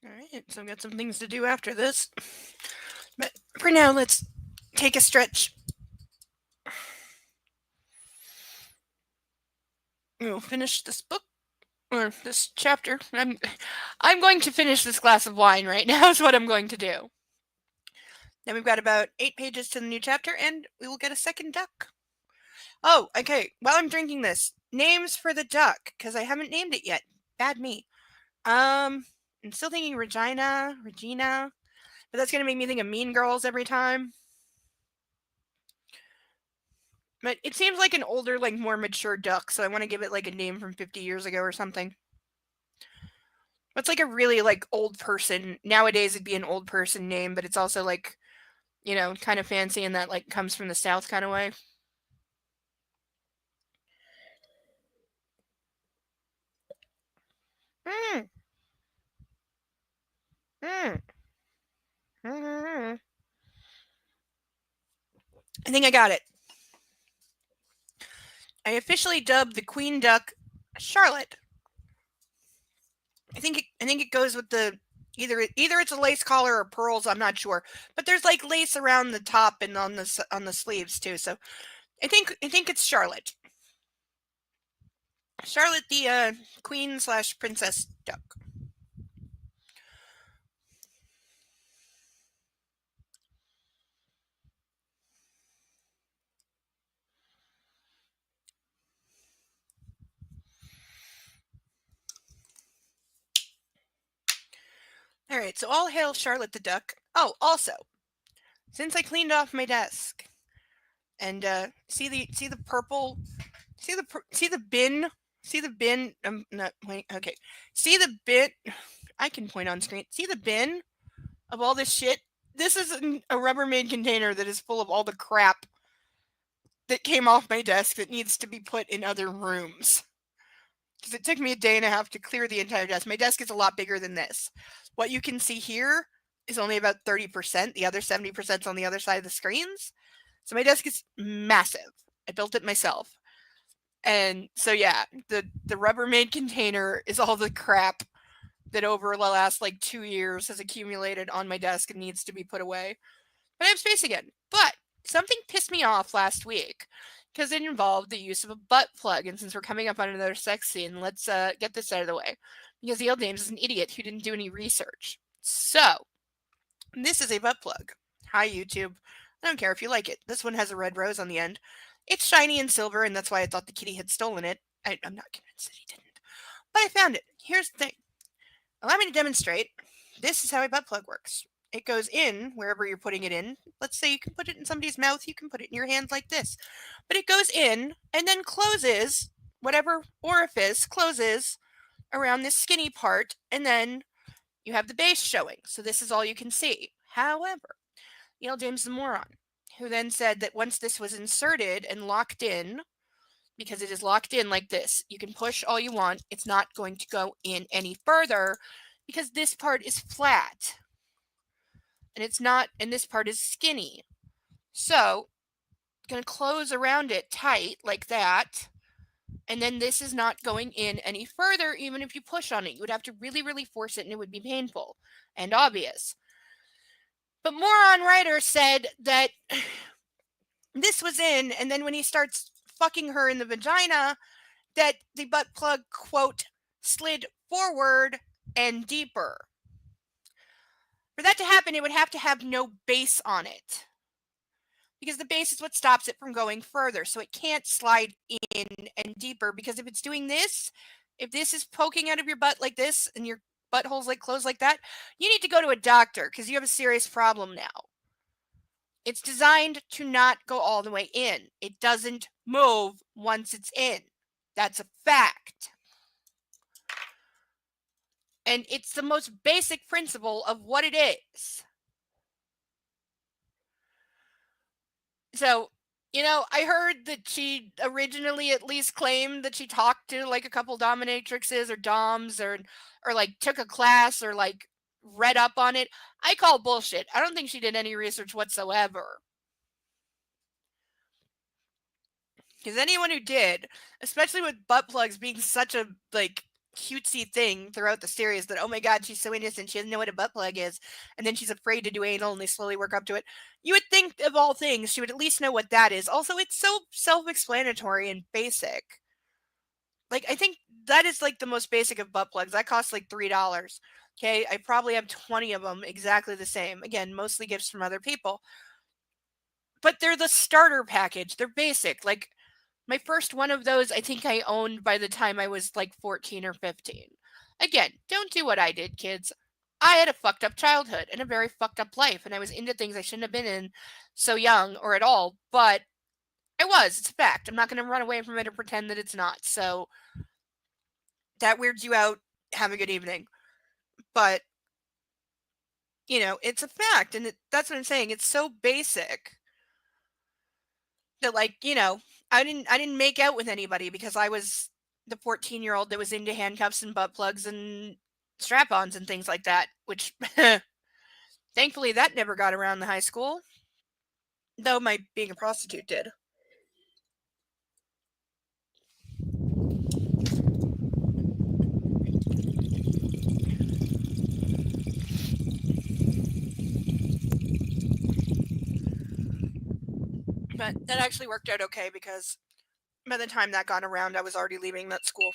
Alright, so I've got some things to do after this. But for now, let's take a stretch. We'll finish this book, or this chapter. I'm going to finish this glass of wine right now is what I'm going to do. Then we've got about 8 pages to the new chapter, and we will get a second duck. Oh, okay, while I'm drinking this, names for the duck, because I haven't named it yet. Bad me. I'm still thinking Regina, but that's going to make me think of Mean Girls every time. But it seems like an older, like, more mature duck, so I want to give it, like, a name from 50 years ago or something. It's like a really, like, old person. Nowadays it'd be an old person name, but it's also, like, you know, kind of fancy and that, like, comes from the South kind of way. I think I got it. I officially dubbed the queen duck Charlotte. I think it goes with the Either it's a lace collar or pearls, I'm not sure. But there's like lace around the top and on the sleeves too. So I think it's Charlotte. Charlotte, the queen/princess duck. All right, so all hail Charlotte the duck. Oh, also, since I cleaned off my desk, and see the purple, see the bin, see the bin. Not wait. Okay, see the bin. I can point on screen. See the bin of all this shit. This is a Rubbermaid container that is full of all the crap that came off my desk that needs to be put in other rooms. Because it took me a day and a half to clear the entire desk. My desk is a lot bigger than this. What you can see here is only about 30%. The other 70% is on the other side of the screens. So my desk is massive. I built it myself. And so yeah, the Rubbermaid container is all the crap that over the last like 2 years has accumulated on my desk and needs to be put away. But I have space again. But something pissed me off last week because it involved the use of a butt plug. And since we're coming up on another sex scene, let's get this out of the way. Because the old James is an idiot who didn't do any research. So, this is a butt plug. Hi, YouTube. I don't care if you like it. This one has a red rose on the end. It's shiny and silver, and that's why I thought the kitty had stolen it. I'm not convinced that he didn't. But I found it. Here's the thing. Allow me to demonstrate. This is how a butt plug works. It goes in wherever you're putting it in. Let's say you can put it in somebody's mouth, you can put it in your hand like this. But it goes in and then closes, whatever orifice closes around this skinny part, and then you have the base showing. So this is all you can see. However, Neil James the moron, who then said that once this was inserted and locked in, because it is locked in like this, you can push all you want, it's not going to go in any further because this part is flat. And it's not, and this part is skinny. So, going to close around it tight like that. And then this is not going in any further, even if you push on it. You would have to really, really force it, and it would be painful and obvious. But Moron Writer said that this was in, and then when he starts fucking her in the vagina, that the butt plug, quote, slid forward and deeper. For that to happen, it would have to have no base on it. Because the base is what stops it from going further. So it can't slide in and deeper. Because if it's doing this, if this is poking out of your butt like this and your butthole's like closed like that, you need to go to a doctor because you have a serious problem now. It's designed to not go all the way in. It doesn't move once it's in. That's a fact. And it's the most basic principle of what it is. So, I heard that she originally at least claimed that she talked to like a couple dominatrixes or doms or like took a class or like read up on it. I call bullshit. I don't think she did any research whatsoever. Because anyone who did, especially with butt plugs being such a like cutesy thing throughout the series that, oh my god, she's so innocent, she doesn't know what a butt plug is, and then she's afraid to do anal and they slowly work up to it. You would think of all things she would at least know what that is. Also, it's so self-explanatory and basic. Like, I think that is like the most basic of butt plugs. That costs like $3. Okay, I probably have 20 of them exactly the same. Again, mostly gifts from other people. But they're the starter package. They're basic. Like, my first one of those, I think I owned by the time I was like 14 or 15. Again, don't do what I did, kids. I had a fucked up childhood and a very fucked up life, and I was into things I shouldn't have been in so young or at all, but I was. It's a fact. I'm not going to run away from it or pretend that it's not. So, that weirds you out. Have a good evening. But, it's a fact, and that's what I'm saying. It's so basic that, like, I didn't make out with anybody because I was the 14-year-old that was into handcuffs and butt plugs and strap-ons and things like that, which thankfully that never got around the high school, though my being a prostitute did. But that actually worked out okay because by the time that got around, I was already leaving that school.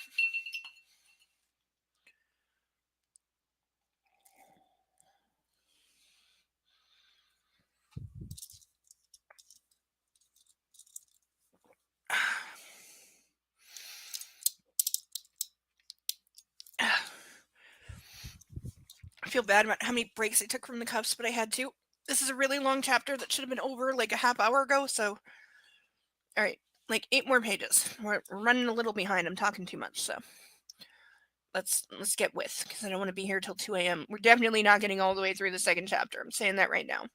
I feel bad about how many breaks I took from the cuffs, but I had to. This is a really long chapter that should have been over like a half hour ago, so. Alright, like 8 more pages. We're running a little behind. I'm talking too much, so. Let's get with, because I don't want to be here till 2 a.m. We're definitely not getting all the way through the second chapter. I'm saying that right now.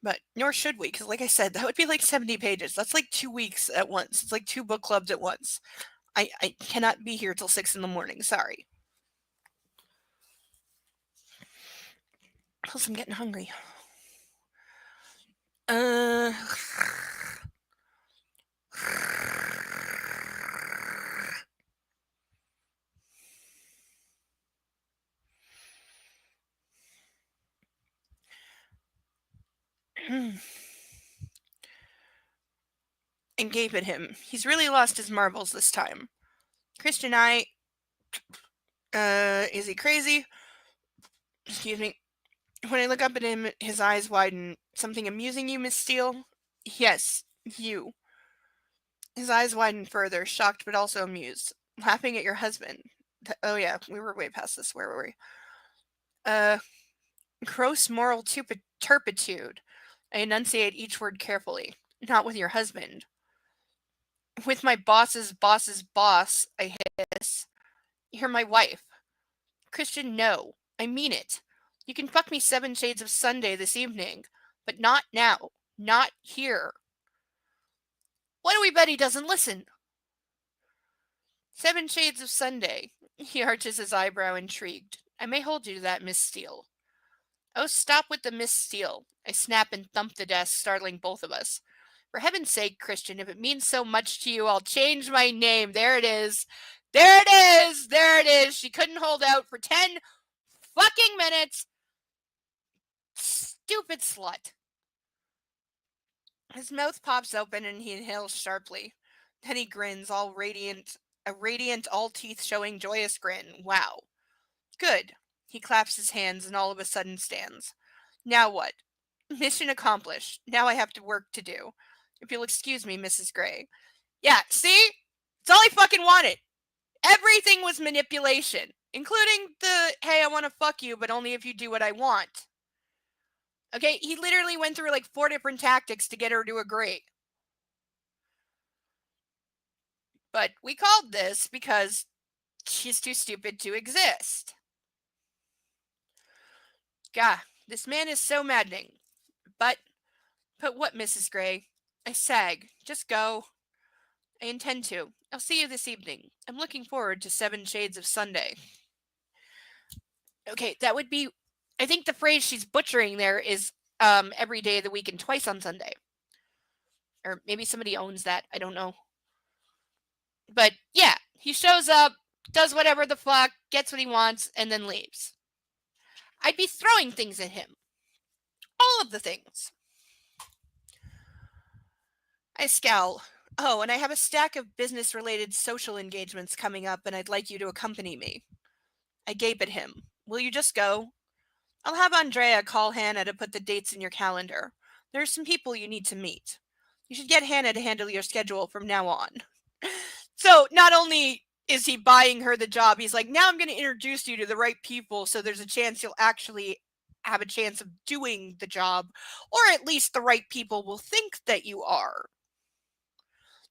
But nor should we, because like I said, that would be like 70 pages. That's like 2 weeks at once. It's like 2 book clubs at once. I cannot be here till 6 in the morning. Sorry. Plus, I'm getting hungry. And gape at him. He's really lost his marbles this time. Christian, is he crazy? Excuse me. When I look up at him, his eyes widen. Something amusing you, Miss Steele? Yes, you. His eyes widen further, shocked but also amused. Laughing at your husband. Oh yeah, we were way past this. Where were we? Gross moral turpitude. I enunciate each word carefully. Not with your husband. With my boss's boss's boss, I hiss. You're my wife. Christian, no. I mean it. You can fuck me 7 shades of Sunday this evening, but not now. Not here. What do we bet he doesn't listen? 7 shades of Sunday. He arches his eyebrow, intrigued. I may hold you to that, Miss Steele. Oh, stop with the Miss Steele. I snap and thump the desk, startling both of us. For heaven's sake, Christian, if it means so much to you, I'll change my name. There it is. There it is. There it is. She couldn't hold out for 10 fucking minutes. Stupid slut. His mouth pops open and he inhales sharply. Then he grins, all radiant, a radiant, all teeth showing joyous grin. Wow. Good. He claps his hands and all of a sudden stands. Now what? Mission accomplished. Now I have to work to do. If you'll excuse me, Mrs. Gray. Yeah, see? It's all I fucking wanted. Everything was manipulation, including the, hey, I want to fuck you, but only if you do what I want. Okay, he literally went through like 4 different tactics to get her to agree. But we called this because she's too stupid to exist. Gah, this man is so maddening. But what, Mrs. Gray? I sag. Just go. I intend to. I'll see you this evening. I'm looking forward to 7 Shades of Sunday. Okay, that would be... I think the phrase she's butchering there is every day of the week and twice on Sunday. Or maybe somebody owns that. I don't know. But yeah, he shows up, does whatever the fuck, gets what he wants, and then leaves. I'd be throwing things at him. All of the things. I scowl. Oh, and I have a stack of business-related social engagements coming up, and I'd like you to accompany me. I gape at him. Will you just go? I'll have Andrea call Hannah to put the dates in your calendar. There are some people you need to meet. You should get Hannah to handle your schedule from now on. So not only is he buying her the job, he's like, now I'm going to introduce you to the right people so there's a chance you'll actually have a chance of doing the job, or at least the right people will think that you are.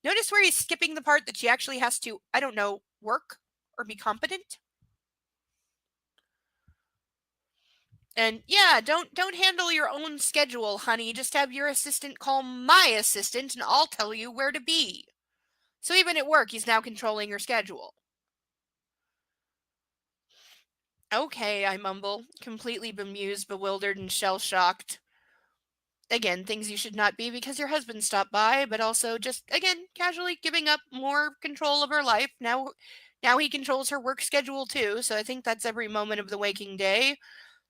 Notice where he's skipping the part that she actually has to, I don't know, work or be competent? And yeah, don't handle your own schedule, honey. Just have your assistant call my assistant and I'll tell you where to be. So even at work, he's now controlling her schedule. Okay, I mumble, completely bemused, bewildered, and shell-shocked. Again, things you should not be because your husband stopped by, but also just, again, casually giving up more control of her life. Now he controls her work schedule too, so I think that's every moment of the waking day.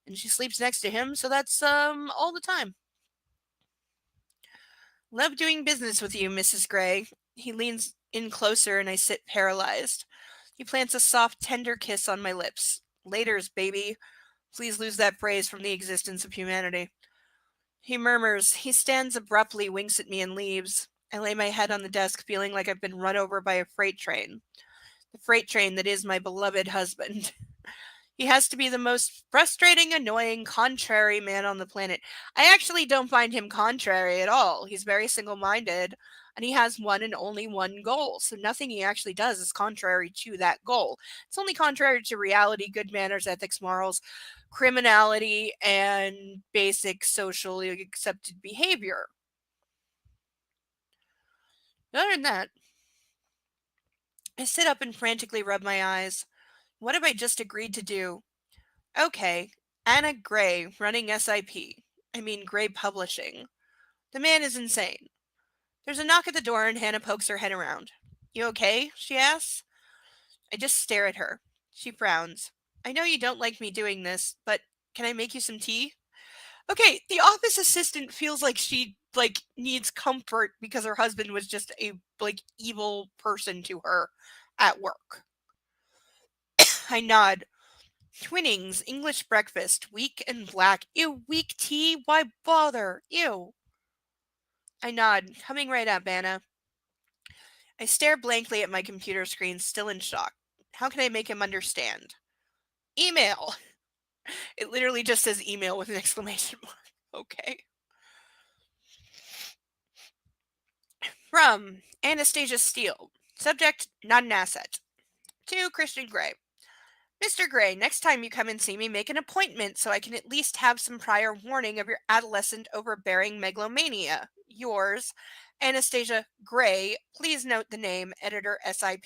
And she sleeps next to him, so that's all the time. Love doing business with you, Mrs. Gray. He leans in closer and I sit paralyzed. He plants a soft, tender kiss on my lips. Laters, baby. Please lose that phrase from the existence of humanity. He murmurs. He stands abruptly, winks at me, and leaves. I lay my head on the desk, feeling like I've been run over by a freight train. The freight train that is my beloved husband. He has to be the most frustrating, annoying, contrary man on the planet. I actually don't find him contrary at all. He's very single minded and he has one and only one goal. So nothing he actually does is contrary to that goal. It's only contrary to reality, good manners, ethics, morals, criminality, and basic socially accepted behavior. Other than that, I sit up and frantically rub my eyes. What have I just agreed to do? Okay, Anna Gray running SIP. I mean, Gray Publishing. The man is insane. There's a knock at the door and Hannah pokes her head around. You okay? She asks. I just stare at her. She frowns. I know you don't like me doing this, but can I make you some tea? Okay, the office assistant feels like she needs comfort because her husband was just a evil person to her at work. I nod. Twinnings, English breakfast, weak and black. Ew, weak tea? Why bother? Ew. I nod, coming right up, Anna. I stare blankly at my computer screen, still in shock. How can I make him understand? Email. It literally just says email with an exclamation mark. Okay. From Anastasia Steele. Subject, not an asset. To Christian Gray. Mr. Gray, next time you come and see me, make an appointment so I can at least have some prior warning of your adolescent overbearing megalomania. Yours, Anastasia Gray. Please note the name, editor SIP.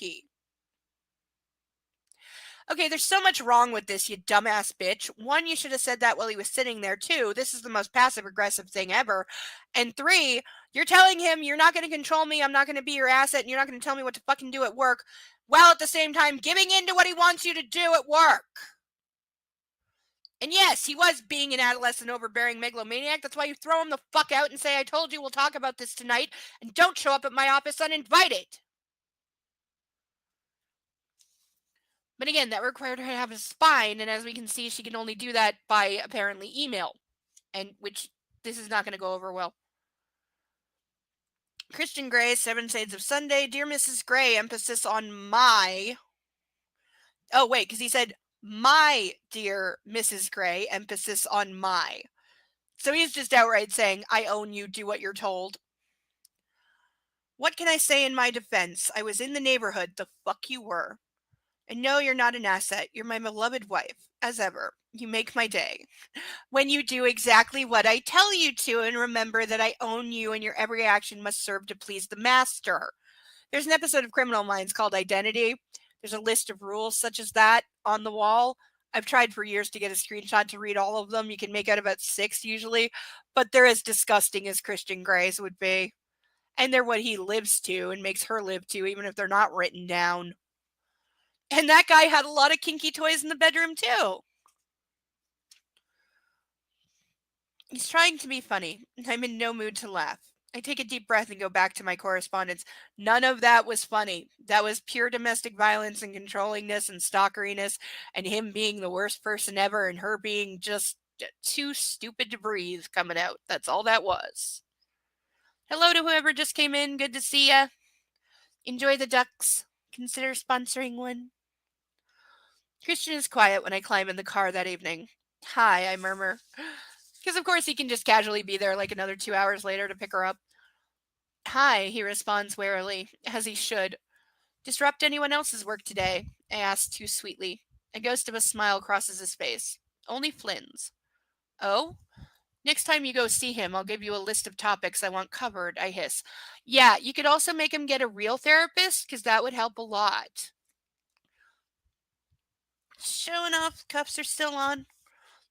Okay, there's so much wrong with this, you dumbass bitch. One, you should have said that while he was sitting there. Two, this is the most passive aggressive thing ever. And three, you're telling him you're not going to control me, I'm not going to be your asset, and you're not going to tell me what to fucking do at work, while at the same time giving in to what he wants you to do at work. And yes, he was being an adolescent overbearing megalomaniac. That's why you throw him the fuck out and say, I told you we'll talk about this tonight, and don't show up at my office uninvited. But again, that required her to have a spine, and as we can see, she can only do that by apparently email, and which this is not going to go over well. Christian Gray, Seven Shades of Sunday. Dear Mrs. Gray, emphasis on my. Oh, wait, because he said, my dear Mrs. Gray, emphasis on my. So he's just outright saying, I own you, do what you're told. What can I say in my defense? I was in the neighborhood, the fuck you were. And no, you're not an asset. You're my beloved wife, as ever. You make my day. When you do exactly what I tell you to, and remember that I own you and your every action must serve to please the master. There's an episode of Criminal Minds called Identity. There's a list of rules such as that on the wall. I've tried for years to get a screenshot to read all of them. You can make out about 6 usually, but they're as disgusting as Christian Gray's would be. And they're what he lives to and makes her live to, even if they're not written down. And that guy had a lot of kinky toys in the bedroom too. He's trying to be funny. I'm in no mood to laugh. I take a deep breath and go back to my correspondence. None of that was funny. That was pure domestic violence and controllingness and stalkeriness, and him being the worst person ever and her being just too stupid to breathe coming out. That's all that was. Hello to whoever just came in. Good to see ya. Enjoy the ducks. Consider sponsoring one. Christian is quiet when I climb in the car that evening. Hi, I murmur. Because of course he can just casually be there like another 2 hours later to pick her up. Hi, he responds warily, as he should. Disrupt anyone else's work today? I ask too sweetly. A ghost of a smile crosses his face. Only Flynn's. Oh? Next time you go see him, I'll give you a list of topics I want covered, I hiss. Yeah, you could also make him get a real therapist, because that would help a lot. Showing off, cuffs are still on.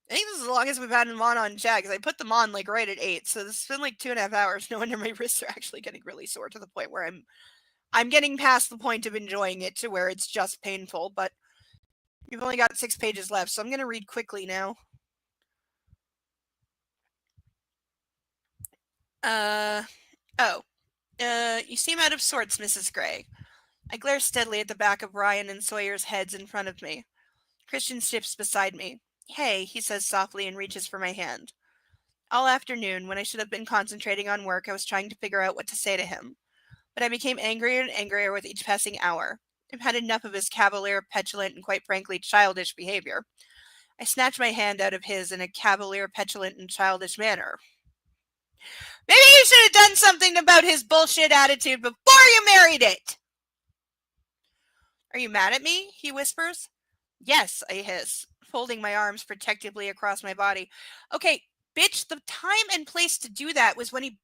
I think this is the longest we've had them on chat, because I put them on right at 8, so this has been 2.5 hours. No wonder my wrists are actually getting really sore to the point where I'm getting past the point of enjoying it to where it's just painful, but we've only got 6 pages left, so I'm going to read quickly now. Oh, you seem out of sorts, Mrs. Gray. I glare steadily at the back of Ryan and Sawyer's heads in front of me. Christian steps beside me. Hey, he says softly and reaches for my hand. All afternoon, when I should have been concentrating on work, I was trying to figure out what to say to him. But I became angrier and angrier with each passing hour. I've had enough of his cavalier, petulant, and quite frankly childish behavior. I snatched my hand out of his in a cavalier, petulant, and childish manner. Maybe you should have done something about his bullshit attitude before you married it! Are you mad at me? He whispers. Yes, I hiss, folding my arms protectively across my body. Okay, bitch, the time and place to do that was when he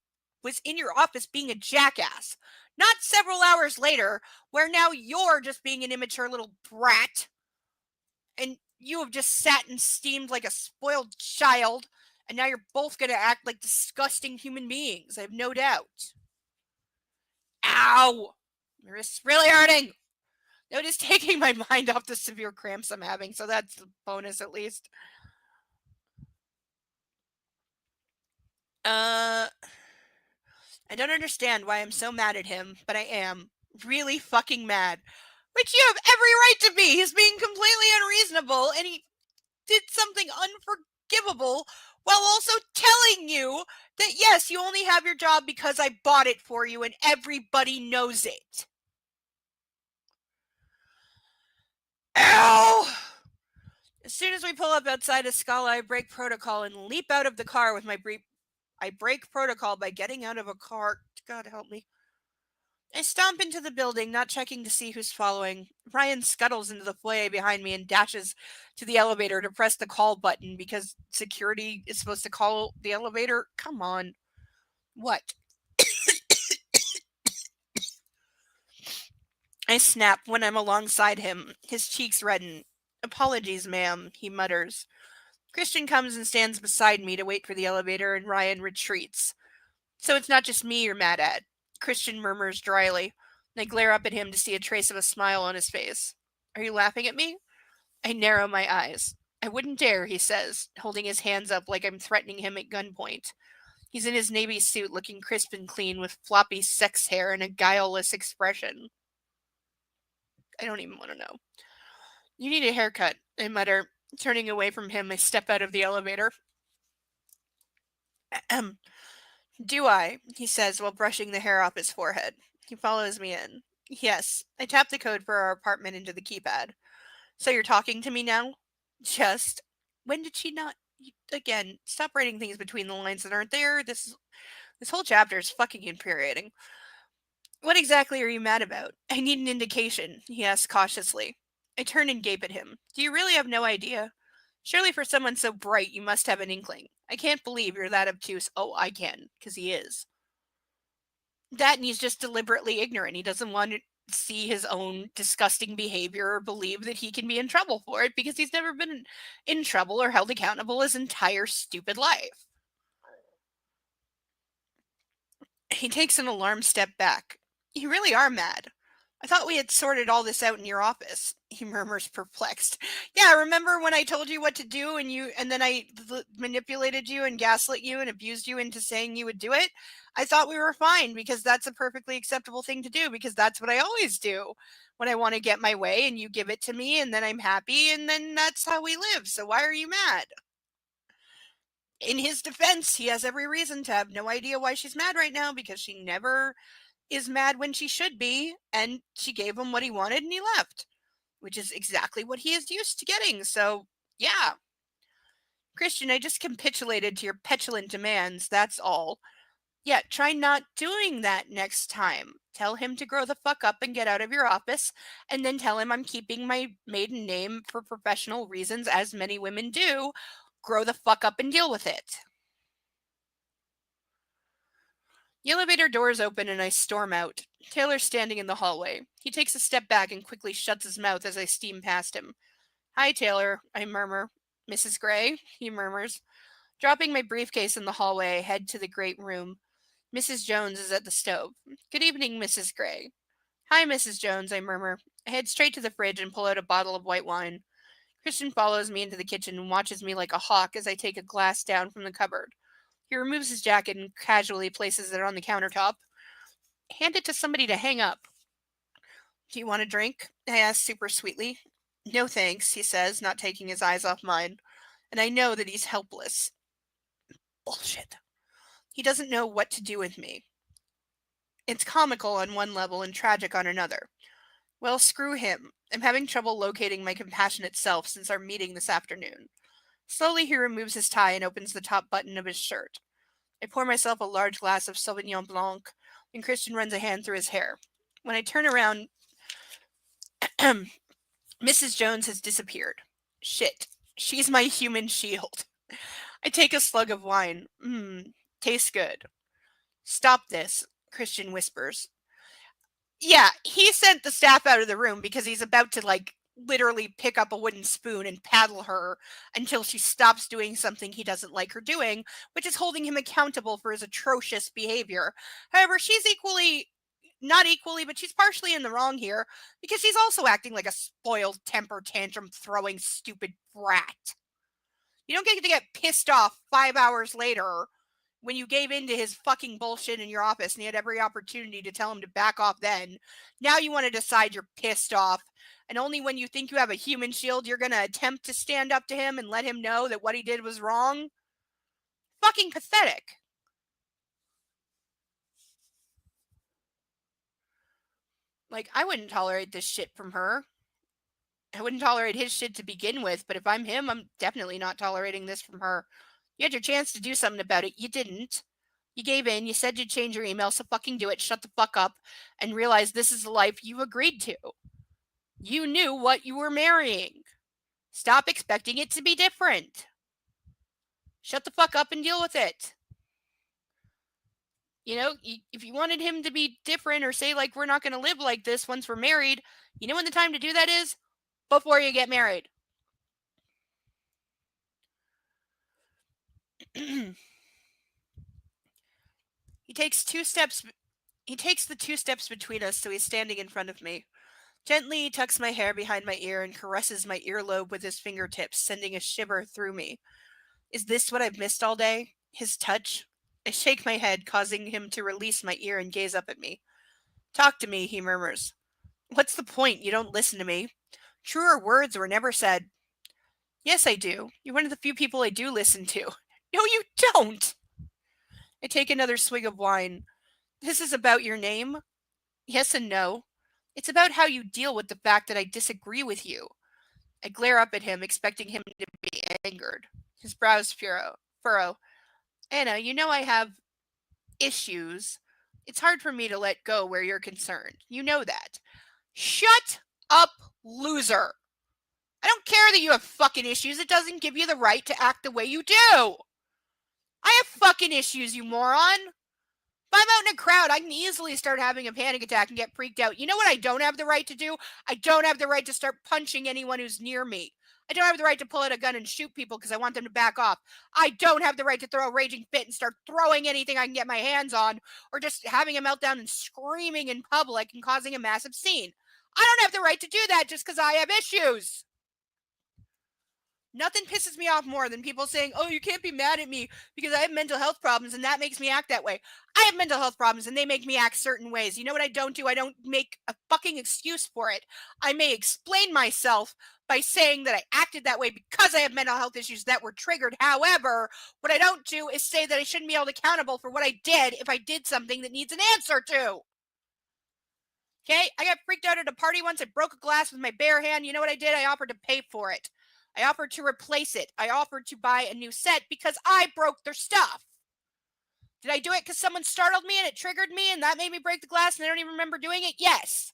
was in your office being a jackass. Not several hours later, where now you're just being an immature little brat. And you have just sat and steamed like a spoiled child. And now you're both going to act like disgusting human beings, I have no doubt. Ow! My wrist's really hurting. No, just taking my mind off the severe cramps I'm having, so that's a bonus at least. I don't understand why I'm so mad at him, but I am. Really fucking mad. Which you have every right to be. He's being completely unreasonable, and he did something unforgivable while also telling you that yes, you only have your job because I bought it for you and everybody knows it. Ow! As soon as we pull up outside of Scala, I break protocol and leap out of the car with my brief. I break protocol by getting out of a car. God help me. I stomp into the building, not checking to see who's following. Ryan scuttles into the foyer behind me and dashes to the elevator to press the call button because security is supposed to call the elevator. Come on. What? I snap when I'm alongside him. His cheeks redden. Apologies, ma'am, he mutters. Christian comes and stands beside me to wait for the elevator, and Ryan retreats. So it's not just me you're mad at, Christian murmurs dryly. I glare up at him to see a trace of a smile on his face. Are you laughing at me? I narrow my eyes. I wouldn't dare, he says, holding his hands up like I'm threatening him at gunpoint. He's in his navy suit, looking crisp and clean, with floppy sex hair and a guileless expression. I don't even want to know. You need a haircut, I mutter. Turning away from him, I step out of the elevator. Ahem. Do I? He says while brushing the hair off his forehead. He follows me in. Yes. I tap the code for our apartment into the keypad. So you're talking to me now? Just. When did she not? Again, stop writing things between the lines that aren't there. This whole chapter is fucking infuriating. What exactly are you mad about? I need an indication, he asks cautiously. I turn and gape at him. Do you really have no idea? Surely for someone so bright you must have an inkling. I can't believe you're that obtuse. Oh, I can, because he is. That and he's just deliberately ignorant. He doesn't want to see his own disgusting behavior or believe that he can be in trouble for it because he's never been in trouble or held accountable his entire stupid life. He takes an alarmed step back. You really are mad. I thought we had sorted all this out in your office, he murmurs perplexed. Yeah, remember when I told you what to do and then I manipulated you and gaslit you and abused you into saying you would do it? I thought we were fine because that's a perfectly acceptable thing to do because that's what I always do when I want to get my way and you give it to me and then I'm happy and then that's how we live. So why are you mad? In his defense, he has every reason to have no idea why she's mad right now because she never is mad when she should be, and she gave him what he wanted and he left, which is exactly what he is used to getting. So, yeah. Christian, I just capitulated to your petulant demands, that's all. Yeah, try not doing that next time. Tell him to grow the fuck up and get out of your office, and then tell him I'm keeping my maiden name for professional reasons, as many women do. Grow the fuck up and deal with it. The elevator doors open and I storm out. Taylor's standing in the hallway. He takes a step back and quickly shuts his mouth as I steam past him. Hi, Taylor, I murmur. Mrs. Gray, he murmurs. Dropping my briefcase in the hallway, I head to the great room. Mrs. Jones is at the stove. Good evening, Mrs. Gray. Hi, Mrs. Jones, I murmur. I head straight to the fridge and pull out a bottle of white wine. Christian follows me into the kitchen and watches me like a hawk as I take a glass down from the cupboard. He removes his jacket and casually places it on the countertop. Hand it to somebody to hang up. Do you want a drink? I ask super sweetly. No thanks, he says, not taking his eyes off mine. And I know that he's helpless. Bullshit. He doesn't know what to do with me. It's comical on one level and tragic on another. Well, screw him. I'm having trouble locating my compassionate self since our meeting this afternoon. Slowly, he removes his tie and opens the top button of his shirt. I pour myself a large glass of Sauvignon Blanc, and Christian runs a hand through his hair. When I turn around, Mrs. Jones has disappeared. Shit. She's my human shield. I take a slug of wine. Tastes good. Stop this, Christian whispers. Yeah, he sent the staff out of the room because he's about to, literally pick up a wooden spoon and paddle her until she stops doing something he doesn't like her doing, which is holding him accountable for his atrocious behavior. However, she's not equally, but she's partially in the wrong here because she's also acting like a spoiled temper tantrum throwing stupid brat. You don't get to get pissed off 5 hours later when you gave in to his fucking bullshit in your office and he had every opportunity to tell him to back off then. Now you want to decide you're pissed off, and only when you think you have a human shield you're going to attempt to stand up to him and let him know that what he did was wrong? Fucking pathetic. I wouldn't tolerate this shit from her. I wouldn't tolerate his shit to begin with, but if I'm him, I'm definitely not tolerating this from her. You had your chance to do something about it. You didn't. You gave in. You said you'd change your email, so fucking do it. Shut the fuck up and realize this is the life you agreed to. You knew what you were marrying. Stop expecting it to be different. Shut the fuck up and deal with it. If you wanted him to be different or say, we're not going to live like this once we're married, you know when the time to do that is? Before you get married. He takes the 2 steps between us, so he's standing in front of me. Gently, he tucks my hair behind my ear and caresses my earlobe with his fingertips, sending a shiver through me. Is this what I've missed all day? His touch? I shake my head, causing him to release my ear and gaze up at me. Talk to me, he murmurs. What's the point? You don't listen to me. Truer words were never said. Yes, I do. You're one of the few people I do listen to. No, you don't! I take another swig of wine. This is about your name? Yes and no. It's about how you deal with the fact that I disagree with you. I glare up at him, expecting him to be angered. His brows furrow. Anna, you know I have issues. It's hard for me to let go where you're concerned. You know that. Shut up, loser. I don't care that you have fucking issues. It doesn't give you the right to act the way you do. I have fucking issues, you moron. If I'm out in a crowd, I can easily start having a panic attack and get freaked out. You know what I don't have the right to do? I don't have the right to start punching anyone who's near me. I don't have the right to pull out a gun and shoot people because I want them to back off. I don't have the right to throw a raging fit and start throwing anything I can get my hands on, or just having a meltdown and screaming in public and causing a massive scene. I don't have the right to do that just because I have issues. Nothing pisses me off more than people saying, oh, you can't be mad at me because I have mental health problems and that makes me act that way. I have mental health problems and they make me act certain ways. You know what I don't do? I don't make a fucking excuse for it. I may explain myself by saying that I acted that way because I have mental health issues that were triggered. However, what I don't do is say that I shouldn't be held accountable for what I did if I did something that needs an answer to. Okay? I got freaked out at a party once. I broke a glass with my bare hand. You know what I did? I offered to pay for it. I offered to replace it. I offered to buy a new set because I broke their stuff. Did I do it because someone startled me and it triggered me and that made me break the glass and I don't even remember doing it? Yes.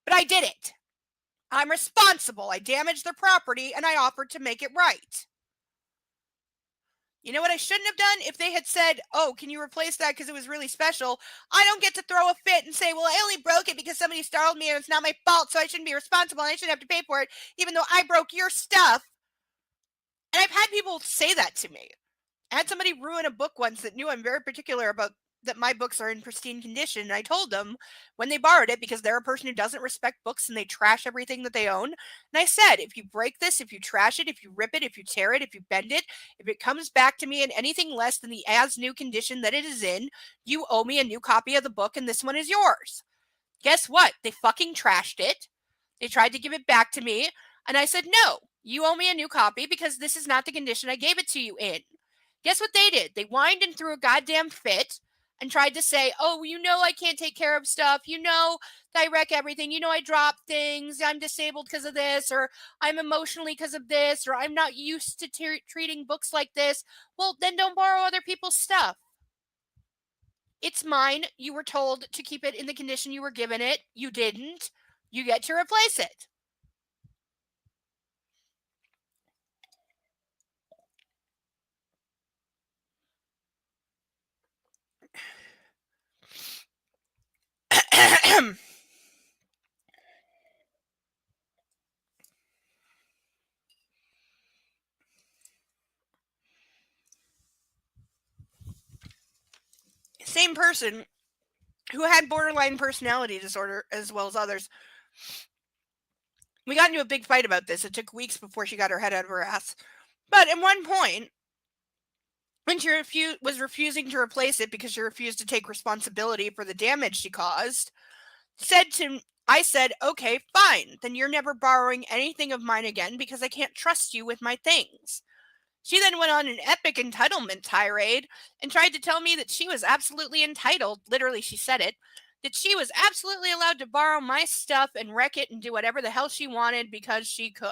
But I did it. I'm responsible. I damaged their property and I offered to make it right. You know what I shouldn't have done? If they had said, oh, can you replace that because it was really special? I don't get to throw a fit and say, well, I only broke it because somebody startled me and it's not my fault, so I shouldn't be responsible and I shouldn't have to pay for it, even though I broke your stuff. And I've had people say that to me. I had somebody ruin a book once that knew I'm very particular about that my books are in pristine condition. And I told them when they borrowed it, because they're a person who doesn't respect books and they trash everything that they own. And I said, if you break this, if you trash it, if you rip it, if you tear it, if you bend it, if it comes back to me in anything less than the as new condition that it is in, you owe me a new copy of the book and this one is yours. Guess what? They fucking trashed it. They tried to give it back to me. And I said, no, you owe me a new copy because this is not the condition I gave it to you in. Guess what they did? They whined and threw a goddamn fit and tried to say, oh, you know, I can't take care of stuff. You know, I wreck everything. You know, I drop things. I'm disabled because of this, or I'm emotionally because of this, or I'm not used to treating books like this. Well, then don't borrow other people's stuff. It's mine. You were told to keep it in the condition you were given it. You didn't. You get to replace it. Same person who had borderline personality disorder as well as others. We got into a big fight about this. It took weeks before she got her head out of her ass. But at one point, when she was refusing to replace it because she refused to take responsibility for the damage she caused, I said, okay, fine. Then you're never borrowing anything of mine again because I can't trust you with my things. She then went on an epic entitlement tirade and tried to tell me that she was absolutely entitled, literally she said it, that she was absolutely allowed to borrow my stuff and wreck it and do whatever the hell she wanted because she could.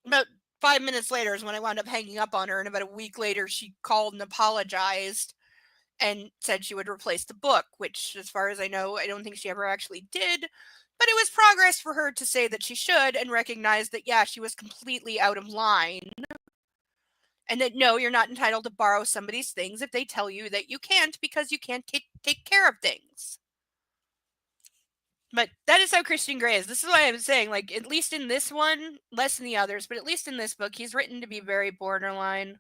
About 5 minutes later is when I wound up hanging up on her, and about a week later she called and apologized and said she would replace the book, which, as far as I know, I don't think she ever actually did. But it was progress for her to say that she should and recognize that, yeah, she was completely out of line. And that, no, you're not entitled to borrow somebody's things if they tell you that you can't because you can't take care of things. But that is how Christian Grey is. This is why I'm saying, like, at least in this one, less than the others, but at least in this book, he's written to be very borderline.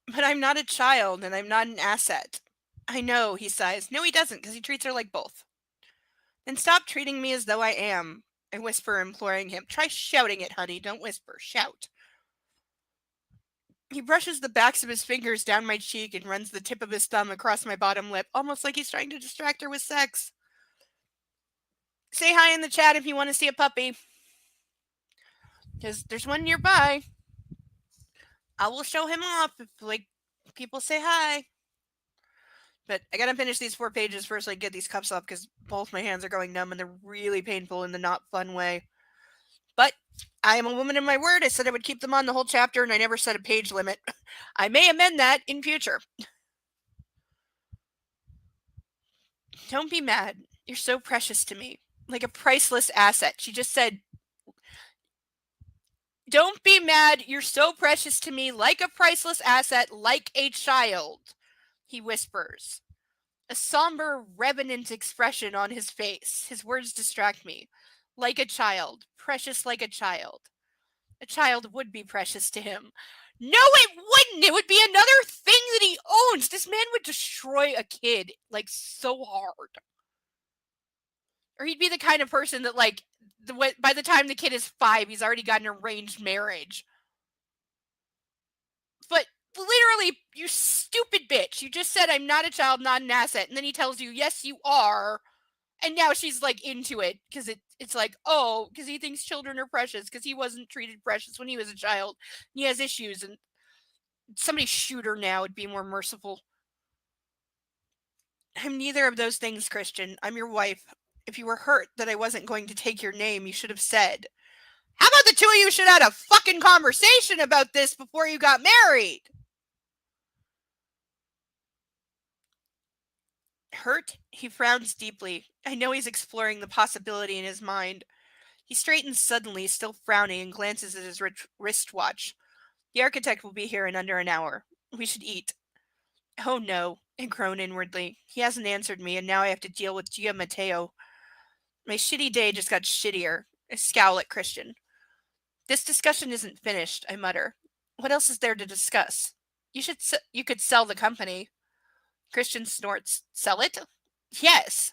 But I'm not a child and I'm not an asset. I know, he sighs. No, he doesn't, because he treats her like both. Then stop treating me as though I am, I whisper, imploring him. Try shouting it, honey. Don't whisper. Shout. He brushes the backs of his fingers down my cheek and runs the tip of his thumb across my bottom lip, almost like he's trying to distract her with sex. Say hi in the chat if you want to see a puppy. Because there's one nearby. I will show him off if, like, people say hi. But I gotta finish these 4 pages first so I get these cups off because both my hands are going numb and they're really painful in the not fun way. But I am a woman of my word. I said I would keep them on the whole chapter and I never set a page limit. I may amend that in future. Don't be mad. You're so precious to me. Like a priceless asset. She just said, don't be mad. You're so precious to me. Like a priceless asset, like a child, he whispers. A somber, revenant expression on his face. His words distract me. Like a child. Precious like a child. A child would be precious to him. No, it wouldn't. It would be another thing that he owns. This man would destroy a kid, like, so hard. Or he'd be the kind of person that, like, by the time the kid is 5, he's already got an arranged marriage. But literally, you stupid bitch. You just said I'm not a child, not an asset. And then he tells you, yes, you are. And now she's, like, into it. Because it's like, oh, because he thinks children are precious. Because he wasn't treated precious when he was a child. And he has issues. And somebody shoot her now. It'd be more merciful. I'm neither of those things, Christian. I'm your wife. If you were hurt that I wasn't going to take your name, you should have said. How about the two of you should have had a fucking conversation about this before you got married? Hurt? He frowns deeply. I know he's exploring the possibility in his mind. He straightens suddenly, still frowning, and glances at his wristwatch. The architect will be here in under an hour. We should eat. Oh no, I groan inwardly. He hasn't answered me, and now I have to deal with Gia Mateo. My shitty day just got shittier. I scowl at Christian. This discussion isn't finished, I mutter. What else is there to discuss? You could sell the company. Christian snorts. Sell it? Yes.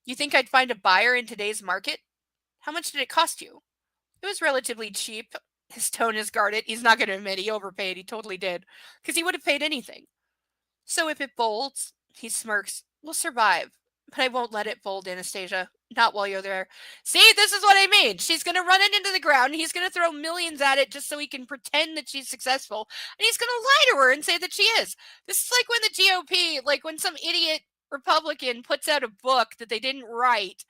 You think I'd find a buyer in today's market? How much did it cost you? It was relatively cheap. His tone is guarded. He's not going to admit he overpaid. He totally did. Because he would have paid anything. So if it folds, he smirks, we'll survive. But I won't let it fold, Anastasia. Not while you're there. See, this is what I mean. She's going to run it into the ground. And he's going to throw millions at it just so he can pretend that she's successful. And he's going to lie to her and say that she is. This is like when the GOP, like when some idiot Republican puts out a book that they didn't write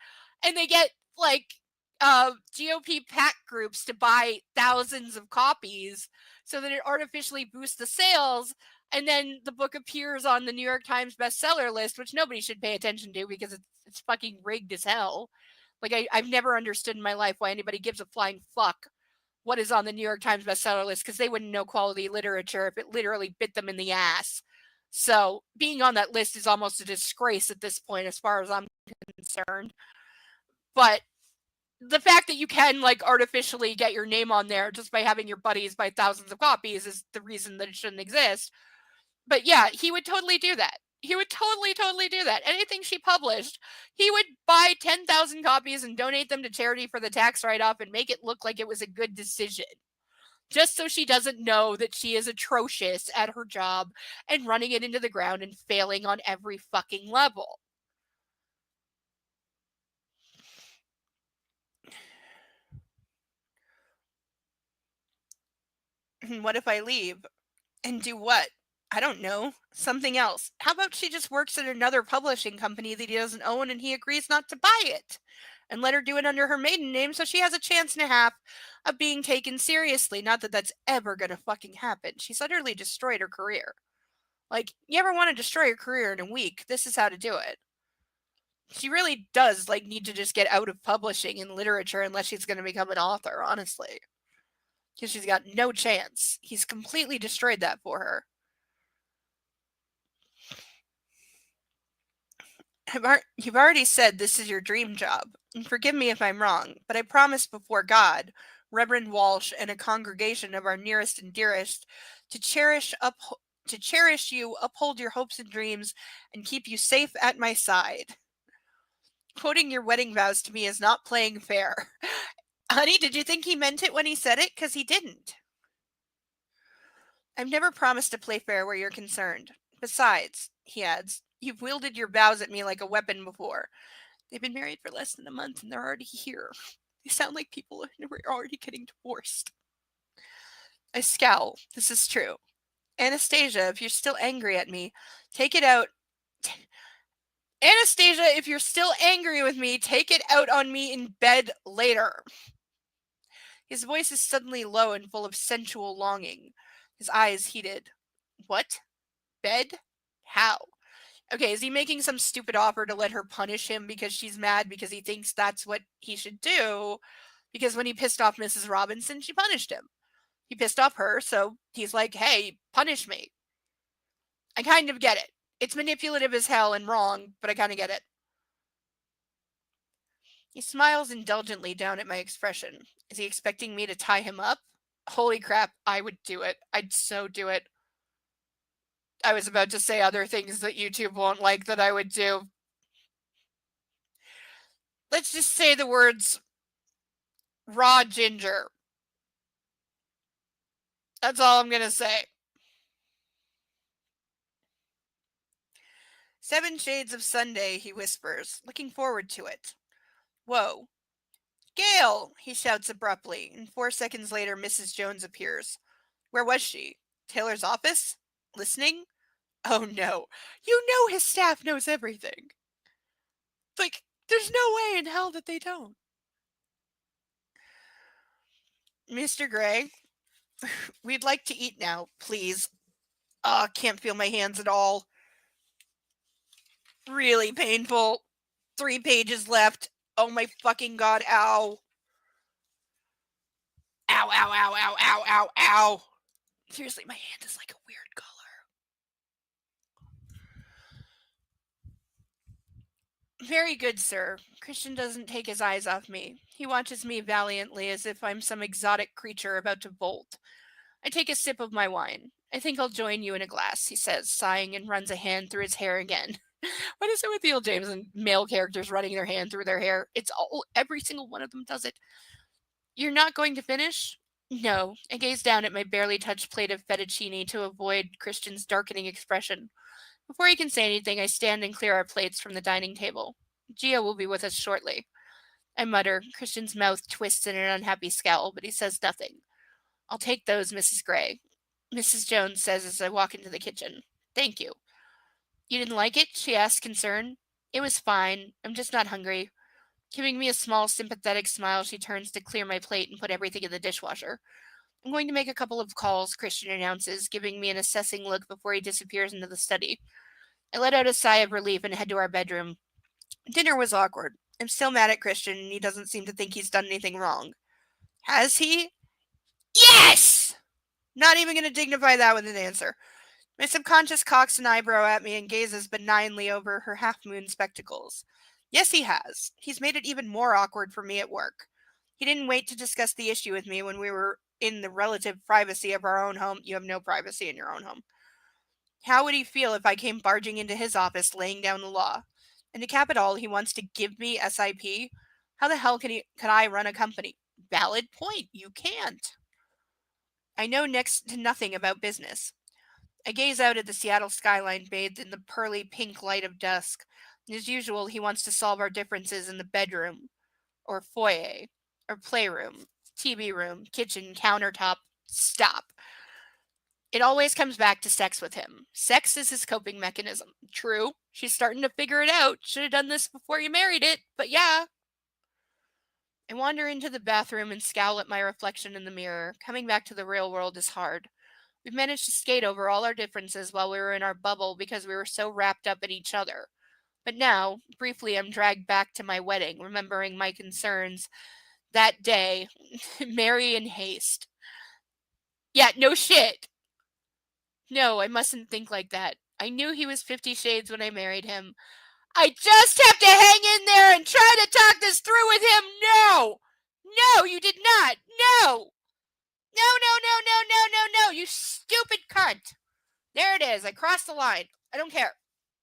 and they get like GOP PAC groups to buy thousands of copies so that it artificially boosts the sales. And then the book appears on the New York Times bestseller list, which nobody should pay attention to because it's fucking rigged as hell. Like, I've never understood in my life why anybody gives a flying fuck what is on the New York Times bestseller list, because they wouldn't know quality literature if it literally bit them in the ass. So being on that list is almost a disgrace at this point, as far as I'm concerned. But the fact that you can like artificially get your name on there just by having your buddies buy thousands of copies is the reason that it shouldn't exist. But yeah, he would totally do that. He would totally do that. Anything she published, he would buy 10,000 copies and donate them to charity for the tax write-off and make it look like it was a good decision. Just so she doesn't know that she is atrocious at her job and running it into the ground and failing on every fucking level. What if I leave? And do what? I don't know. Something else. How about she just works at another publishing company that he doesn't own and he agrees not to buy it? And let her do it under her maiden name so she has a chance and a half of being taken seriously. Not that that's ever gonna fucking happen. She's utterly destroyed her career. Like, you ever want to destroy your career in a week, this is how to do it. She really does, like, need to just get out of publishing and literature unless she's gonna become an author, honestly. Because she's got no chance. He's completely destroyed that for her. You've already said this is your dream job, and forgive me if I'm wrong, but I promise before God, Reverend Walsh, and a congregation of our nearest and dearest, to cherish you, uphold your hopes and dreams, and keep you safe at my side. Quoting your wedding vows to me is not playing fair. Honey, did you think he meant it when he said it? Because he didn't. I've never promised to play fair where you're concerned. Besides, he adds, you've wielded your vows at me like a weapon before. They've been married for less than a month and they're already here. They sound like people who are already getting divorced. I scowl. This is true. Anastasia, if you're still angry at me, take it out. Anastasia, if you're still angry with me, take it out on me in bed later. His voice is suddenly low and full of sensual longing. His eyes heated. What? Bed? How? Okay, is he making some stupid offer to let her punish him because she's mad because he thinks that's what he should do? Because when he pissed off Mrs. Robinson, she punished him. He pissed off her, so he's like, hey, punish me. I kind of get it. It's manipulative as hell and wrong, but I kind of get it. He smiles indulgently down at my expression. Is he expecting me to tie him up? Holy crap, I would do it. I'd so do it. I was about to say other things that YouTube won't like that I would do. Let's just say the words raw ginger. That's all I'm going to say. 7 shades of Sunday, he whispers, looking forward to it. Whoa. Gail, he shouts abruptly, and 4 seconds later Mrs. Jones appears. Where was she? Taylor's office? Listening? Oh no. You know his staff knows everything. Like, there's no way in hell that they don't. Mr. Gray, we'd like to eat now, please. Can't feel my hands at all. Really painful. 3 pages left. Oh my fucking god, ow. Ow, ow, ow, ow, ow, ow, ow. Seriously, my hand is like a weird color. Very good, sir. Christian doesn't take his eyes off me. He watches me valiantly as if I'm some exotic creature about to bolt. I take a sip of my wine. I think I'll join you in a glass, he says, sighing, and runs a hand through his hair again. What is it with Neil James and male characters running their hand through their hair? It's all, every single one of them does it. You're not going to finish? No. I gaze down at my barely touched plate of fettuccine to avoid Christian's darkening expression. Before he can say anything, I stand and clear our plates from the dining table. Gia will be with us shortly. I mutter. Christian's mouth twists in an unhappy scowl, but he says nothing. I'll take those, Mrs. Gray. Mrs. Jones says as I walk into the kitchen. Thank you. You didn't like it? She asks, concerned. It was fine. I'm just not hungry. Giving me a small, sympathetic smile, she turns to clear my plate and put everything in the dishwasher. I'm going to make a couple of calls, Christian announces, giving me an assessing look before he disappears into the study. I let out a sigh of relief and head to our bedroom. Dinner was awkward. I'm still mad at Christian, and he doesn't seem to think he's done anything wrong. Has he? Yes! Not even going to dignify that with an answer. My subconscious cocks an eyebrow at me and gazes benignly over her half-moon spectacles. Yes, he has. He's made it even more awkward for me at work. He didn't wait to discuss the issue with me when we were in the relative privacy of our own home. You have no privacy in your own home. How would he feel if I came barging into his office laying down the law? And to cap it all, he wants to give me SIP? How the hell could I run a company? Valid point. You can't. I know next to nothing about business. I gaze out at the Seattle skyline bathed in the pearly pink light of dusk. As usual, he wants to solve our differences in the bedroom, or foyer, or playroom, TV room, kitchen, countertop. Stop. It always comes back to sex with him. Sex is his coping mechanism. True, she's starting to figure it out. Should have done this before you married it, but yeah. I wander into the bathroom and scowl at my reflection in the mirror. Coming back to the real world is hard. We've managed to skate over all our differences while we were in our bubble because we were so wrapped up in each other. But now, briefly, I'm dragged back to my wedding, remembering my concerns that day. Marry in haste. Yeah, no shit. No, I mustn't think like that. I knew he was 50 Shades when I married him. I just have to hang in there and try to talk this through with him. No! No, you did not. No! No, no, no, no, no, no, no, you stupid cunt. There it is. I crossed the line. I don't care.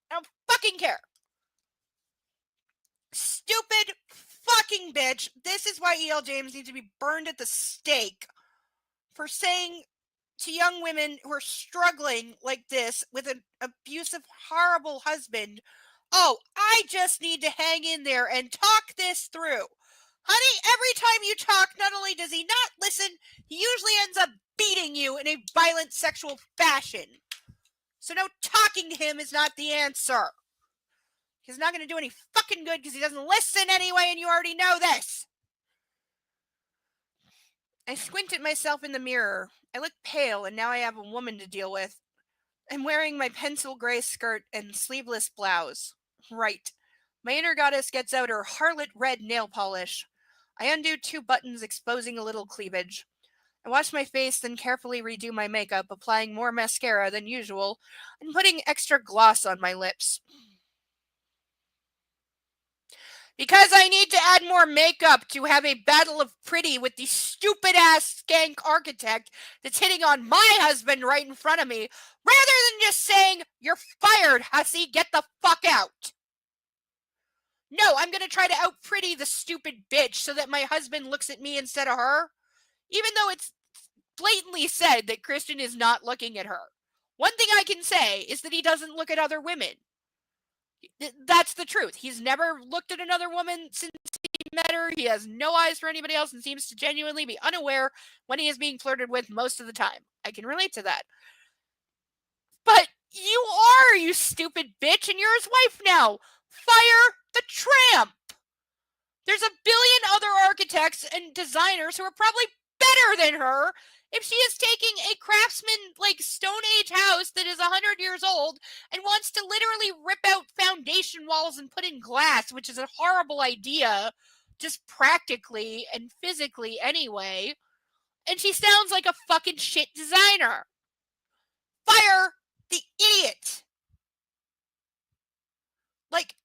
I don't fucking care. Stupid fucking bitch. This is why E.L. James needs to be burned at the stake for saying to young women who are struggling like this with an abusive, horrible husband, oh, I just need to hang in there and talk this through. Honey, every time you talk, not only does he not listen, he usually ends up beating you in a violent sexual fashion. So no, talking to him is not the answer. He's not going to do any fucking good because he doesn't listen anyway, and you already know this. I squint at myself in the mirror. I look pale, and now I have a woman to deal with. I'm wearing my pencil gray skirt and sleeveless blouse. Right. My inner goddess gets out her harlot red nail polish. I undo 2 buttons, exposing a little cleavage. I wash my face, then carefully redo my makeup, applying more mascara than usual, and putting extra gloss on my lips. Because I need to add more makeup to have a battle of pretty with the stupid-ass skank architect that's hitting on my husband right in front of me, rather than just saying, you're fired, hussy, get the fuck out. No, I'm going to try to out-pretty the stupid bitch so that my husband looks at me instead of her, even though it's blatantly said that Christian is not looking at her. One thing I can say is that he doesn't look at other women. That's the truth. He's never looked at another woman since he met her. He has no eyes for anybody else and seems to genuinely be unaware when he is being flirted with most of the time. I can relate to that. But you are, you stupid bitch, and you're his wife now. Fire the tramp. There's a billion other architects and designers who are probably better than her. If she is taking a craftsman, like, Stone Age house that is 100 years old and wants to literally rip out foundation walls and put in glass, which is a horrible idea, just practically and physically anyway, and she sounds like a fucking shit designer. Fire the idiot. Like,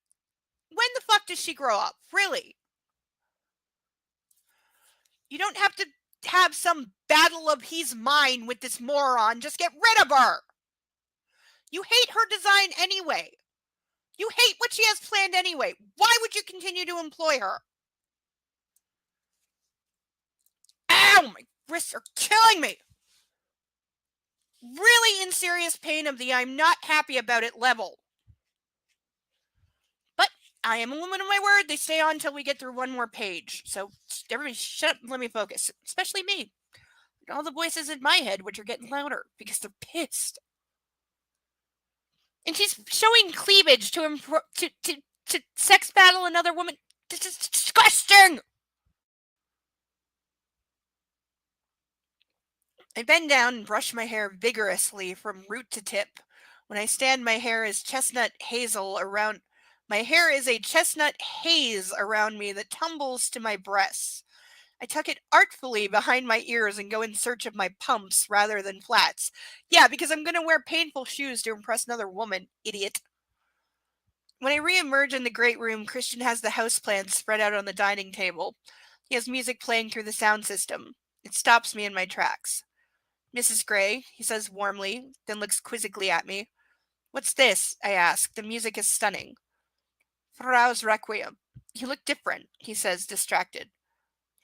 When the fuck does she grow up? Really? You don't have to have some battle of he's mine with this moron. Just get rid of her. You hate her design anyway. You hate what she has planned anyway. Why would you continue to employ her? Ow, my wrists are killing me. Really in serious pain of the I'm not happy about it level. But I am a woman of my word. They stay on until we get through one more page. So everybody shut up and let me focus. Especially me. And all the voices in my head, which are getting louder because they're pissed. And she's showing cleavage to sex battle another woman. This is disgusting. I bend down and brush my hair vigorously from root to tip. When I stand, my hair is My hair is a chestnut haze around me that tumbles to my breasts. I tuck it artfully behind my ears and go in search of my pumps rather than flats. Yeah, because I'm going to wear painful shoes to impress another woman, idiot. When I reemerge in the great room, Christian has the houseplants spread out on the dining table. He has music playing through the sound system. It stops me in my tracks. Mrs. Gray, he says warmly, then looks quizzically at me. What's this? I ask. The music is stunning. Frau's Requiem. You look different, he says, distracted.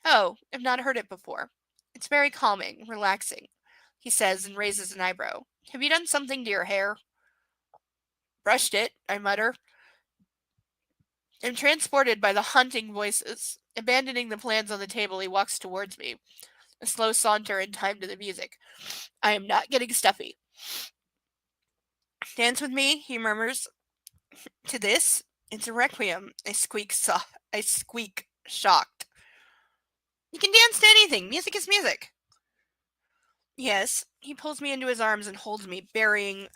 Oh, I've not heard it before. It's very calming, relaxing, he says and raises an eyebrow. Have you done something to your hair? Brushed it, I mutter. I'm transported by the haunting voices. Abandoning the plans on the table, he walks towards me. A slow saunter in time to the music. I am not getting stuffy. Dance with me, he murmurs. To this? It's a requiem. I squeak shocked. You can dance to anything. Music is music. Yes. He pulls me into his arms and holds me, burying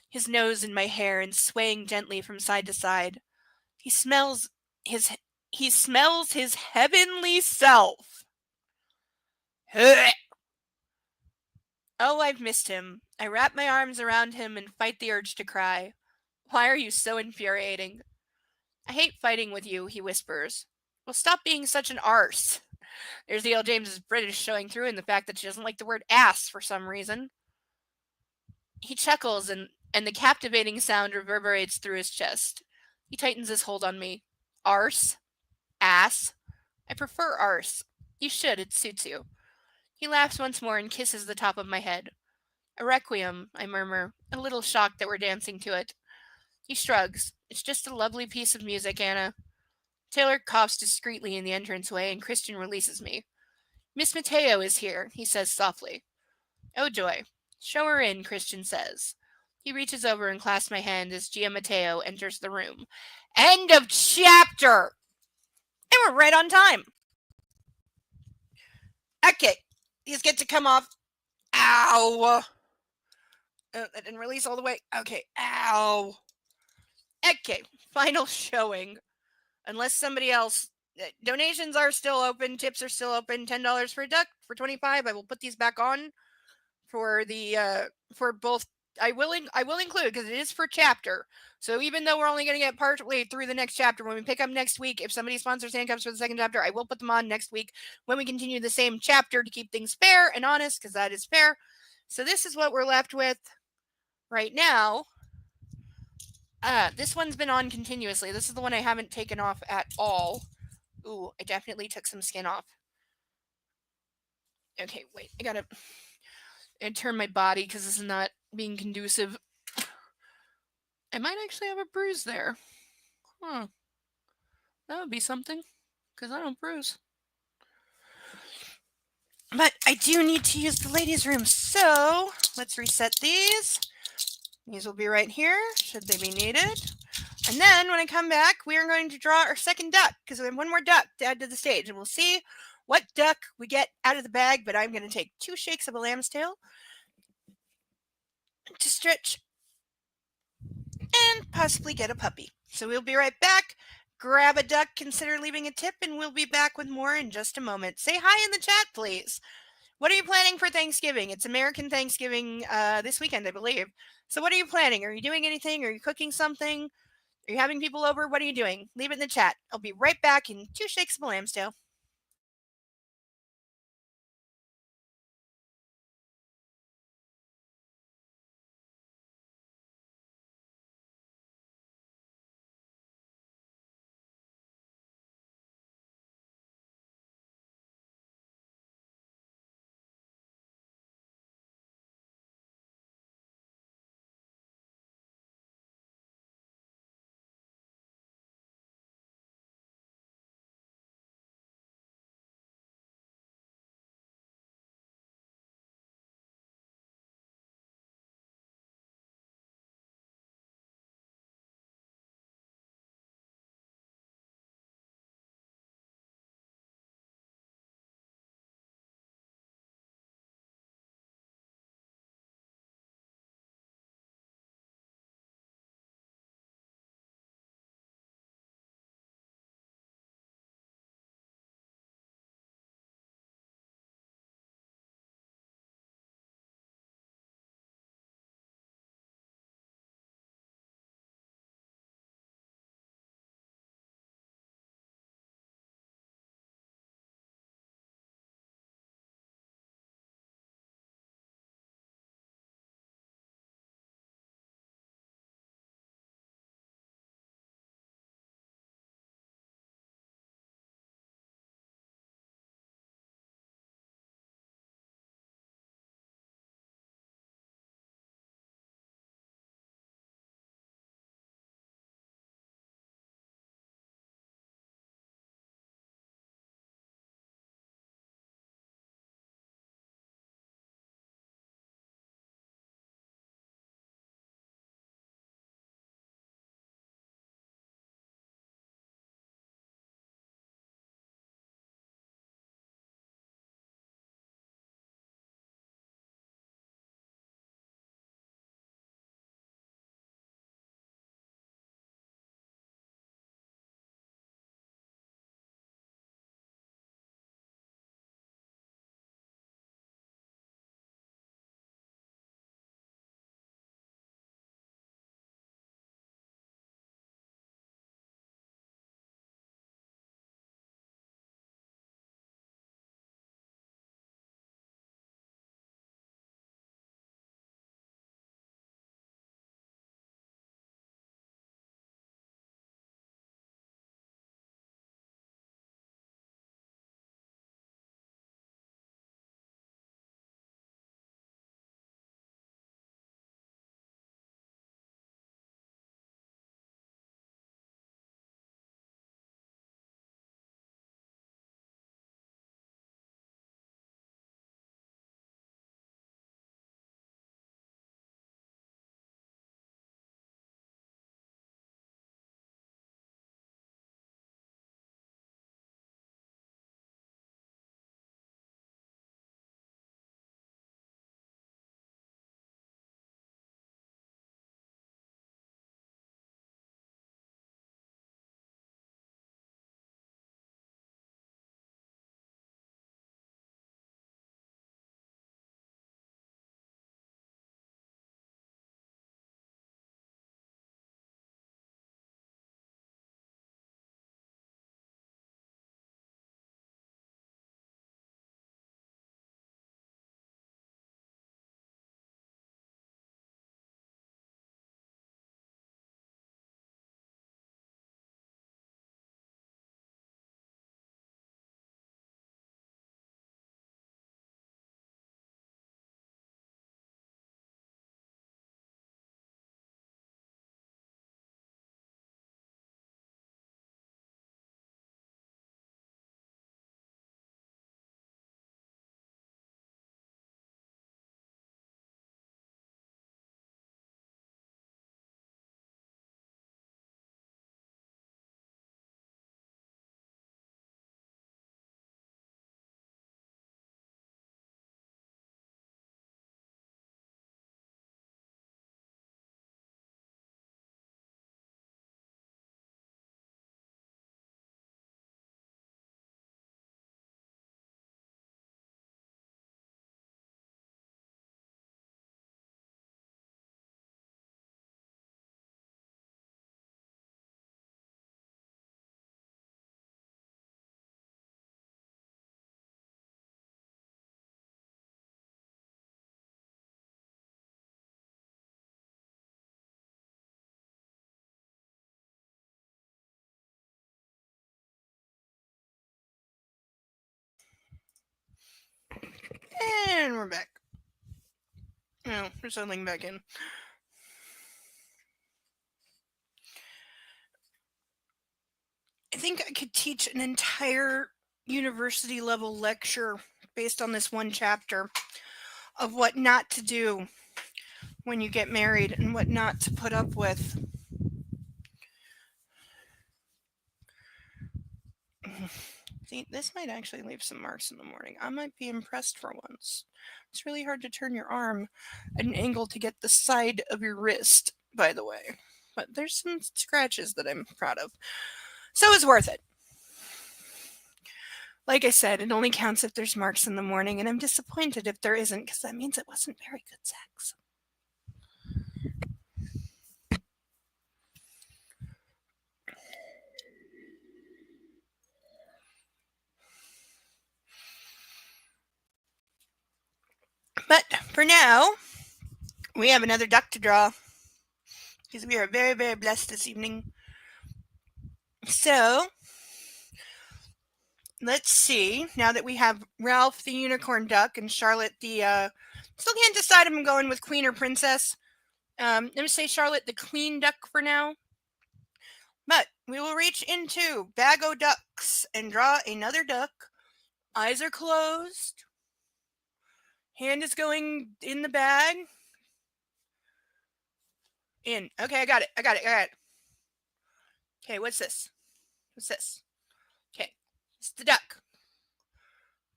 his nose in my hair and swaying gently from side to side. He smells his heavenly self. Oh, I've missed him. I wrap my arms around him and fight the urge to cry. Why are you so infuriating? I hate fighting with you, he whispers. Well, stop being such an arse. There's E.L. James's British showing through in the fact that she doesn't like the word ass for some reason. He chuckles and the captivating sound reverberates through his chest. He tightens his hold on me. Arse? Ass? I prefer arse. You should, it suits you. He laughs once more and kisses the top of my head. A requiem, I murmur, a little shocked that we're dancing to it. He shrugs. It's just a lovely piece of music, Anna. Taylor coughs discreetly in the entranceway and Christian releases me. Miss Mateo is here, he says softly. Oh joy. Show her in, Christian says. He reaches over and clasps my hand as Gia Mateo enters the room. End of chapter! And we're right on time. Okay, these get to come off. Ow! That didn't release all the way. Okay, ow. Okay, final showing. Unless somebody else... Donations are still open. Tips are still open. $10 for a duck. For $25, I will put these back on for the for both. I will include because it is for chapter. So even though we're only going to get partly through the next chapter, when we pick up next week, if somebody sponsors handcuffs for the second chapter, I will put them on next week when we continue the same chapter to keep things fair and honest, because that is fair. So this is what we're left with right now. This one's been on continuously. This is the one I haven't taken off at all. Ooh, I definitely took some skin off. Okay, wait. I gotta turn my body because this is not being conducive. I might actually have a bruise there. Huh. That would be something, because I don't bruise. But I do need to use the ladies' room, so let's reset these. These will be right here, should they be needed. And then when I come back, we are going to draw our second duck, because we have one more duck to add to the stage, and we'll see what duck we get out of the bag, but I'm going to take 2 shakes of a lamb's tail to stretch and possibly get a puppy. So we'll be right back. Grab a duck, consider leaving a tip, and we'll be back with more in just a moment. Say hi in the chat, please. What are you planning for Thanksgiving? It's American Thanksgiving this weekend, I believe. So what are you planning? Are you doing anything? Are you cooking something? Are you having people over? What are you doing? Leave it in the chat. I'll be right back in 2 shakes of a lamb's tail. And we're back. No, we're settling back in. I think I could teach an entire university level lecture based on this one chapter of what not to do when you get married and what not to put up with. See, this might actually leave some marks in the morning. I might be impressed for once. It's really hard to turn your arm at an angle to get the side of your wrist, by the way. But there's some scratches that I'm proud of. So it's worth it. Like I said, it only counts if there's marks in the morning, and I'm disappointed if there isn't, because that means it wasn't very good sex. But for now, we have another duck to draw, because we are very, very blessed this evening. So, let's see. Now that we have Ralph the unicorn duck and Charlotte the, still can't decide if I'm going with queen or princess. Let me say Charlotte the queen duck for now. But we will reach into Bag o' Ducks and draw another duck. Eyes are closed. Hand is going in the bag. In. Okay, I got it. Okay, what's this? Okay, it's the duck.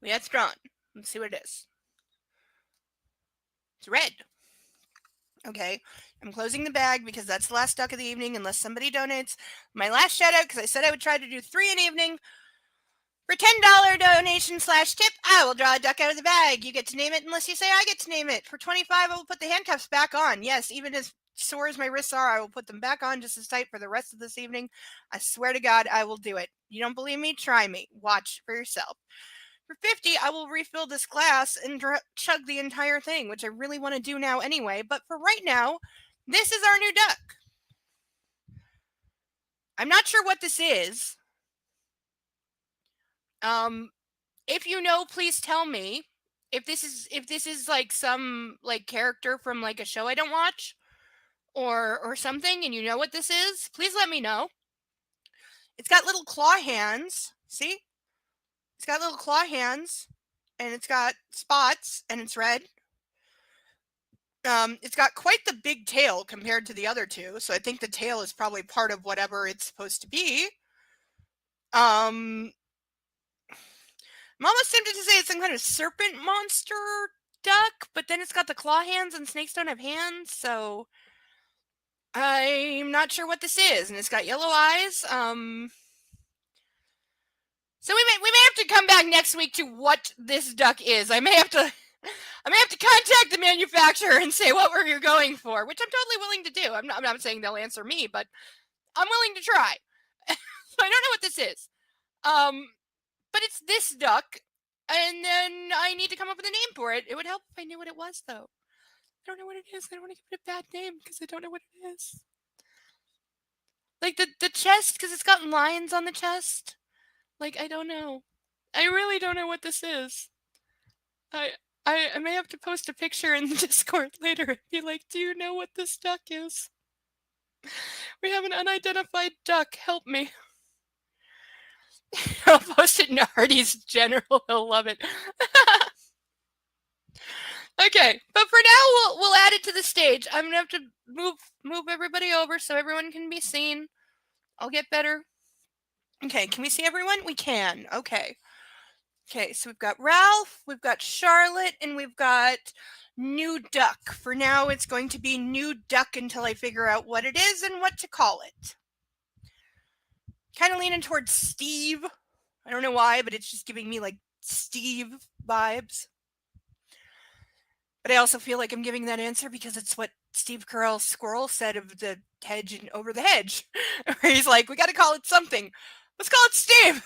We have drawn. Let's see what it is. It's red. Okay, I'm closing the bag because that's the last duck of the evening unless somebody donates. My last shout out, because I said I would try to do 3 an evening. For $10 donation/tip, I will draw a duck out of the bag. You get to name it unless you say I get to name it. For $25, I will put the handcuffs back on. Yes, even as sore as my wrists are, I will put them back on just as tight for the rest of this evening. I swear to God, I will do it. You don't believe me? Try me. Watch for yourself. For $50, I will refill this glass and chug the entire thing, which I really want to do now anyway. But for right now, this is our new duck. I'm not sure what this is. If you know, please tell me. If this is like some like character from like a show I don't watch or something, and you know what this is, please let me know. It's got little claw hands. See? It's got little claw hands, and it's got spots, and it's red. It's got quite the big tail compared to the other two, so I think the tail is probably part of whatever it's supposed to be. I'm almost tempted to say it's some kind of serpent monster duck, but then it's got the claw hands, and snakes don't have hands, so I'm not sure what this is. And it's got yellow eyes. So we may have to come back next week to what this duck is. I may have to contact the manufacturer and say what we're going for, which I'm totally willing to do. I'm not saying they'll answer me, but I'm willing to try. So I don't know what this is. But it's this duck, and then I need to come up with a name for it. It would help if I knew what it was, though. I don't know what it is. I don't want to give it a bad name because I don't know what it is. Like the chest, because it's got lines on the chest. Like, I don't know. I really don't know what this is. I may have to post a picture in the Discord later and be like, do you know what this duck is? We have an unidentified duck. Help me. I'll post it in Hardy's general. He'll love it. Okay, but for now we'll add it to the stage. I'm gonna have to move everybody over so everyone can be seen. I'll get better. Okay, can we see everyone? We can. Okay. Okay, so we've got Ralph, we've got Charlotte, and we've got New Duck. For now, it's going to be New Duck until I figure out what it is and what to call it. Kind of leaning towards Steve. I don't know why, but it's just giving me like Steve vibes. But I also feel like I'm giving that answer because it's what Steve Carell's squirrel said of the hedge and over the hedge. Where he's like, we got to call it something. Let's call it Steve.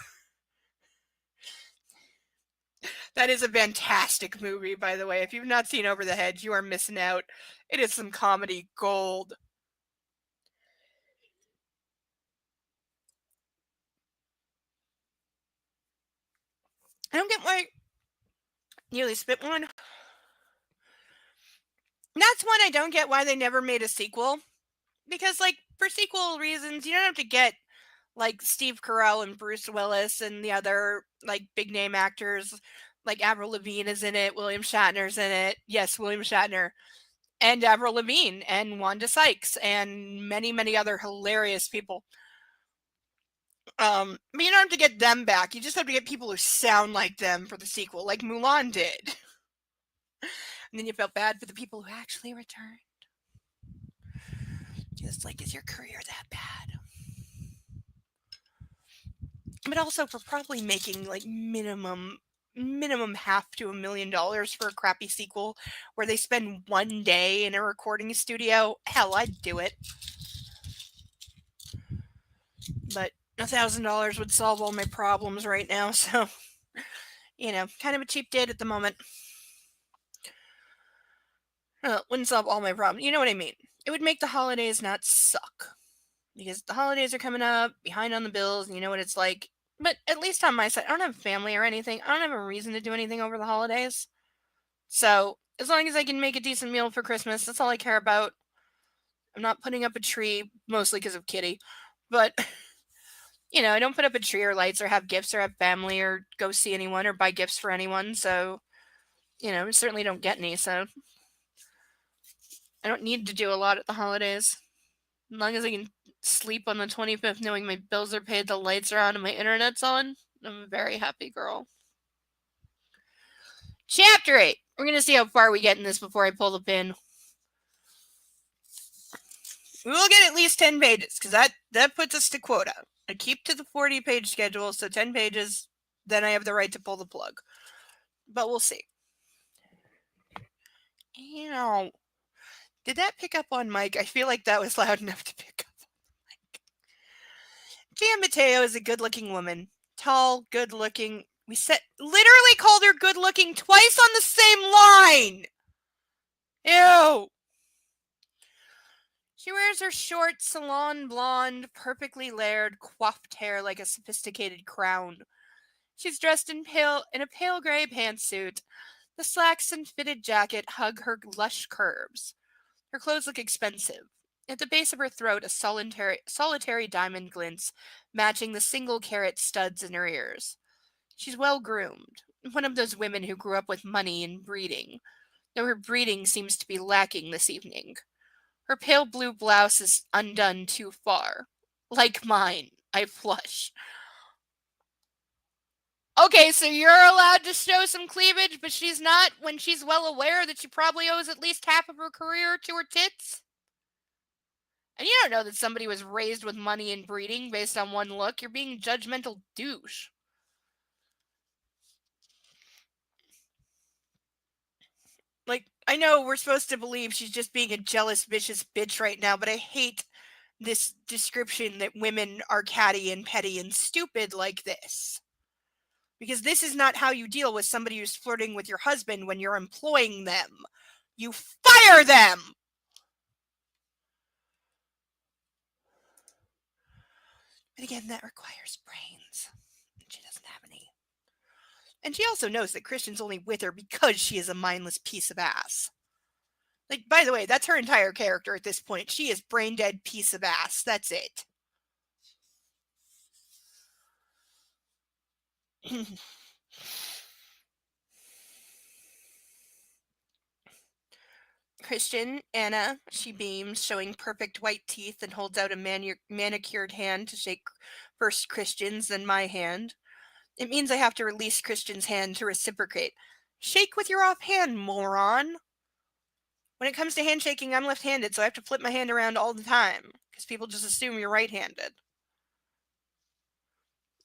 That is a fantastic movie, by the way. If you've not seen Over the Hedge, you are missing out. It is some comedy gold. I don't get why nearly spit one. That's one I don't get why they never made a sequel. Because, like, for sequel reasons, you don't have to get, like, Steve Carell and Bruce Willis and the other, like, big name actors. Like, Avril Lavigne is in it, William Shatner's in it. Yes, William Shatner. And Avril Lavigne and Wanda Sykes and many, many other hilarious people. But you don't have to get them back. You just have to get people who sound like them for the sequel, like Mulan did. And then you felt bad for the people who actually returned. Just like, is your career that bad? But also for probably making like minimum half to $1 million for a crappy sequel where they spend one day in a recording studio. Hell, I'd do it. But $1,000 would solve all my problems right now, so kind of a cheap date at the moment. Wouldn't solve all my problems. You know what I mean? It would make the holidays not suck. Because the holidays are coming up, behind on the bills, and you know what it's like. But at least on my side, I don't have family or anything. I don't have a reason to do anything over the holidays. So, as long as I can make a decent meal for Christmas, that's all I care about. I'm not putting up a tree, mostly because of Kitty. But, I don't put up a tree or lights or have gifts or have family or go see anyone or buy gifts for anyone. So, I certainly don't get any. So, I don't need to do a lot at the holidays. As long as I can sleep on the 25th knowing my bills are paid, the lights are on, and my internet's on, I'm a very happy girl. Chapter 8. We're going to see how far we get in this before I pull the pin. We will get at least 10 pages, because that puts us to quota. I keep to the 40-page schedule, so 10 pages, then I have the right to pull the plug. But we'll see. Did that pick up on Mike? I feel like that was loud enough to pick up on Mike. Gian Mateo is a good-looking woman. Tall, good-looking. We literally called her good-looking twice on the same line! Ew! She wears her short, salon blonde, perfectly layered, coiffed hair like a sophisticated crown. She's dressed in a pale gray pantsuit. The slacks and fitted jacket hug her lush curves. Her clothes look expensive. At the base of her throat, a solitary diamond glints, matching the single-carat studs in her ears. She's well-groomed, one of those women who grew up with money and breeding, though her breeding seems to be lacking this evening. Her pale blue blouse is undone too far. Like mine, I flush. Okay, so you're allowed to show some cleavage, but she's not when she's well aware that she probably owes at least half of her career to her tits? And you don't know that somebody was raised with money and breeding based on one look. You're being judgmental douche. Like, I know we're supposed to believe she's just being a jealous, vicious bitch right now, but I hate this description that women are catty and petty and stupid like this. Because this is not how you deal with somebody who's flirting with your husband when you're employing them. You fire them! But again, that requires brains. And she doesn't have any. And she also knows that Christian's only with her because she is a mindless piece of ass. Like, by the way, that's her entire character at this point. She is brain dead piece of ass. That's it. Christian, Anna, she beams, showing perfect white teeth, and holds out a manicured hand to shake first Christian's, then my hand. It means I have to release Christian's hand to reciprocate. Shake with your offhand, moron! When it comes to handshaking, I'm left-handed, so I have to flip my hand around all the time, because people just assume you're right-handed.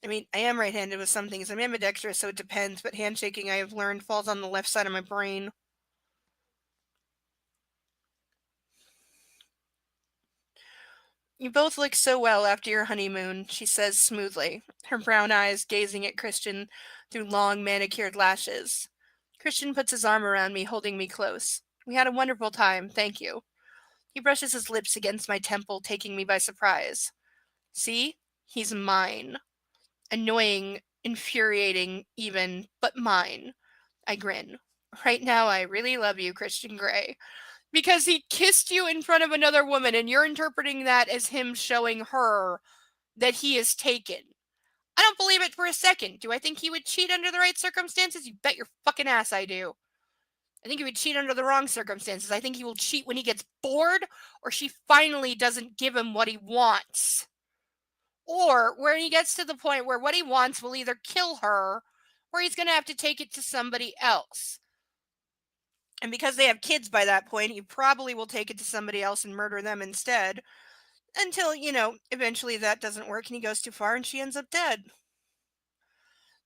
I mean, I am right-handed with some things. I'm ambidextrous, so it depends, but handshaking, I have learned, falls on the left side of my brain. You both look so well after your honeymoon, she says smoothly, her brown eyes gazing at Christian through long manicured lashes. Christian puts his arm around me, holding me close. We had a wonderful time, thank you. He brushes his lips against my temple, taking me by surprise. See? He's mine. Annoying, infuriating, even, but mine. I grin. Right now, I really love you, Christian Grey. Because he kissed you in front of another woman and you're interpreting that as him showing her that he is taken. I don't believe it for a second. Do I think he would cheat under the right circumstances? You bet your fucking ass I do. I think he would cheat under the wrong circumstances. I think he will cheat when he gets bored or she finally doesn't give him what he wants. Or where he gets to the point where what he wants will either kill her or he's going to have to take it to somebody else. And because they have kids by that point, he probably will take it to somebody else and murder them instead. Until, eventually that doesn't work and he goes too far and she ends up dead.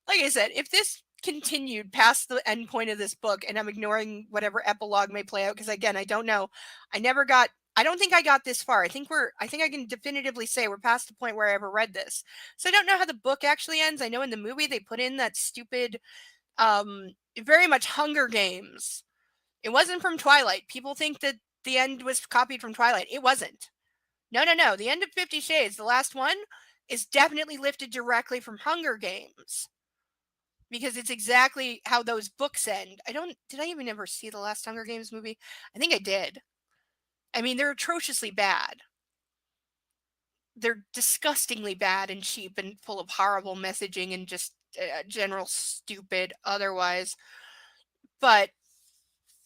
Like I said, if this continued past the end point of this book, and I'm ignoring whatever epilogue may play out, because again, I don't know. I don't think I got this far. I think I can definitively say we're past the point where I ever read this. So I don't know how the book actually ends. I know in the movie they put in that stupid, very much Hunger Games. It wasn't from Twilight. People think that the end was copied from Twilight. It wasn't. No. The end of 50 Shades, the last one, is definitely lifted directly from Hunger Games. Because it's exactly how those books end. Did I even ever see the last Hunger Games movie? I think I did. I mean, they're atrociously bad. They're disgustingly bad and cheap and full of horrible messaging and just general stupid otherwise. But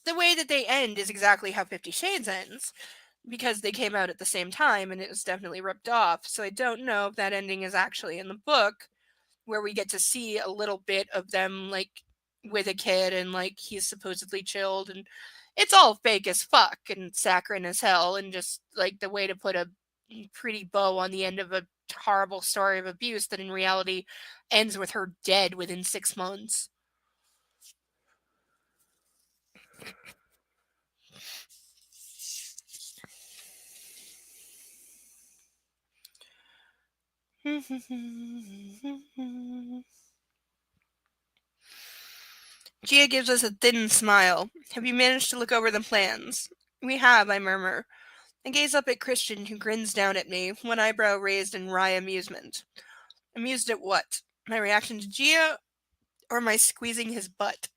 the way that they end is exactly how 50 Shades ends. Because they came out at the same time and it was definitely ripped off. So I don't know if that ending is actually in the book, where we get to see a little bit of them like with a kid and like he's supposedly chilled and it's all fake as fuck and saccharine as hell and just like the way to put a pretty bow on the end of a horrible story of abuse that in reality ends with her dead within 6 months. Gia gives us a thin smile. Have you managed to look over the plans? We have, I murmur. I gaze up at Christian, who grins down at me, one eyebrow raised in wry amusement. Amused at what? My reaction to Gia, or my squeezing his butt?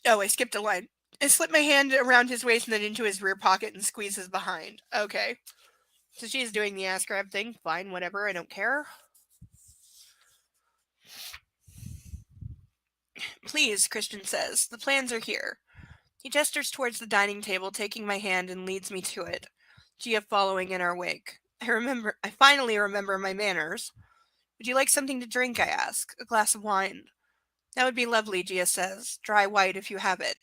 Oh, I skipped a line. I slip my hand around his waist and then into his rear pocket and squeeze his behind. Okay. So she's doing the ass grab thing. Fine, whatever, I don't care. Please, Christian says. The plans are here. He gestures towards the dining table, taking my hand and leads me to it. Gia following in our wake. I finally remember my manners. Would you like something to drink, I ask. A glass of wine. That would be lovely, Gia says. Dry white if you have it.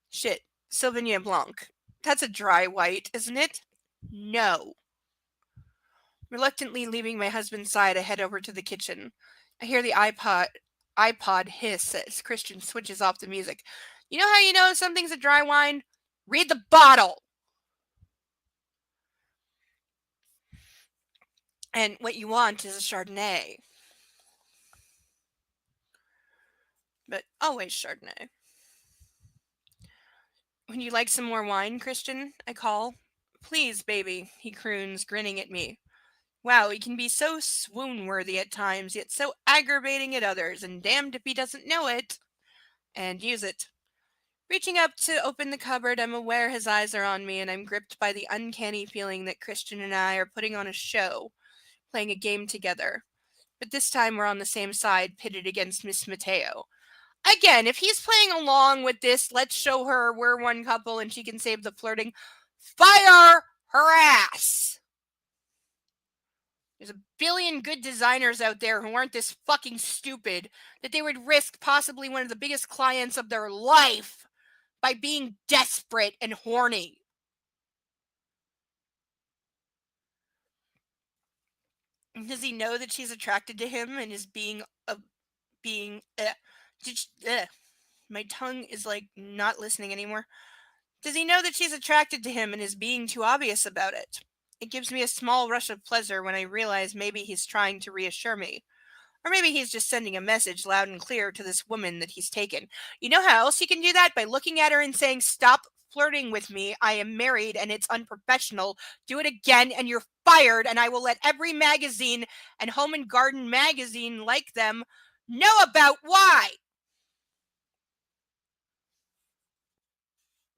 Shit. Sauvignon Blanc. That's a dry white, isn't it? No. Reluctantly leaving my husband's side, I head over to the kitchen. I hear the iPod hiss as Christian switches off the music. You know how you know something's a dry wine? Read the bottle! And what you want is a Chardonnay. But always Chardonnay. Would you like some more wine, Christian? I call. Please, baby, he croons, grinning at me. Wow, he can be so swoon-worthy at times, yet so aggravating at others, and damned if he doesn't know it. And use it. Reaching up to open the cupboard, I'm aware his eyes are on me, and I'm gripped by the uncanny feeling that Christian and I are putting on a show, playing a game together. But this time we're on the same side, pitted against Miss Mateo. Again, if he's playing along with this, let's show her we're one couple and she can save the flirting. Fire her ass! There's a billion good designers out there who aren't this fucking stupid that they would risk possibly one of the biggest clients of their life by being desperate and horny. Does he know that she's attracted to him and is my tongue is like not listening anymore. Does he know that she's attracted to him and is being too obvious about it? It gives me a small rush of pleasure when I realize maybe he's trying to reassure me. Or maybe he's just sending a message loud and clear to this woman that he's taken. You know how else he can do that? By looking at her and saying, "Stop flirting with me. I am married and it's unprofessional. Do it again and you're fired, and I will let every magazine and home and garden magazine like them know about why."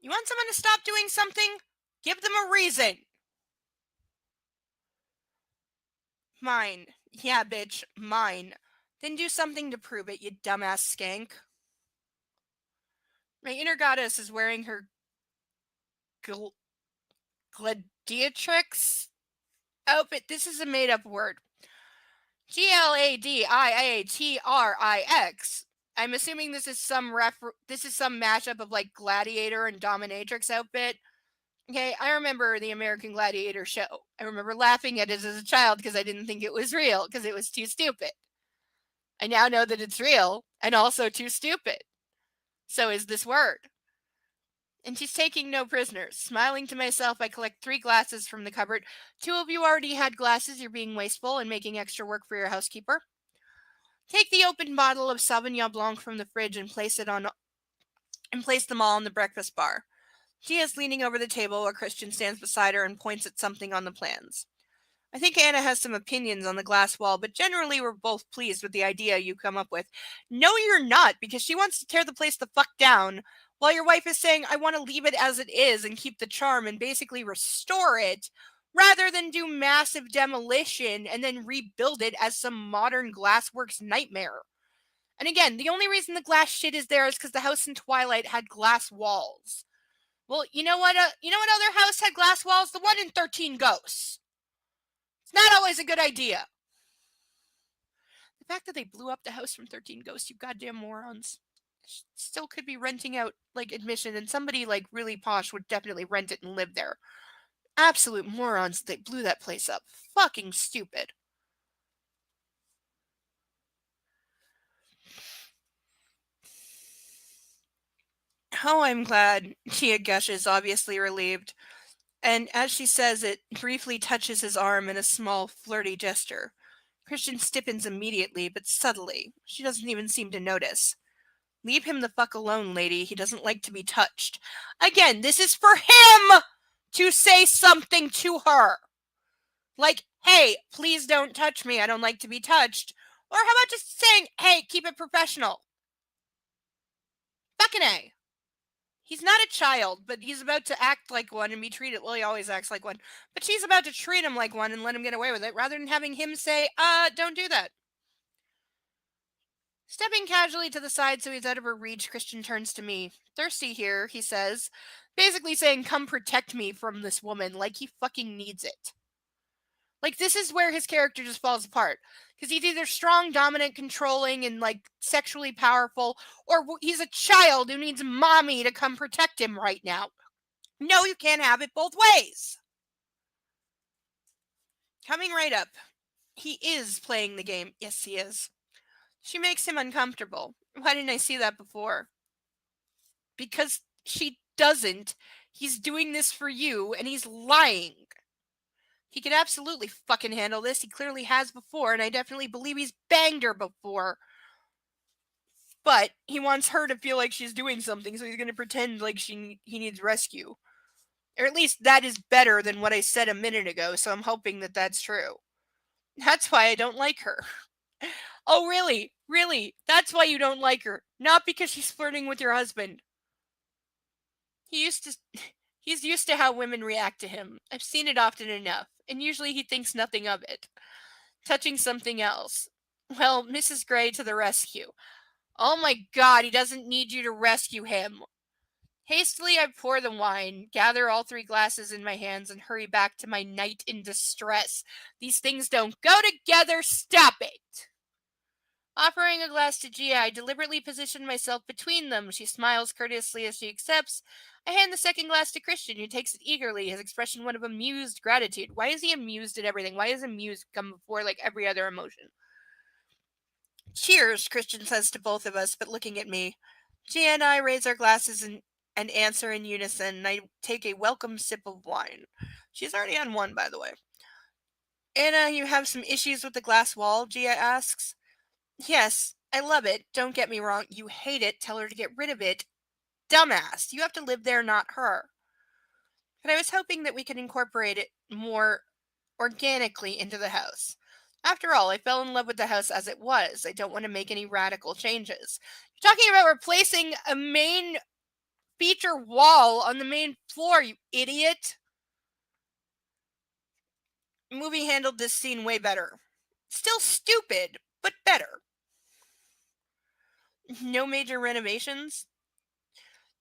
You want someone to stop doing something? Give them a reason. Mine. Yeah, bitch, mine. Then do something to prove it, you dumbass skank. My inner goddess is wearing her gladiatrix outfit. This is a made-up word. Gladiatrix. I'm assuming this is some mashup of like gladiator and dominatrix outfit. Okay, I remember the American Gladiator show. I remember laughing at it as a child because I didn't think it was real because it was too stupid. I now know that it's real and also too stupid. So is this word. And she's taking no prisoners. Smiling to myself, I collect 3 glasses from the cupboard. 2 of you already had glasses. You're being wasteful and making extra work for your housekeeper. Take the open bottle of Sauvignon Blanc from the fridge and place them all on the breakfast bar. She is leaning over the table while Christian stands beside her and points at something on the plans. I think Anna has some opinions on the glass wall, but generally we're both pleased with the idea you come up with. No, you're not, because she wants to tear the place the fuck down, while your wife is saying, I want to leave it as it is and keep the charm and basically restore it, rather than do massive demolition and then rebuild it as some modern glassworks nightmare. And again, the only reason the glass shit is there is because the house in Twilight had glass walls. Well, you know what other house had glass walls? The one in 13 Ghosts. It's not always a good idea. The fact that they blew up the house from 13 Ghosts, you goddamn morons. Still could be renting out, like, admission, and somebody, like, really posh would definitely rent it and live there. Absolute morons, they blew that place up. Fucking stupid. Oh, I'm glad. Tia gushes, obviously relieved. And as she says it, briefly touches his arm in a small, flirty gesture. Christian stiffens immediately, but subtly. She doesn't even seem to notice. Leave him the fuck alone, lady. He doesn't like to be touched. Again, this is for him to say something to her. Like, hey, please don't touch me. I don't like to be touched. Or how about just saying, hey, keep it professional? Fucking A. He's not a child, but he's about to act like one and be treated. Well, he always acts like one. But she's about to treat him like one and let him get away with it, rather than having him say, don't do that. Stepping casually to the side so he's out of her reach, Christian turns to me. Thirsty here, he says. Basically saying, come protect me from this woman, like he fucking needs it. Like, this is where his character just falls apart. Because he's either strong, dominant, controlling, and, like, sexually powerful, or he's a child who needs mommy to come protect him right now. No, you can't have it both ways. Coming right up. He is playing the game. Yes, he is. She makes him uncomfortable. Why didn't I see that before? Because she doesn't. He's doing this for you, and he's lying. He could absolutely fucking handle this. He clearly has before, and I definitely believe he's banged her before. But he wants her to feel like she's doing something, so he's going to pretend like he needs rescue. Or at least that is better than what I said a minute ago, so I'm hoping that that's true. That's why I don't like her. Oh, really? Really? That's why you don't like her? Not because she's flirting with your husband. He's used to how women react to him. I've seen it often enough, and usually he thinks nothing of it. Touching something else. Well, Mrs. Gray to the rescue. Oh my god, he doesn't need you to rescue him. Hastily, I pour the wine, gather all 3 glasses in my hands, and hurry back to my knight in distress. These things don't go together. Stop it! Offering a glass to Gia, I deliberately position myself between them. She smiles courteously as she accepts. I hand the second glass to Christian, who takes it eagerly, his expression one of amused gratitude. Why is he amused at everything? Why does amused come before, like, every other emotion? Cheers, Christian says to both of us, but looking at me. Gia and I raise our glasses and answer in unison, and I take a welcome sip of wine. She's already on one, by the way. Anna, you have some issues with the glass wall? Gia asks. Yes, I love it. Don't get me wrong. You hate it. Tell her to get rid of it. Dumbass. You have to live there, not her. But I was hoping that we could incorporate it more organically into the house. After all, I fell in love with the house as it was. I don't want to make any radical changes. You're talking about replacing a main feature wall on the main floor, you idiot. The movie handled this scene way better. Still stupid, but better. No major renovations?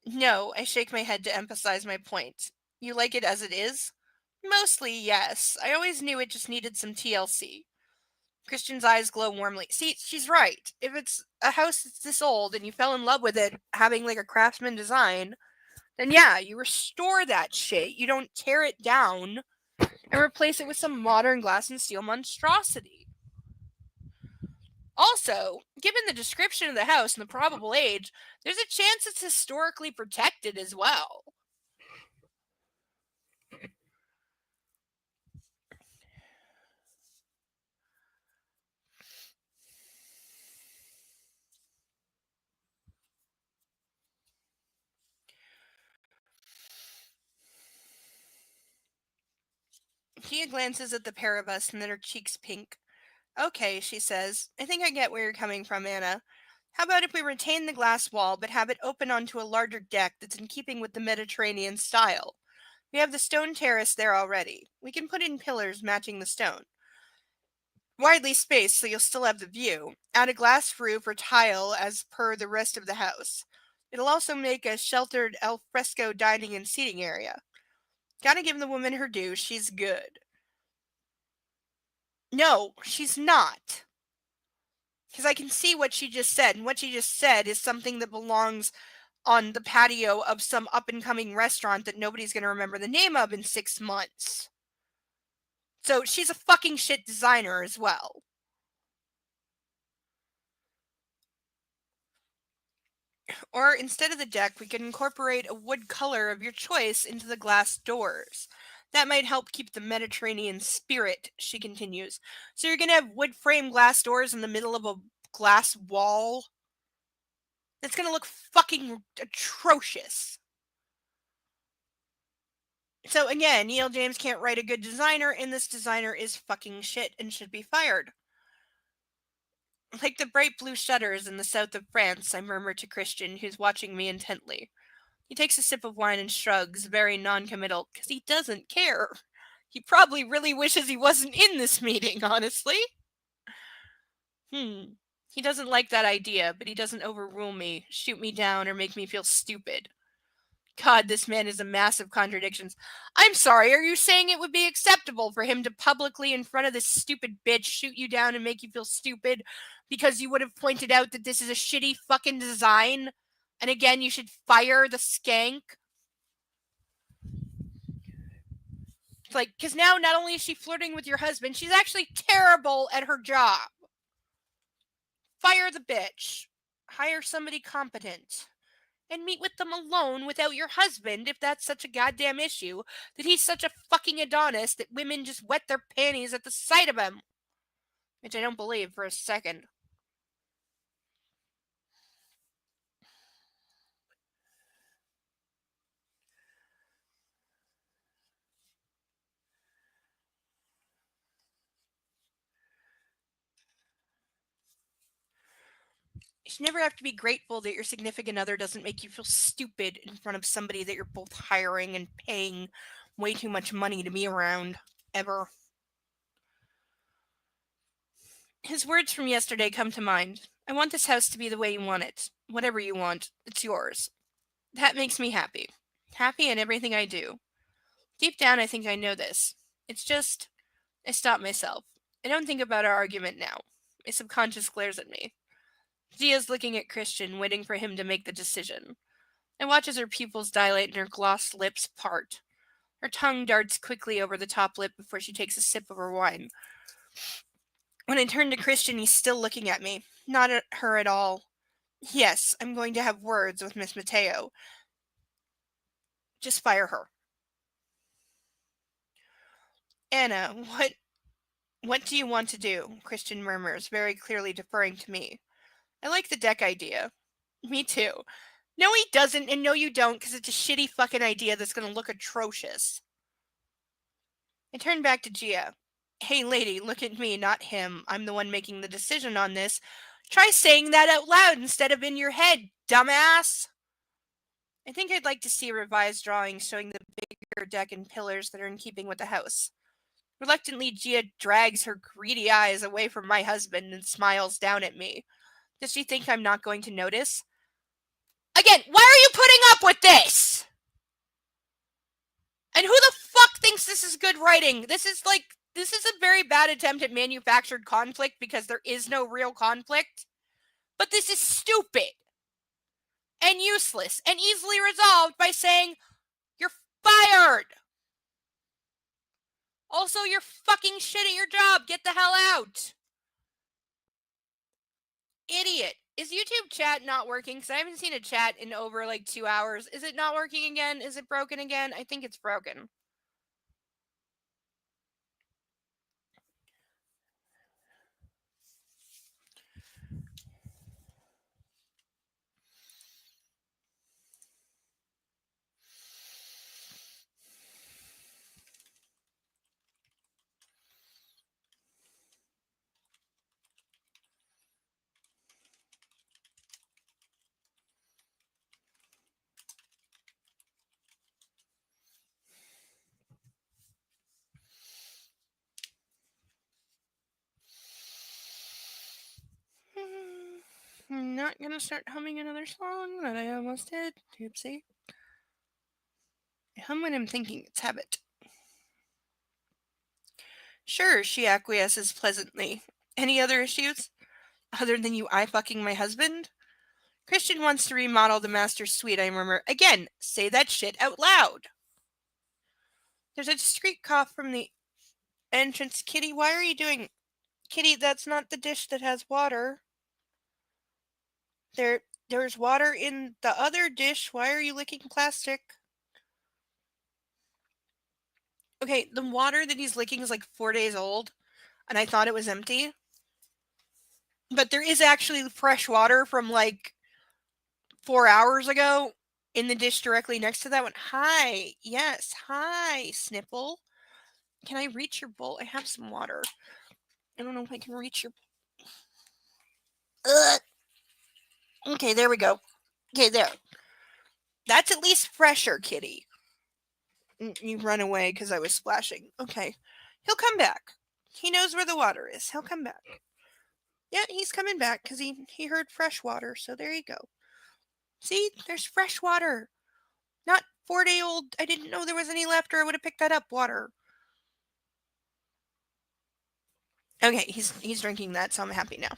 No, I shake my head to emphasize my point. You like it as it is? Mostly, yes. I always knew it just needed some TLC. Christian's eyes glow warmly. See, she's right. If it's a house that's this old and you fell in love with it having like a craftsman design, then yeah, you restore that shit. You don't tear it down and replace it with some modern glass and steel monstrosity. Also, given the description of the house and the probable age, there's a chance it's historically protected as well. Kia glances at the pair of us and then her cheeks pink. Okay, she says. I think I get where you're coming from, Anna. How about if we retain the glass wall but have it open onto a larger deck that's in keeping with the Mediterranean style? We have the stone terrace there already. We can put in pillars matching the stone. Widely spaced so you'll still have the view. Add a glass roof or tile as per the rest of the house. It'll also make a sheltered al fresco dining and seating area. Gotta give the woman her due, she's good. No, she's not. Because I can see what she just said, and what she just said is something that belongs on the patio of some up and coming restaurant that nobody's going to remember the name of in 6 months. So she's a fucking shit designer as well. Or instead of the deck, we could incorporate a wood color of your choice into the glass doors. That might help keep the Mediterranean spirit, she continues. So you're going to have wood frame glass doors in the middle of a glass wall? That's going to look fucking atrocious. So again, Neil James can't write a good designer, and this designer is fucking shit and should be fired. Like the bright blue shutters in the south of France, I murmur to Christian, who's watching me intently. He takes a sip of wine and shrugs, very non-committal, because he doesn't care. He probably really wishes he wasn't in this meeting, honestly. He doesn't like that idea, but he doesn't overrule me, shoot me down, or make me feel stupid. God, this man is a mass of contradictions. I'm sorry, are you saying it would be acceptable for him to publicly, in front of this stupid bitch, shoot you down and make you feel stupid because you would have pointed out that this is a shitty fucking design? And again, you should fire the skank? It's like, because now not only is she flirting with your husband, she's actually terrible at her job. Fire the bitch. Hire somebody competent. And meet with them alone without your husband if that's such a goddamn issue, that he's such a fucking Adonis that women just wet their panties at the sight of him. Which I don't believe for a second. You should never have to be grateful that your significant other doesn't make you feel stupid in front of somebody that you're both hiring and paying way too much money to be around. Ever. His words from yesterday come to mind. I want this house to be the way you want it. Whatever you want, it's yours. That makes me happy. Happy in everything I do. Deep down, I think I know this. It's just, I stop myself. I don't think about our argument now. My subconscious glares at me. Gia's looking at Christian, waiting for him to make the decision. I watch as her pupils dilate and her glossed lips part. Her tongue darts quickly over the top lip before she takes a sip of her wine. When I turn to Christian, he's still looking at me. Not at her at all. Yes, I'm going to have words with Miss Mateo. Just fire her. Anna, what do you want to do? Christian murmurs, very clearly deferring to me. I like the deck idea. Me too. No, he doesn't, and no, you don't, because it's a shitty fucking idea that's going to look atrocious. I turn back to Gia. Hey, lady, look at me, not him. I'm the one making the decision on this. Try saying that out loud instead of in your head, dumbass. I think I'd like to see a revised drawing showing the bigger deck and pillars that are in keeping with the house. Reluctantly, Gia drags her greedy eyes away from my husband and smiles down at me. Does she think I'm not going to notice? Again, why are you putting up with this? And who the fuck thinks this is good writing? This is a very bad attempt at manufactured conflict because there is no real conflict. But this is stupid and useless and easily resolved by saying, you're fired. Also, you're fucking shit at your job. Get the hell out. Idiot. Is YouTube chat not working? Because I haven't seen a chat in over 2 hours. Is it not working again? Is it broken again? I think it's broken. I'm not gonna start humming another song that I almost did. Oopsie. I hum when I'm thinking, it's habit. Sure, she acquiesces pleasantly. Any other issues? Other than you eye-fucking my husband? Christian wants to remodel the master suite, I murmur. Again, say that shit out loud. There's a discreet cough from the entrance. Kitty, why are you doing... Kitty, that's not the dish that has water. There's water in the other dish. Why are you licking plastic? Okay, the water that he's licking is 4 days old, and I thought it was empty. But there is actually fresh water from 4 hours ago in the dish directly next to that one. Hi. Yes. Hi, Snipple. Can I reach your bowl? I have some water. I don't know if I can reach your... Ugh. Okay, there we go. Okay, there. That's at least fresher, Kitty. You run away because I was splashing. Okay. He'll come back. He knows where the water is. He'll come back. Yeah, he's coming back because he heard fresh water. So there you go. See, there's fresh water. Not 4-day-old. I didn't know there was any left, or I would have picked that up. Water. Okay, he's drinking that, so I'm happy now.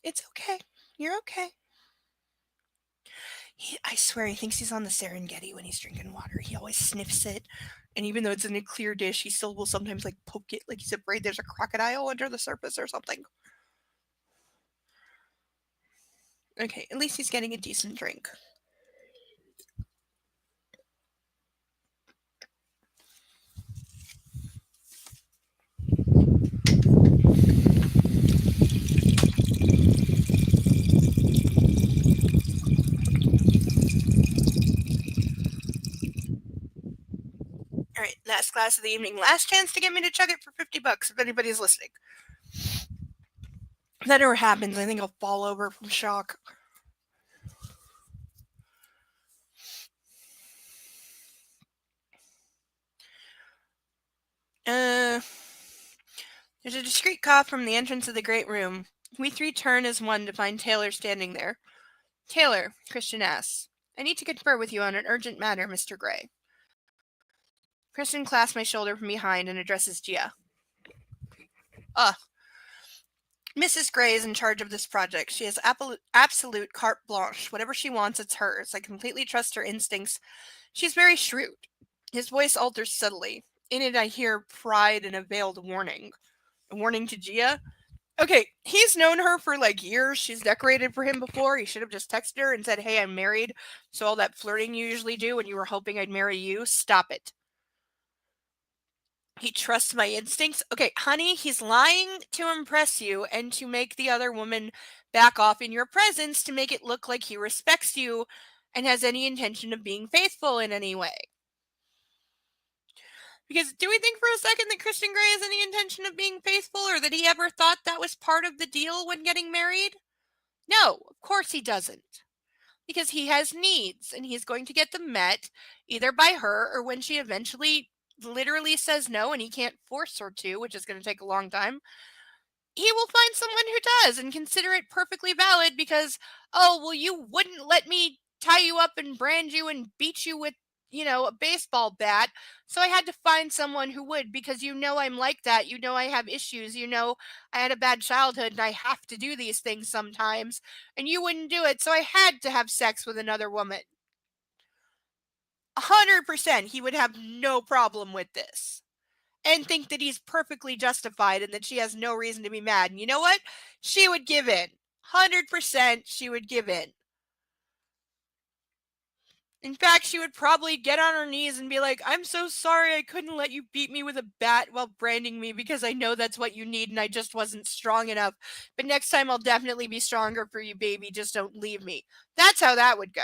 It's okay. You're okay. I swear he thinks he's on the Serengeti when he's drinking water. He always sniffs it. And even though it's in a clear dish, he still will sometimes poke it like he's afraid there's a crocodile under the surface or something. Okay, at least he's getting a decent drink. Alright, last glass of the evening. Last chance to get me to chug it for $50 if anybody's listening. If that ever happens, I think I'll fall over from shock. There's a discreet cough from the entrance of the great room. We three turn as one to find Taylor standing there. Taylor, Christian asks, I need to confer with you on an urgent matter, Mr. Gray. Christian clasps my shoulder from behind and addresses Gia. Mrs. Gray is in charge of this project. She has absolute carte blanche. Whatever she wants, it's hers. I completely trust her instincts. She's very shrewd. His voice alters subtly. In it, I hear pride and a veiled warning. A warning to Gia? Okay, he's known her for years. She's decorated for him before. He should have just texted her and said, hey, I'm married. So all that flirting you usually do when you were hoping I'd marry you, stop it. He trusts my instincts. Okay, honey, he's lying to impress you and to make the other woman back off in your presence to make it look like he respects you and has any intention of being faithful in any way. Because do we think for a second that Christian Grey has any intention of being faithful, or that he ever thought that was part of the deal when getting married? No, of course he doesn't. because he has needs and he's going to get them met either by her or when she eventually literally says no and he can't force her to, which is going to take a long time. He will find someone who does and consider it perfectly valid because, oh, well, you wouldn't let me tie you up and brand you and beat you with, a baseball bat. So I had to find someone who would because I'm like that. I have issues. I had a bad childhood and I have to do these things sometimes. And you wouldn't do it. So I had to have sex with another woman. 100% he would have no problem with this and think that he's perfectly justified and that she has no reason to be mad. And you know what? She would give in. 100% she would give in. In fact, she would probably get on her knees and be like, I'm so sorry I couldn't let you beat me with a bat while branding me because I know that's what you need and I just wasn't strong enough. But next time I'll definitely be stronger for you, baby. Just don't leave me. That's how that would go.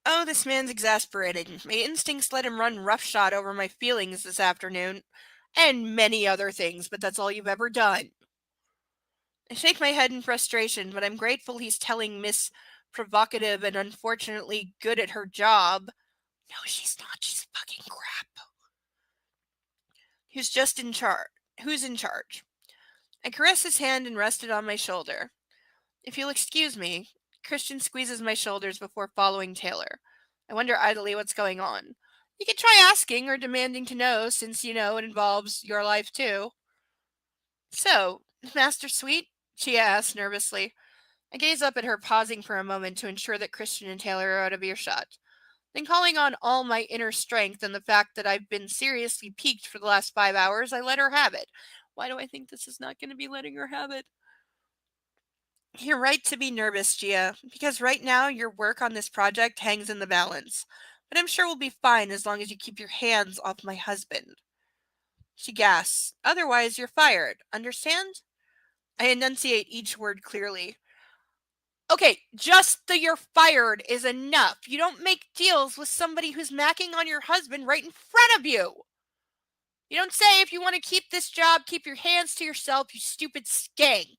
Oh, this man's exasperating. My instincts let him run roughshod over my feelings this afternoon. And many other things, but that's all you've ever done. I shake my head in frustration, but I'm grateful he's telling Miss Provocative and unfortunately good at her job. No, she's not. She's fucking crap. Who's just in charge? Who's in charge? I caress his hand and rest it on my shoulder. If you'll excuse me, Christian squeezes my shoulders before following Taylor. I wonder idly what's going on. You could try asking or demanding to know, since it involves your life too. So, Master Sweet? She asked nervously. I gaze up at her, pausing for a moment to ensure that Christian and Taylor are out of earshot. Then, calling on all my inner strength and the fact that I've been seriously piqued for the last 5 hours, I let her have it. Why do I think this is not going to be letting her have it? You're right to be nervous, Gia, because right now your work on this project hangs in the balance. But I'm sure we'll be fine as long as you keep your hands off my husband. She gasps. Otherwise, you're fired. Understand? I enunciate each word clearly. Okay, just the you're fired is enough. You don't make deals with somebody who's macking on your husband right in front of you. You don't say if you want to keep this job, keep your hands to yourself, you stupid skank.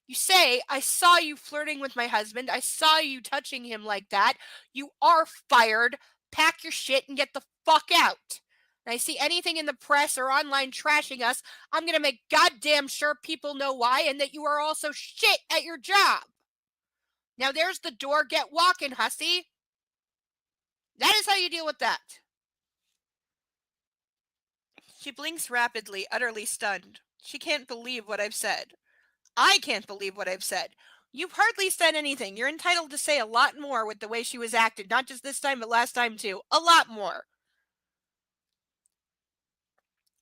You say, I saw you flirting with my husband. I saw you touching him like that. You are fired. Pack your shit and get the fuck out. And I see anything in the press or online trashing us, I'm going to make goddamn sure people know why and that you are also shit at your job. Now there's the door. Get walking, hussy. That is how you deal with that. She blinks rapidly, utterly stunned. She can't believe what I've said. I can't believe what I've said. You've hardly said anything. You're entitled to say a lot more with the way she was acted, not just this time, but last time too. A lot more.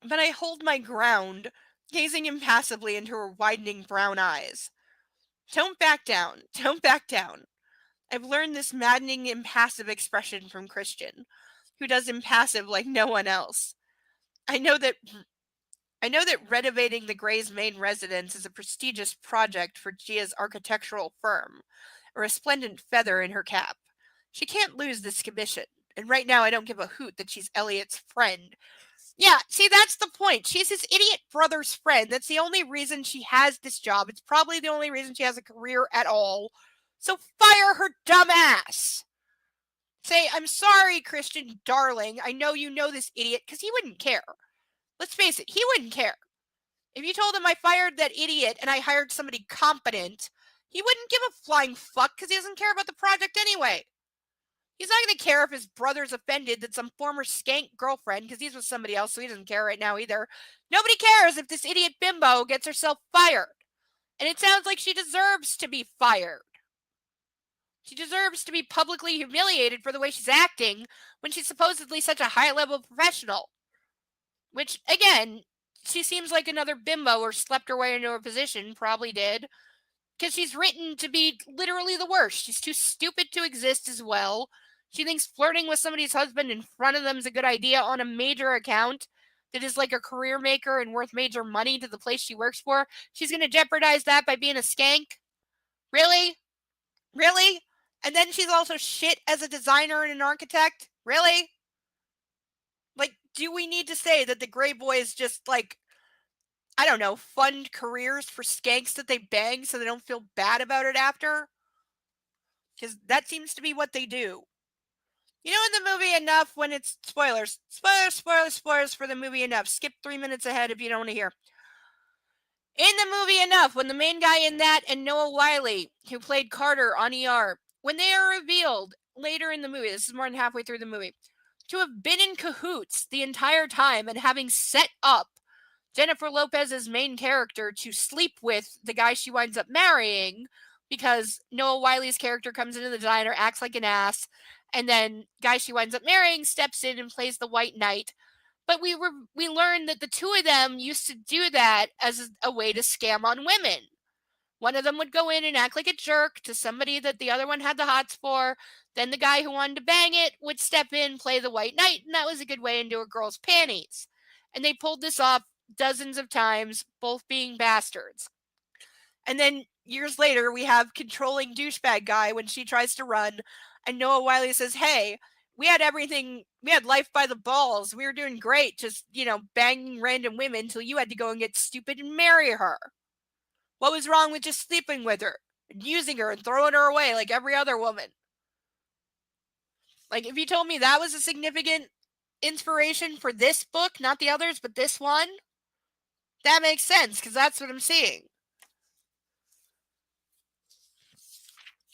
But I hold my ground, gazing impassively into her widening brown eyes. Don't back down. Don't back down. I've learned this maddening impassive expression from Christian, who does impassive like no one else. I know that renovating the Gray's main residence is a prestigious project for Gia's architectural firm, a resplendent feather in her cap. She can't lose this commission, and right now I don't give a hoot that she's Elliot's friend. Yeah, see, that's the point. She's his idiot brother's friend. That's the only reason she has this job. It's probably the only reason she has a career at all. So fire her dumb ass. Say, I'm sorry, Christian darling. I know you know this idiot, because he wouldn't care. Let's face it, he wouldn't care. If you told him I fired that idiot and I hired somebody competent, he wouldn't give a flying fuck because he doesn't care about the project anyway. He's not going to care if his brother's offended that some former skank girlfriend, because he's with somebody else, so he doesn't care right now either. Nobody cares if this idiot bimbo gets herself fired. And it sounds like she deserves to be fired. She deserves to be publicly humiliated for the way she's acting when she's supposedly such a high-level professional. Which, again, she seems like another bimbo or slept her way into a position, probably did. Because she's written to be literally the worst. She's too stupid to exist as well. She thinks flirting with somebody's husband in front of them is a good idea on a major account that is like a career maker and worth major money to the place she works for. She's going to jeopardize that by being a skank? Really? Really? And then she's also shit as a designer and an architect? Really? Like, do we need to say that the Grey Boys just, like, I don't know, fund careers for skanks that they bang so they don't feel bad about it after? Because that seems to be what they do. You know, in the movie Enough, when it's spoilers for the movie Enough. Skip 3 minutes ahead if you don't want to hear. In the movie Enough, when the main guy in that and Noah Wiley, who played Carter on ER, when they are revealed later in the movie, this is more than halfway through the movie, to have been in cahoots the entire time and having set up Jennifer Lopez's main character to sleep with the guy she winds up marrying, because Noah Wiley's character comes into the diner, acts like an ass, and then guy she winds up marrying steps in and plays the White Knight. But we learned that the two of them used to do that as a way to scam on women. One of them would go in and act like a jerk to somebody that the other one had the hots for. Then the guy who wanted to bang it would step in, play the White Knight, and that was a good way into a girl's panties. And they pulled this off dozens of times, both being bastards. And then years later, we have controlling douchebag guy when she tries to run, and Noah Wiley says, "Hey, we had everything, we had life by the balls. We were doing great, just, banging random women until you had to go and get stupid and marry her. What was wrong with just sleeping with her and using her and throwing her away like every other woman?" Like, if you told me that was a significant inspiration for this book, not the others, but this one, that makes sense, because that's what I'm seeing.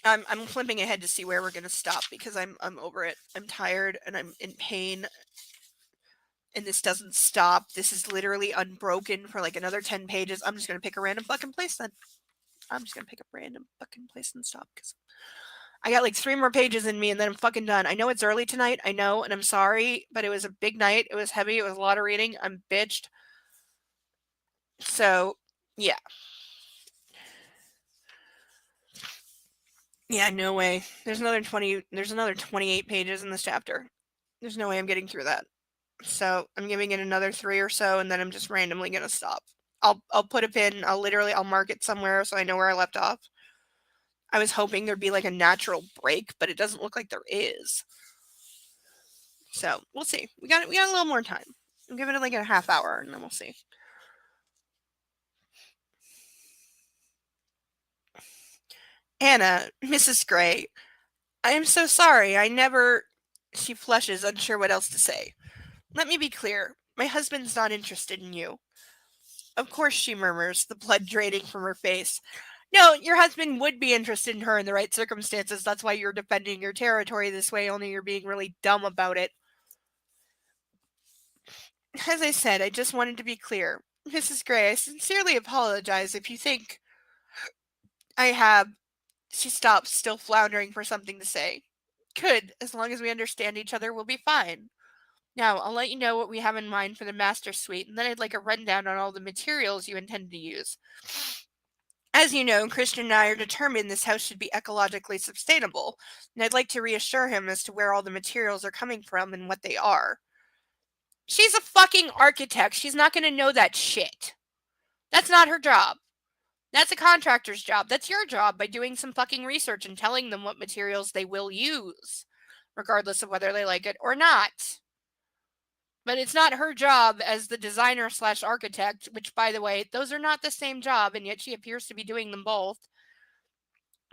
I'm flipping ahead to see where we're gonna stop, because I'm over it. I'm tired and I'm in pain, and this doesn't stop. This is literally unbroken for like another 10 pages. I'm just gonna pick a random fucking place then. I'm just gonna pick a random fucking place and stop, because I got like 3 more pages in me and then I'm fucking done. I know it's early tonight, I know, and I'm sorry, but it was a big night. It was heavy. It was a lot of reading. I'm bitched. So, yeah. Yeah, no way. There's another 28 pages in this chapter. There's no way I'm getting through that. So, I'm giving it another 3 or so, and then I'm just randomly going to stop. I'll put a pin. I'll mark it somewhere so I know where I left off. I was hoping there'd be like a natural break, but it doesn't look like there is. So, we'll see. We got a little more time. I'm giving it like a half hour, and then we'll see. Anna, Mrs. Gray, I am so sorry. She flushes, unsure what else to say. Let me be clear. My husband's not interested in you. Of course, she murmurs, the blood draining from her face. No, your husband would be interested in her in the right circumstances. That's why you're defending your territory this way, only you're being really dumb about it. As I said, I just wanted to be clear. Mrs. Gray, I sincerely apologize if you think I have. She stops, still floundering for something to say. Good, as long as we understand each other, we'll be fine. Now, I'll let you know what we have in mind for the master suite, and then I'd like a rundown on all the materials you intend to use. As you know, Christian and I are determined this house should be ecologically sustainable, and I'd like to reassure him as to where all the materials are coming from and what they are. She's a fucking architect. She's not going to know that shit. That's not her job. That's a contractor's job. That's your job by doing some fucking research and telling them what materials they will use, regardless of whether they like it or not. But it's not her job as the designer / architect, which, by the way, those are not the same job, and yet she appears to be doing them both,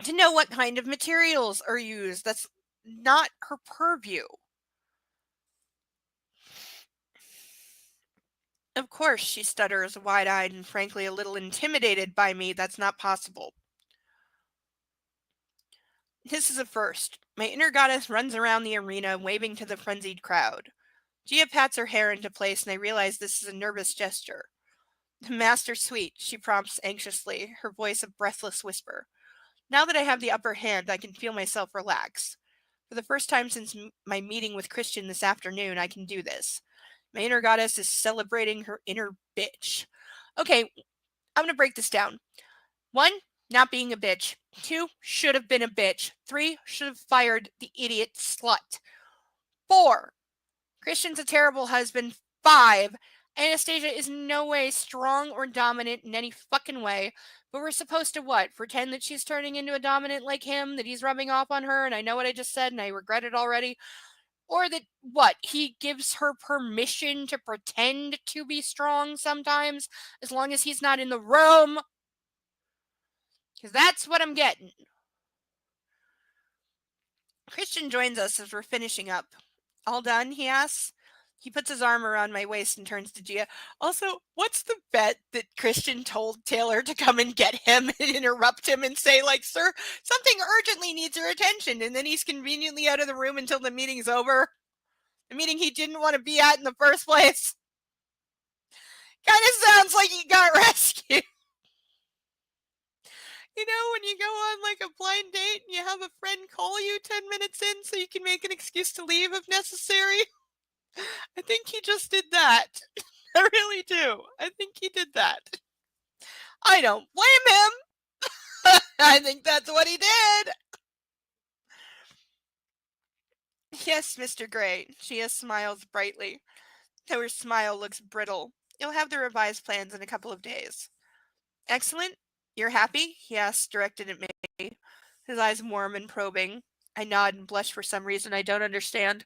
to know what kind of materials are used. That's not her purview. Of course, she stutters, wide-eyed and frankly a little intimidated by me. That's not possible. This is a first. My inner goddess runs around the arena, waving to the frenzied crowd. Gia pats her hair into place, and I realize this is a nervous gesture. The master suite, she prompts anxiously, her voice a breathless whisper. Now that I have the upper hand, I can feel myself relax. For the first time since my meeting with Christian this afternoon, I can do this. My inner goddess is celebrating her inner bitch. Okay, I'm going to break this down. 1, not being a bitch. 2, should have been a bitch. 3, should have fired the idiot slut. 4, Christian's a terrible husband. 5, Anastasia is in no way strong or dominant in any fucking way. But we're supposed to what? Pretend that she's turning into a dominant like him, that he's rubbing off on her, and I know what I just said and I regret it already. Or that what? He gives her permission to pretend to be strong sometimes, as long as he's not in the room. Because that's what I'm getting. Christian joins us as we're finishing up. All done? He asks. He puts his arm around my waist and turns to Gia. Also, what's the bet that Christian told Taylor to come and get him and interrupt him and say, like, sir, something urgently needs your attention, and then he's conveniently out of the room until the meeting's over? The meeting he didn't want to be at in the first place. Kind of sounds like he got rescued. You know, when you go on like a blind date and you have a friend call you 10 minutes in so you can make an excuse to leave if necessary? I think he just did that. I really do. I think he did that. I don't blame him. I think that's what he did. Yes, Mr. Gray. Gia smiles brightly, though her smile looks brittle. You'll have the revised plans in a couple of days. Excellent. You're happy? He asks, directed at me, his eyes warm and probing. I nod and blush for some reason I don't understand.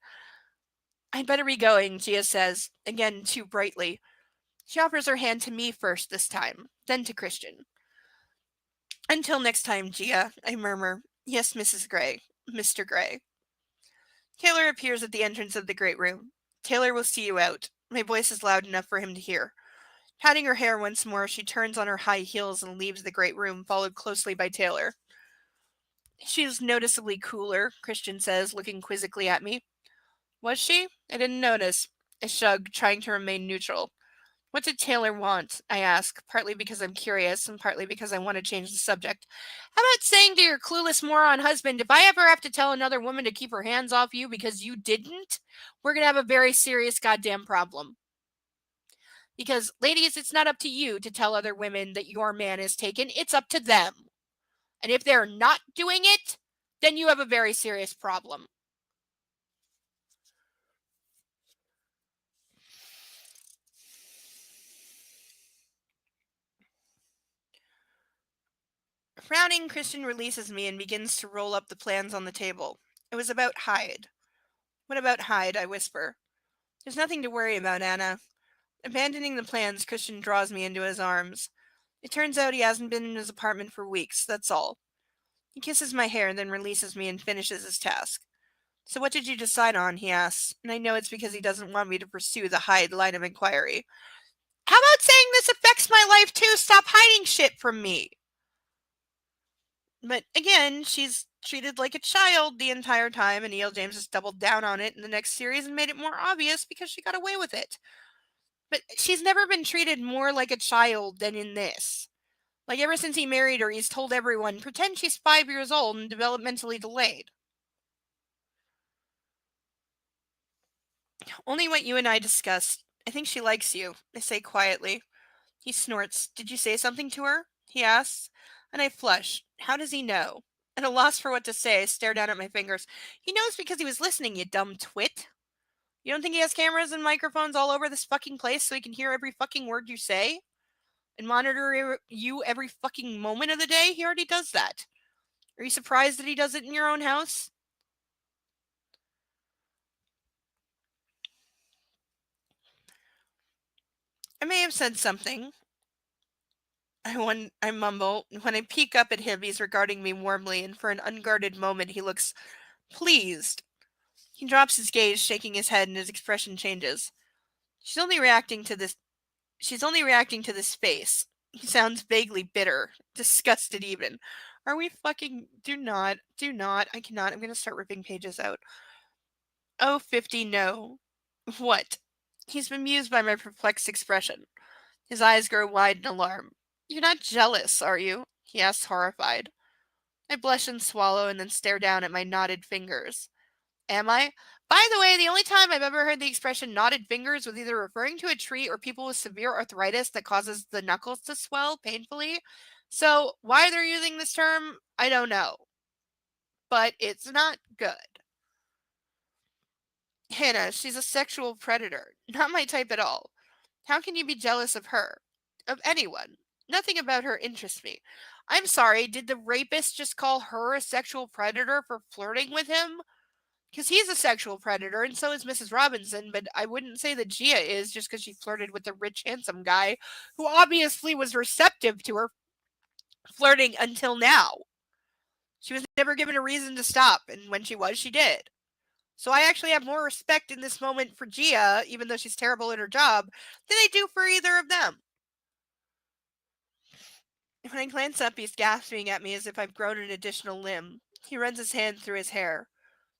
I'd better be going, Gia says, again too brightly. She offers her hand to me first this time, then to Christian. Until next time, Gia, I murmur. Yes, Mrs. Gray. Mr. Gray. Taylor appears at the entrance of the great room. Taylor will see you out. My voice is loud enough for him to hear. Patting her hair once more, she turns on her high heels and leaves the great room, followed closely by Taylor. She is noticeably cooler, Christian says, looking quizzically at me. Was she? I didn't notice. I shrug, trying to remain neutral. What did Taylor want? I ask, partly because I'm curious and partly because I want to change the subject. How about saying to your clueless moron husband, if I ever have to tell another woman to keep her hands off you because you didn't, we're going to have a very serious goddamn problem. Because, ladies, it's not up to you to tell other women that your man is taken. It's up to them. And if they're not doing it, then you have a very serious problem. Frowning, Christian releases me and begins to roll up the plans on the table. It was about Hyde. What about Hyde? I whisper. There's nothing to worry about, Anna. Abandoning the plans, Christian draws me into his arms. It turns out he hasn't been in his apartment for weeks, that's all. He kisses my hair, then releases me and finishes his task. So what did you decide on? He asks, and I know it's because he doesn't want me to pursue the Hyde line of inquiry. How about saying this affects my life too? Stop hiding shit from me. But again, she's treated like a child the entire time, and E.L. James has doubled down on it in the next series and made it more obvious because she got away with it. But she's never been treated more like a child than in this. Like, ever since he married her, he's told everyone, pretend she's 5 years old and developmentally delayed. Only what you and I discussed. I think she likes you, I say quietly. He snorts. Did you say something to her? He asks. And I flush. How does he know? At a loss for what to say, I stare down at my fingers. He knows because he was listening, you dumb twit. You don't think he has cameras and microphones all over this fucking place so he can hear every fucking word you say? And monitor you every fucking moment of the day? He already does that. Are you surprised that he does it in your own house? I may have said something. I mumble. When I peek up at him, he's regarding me warmly, and for an unguarded moment he looks pleased. He drops his gaze, shaking his head, and his expression changes. She's only reacting to this face. He sounds vaguely bitter, disgusted even. Are we fucking... Do not. I cannot. I'm gonna start ripping pages out. Oh, 50, no. What? He's bemused by my perplexed expression. His eyes grow wide in alarm. You're not jealous, are you? He asks, horrified. I blush and swallow and then stare down at my knotted fingers. Am I? By the way, the only time I've ever heard the expression knotted fingers was either referring to a tree or people with severe arthritis that causes the knuckles to swell painfully. So, why they're using this term, I don't know. But it's not good. Hannah, she's a sexual predator. Not my type at all. How can you be jealous of her? Of anyone? Nothing about her interests me. I'm sorry, did the rapist just call her a sexual predator for flirting with him? Because he's a sexual predator, and so is Mrs. Robinson, but I wouldn't say that Gia is just because she flirted with the rich, handsome guy who obviously was receptive to her flirting until now. She was never given a reason to stop, and when she was, she did. So I actually have more respect in this moment for Gia, even though she's terrible at her job, than I do for either of them. When I glance up, he's gasping at me as if I've grown an additional limb. He runs his hand through his hair.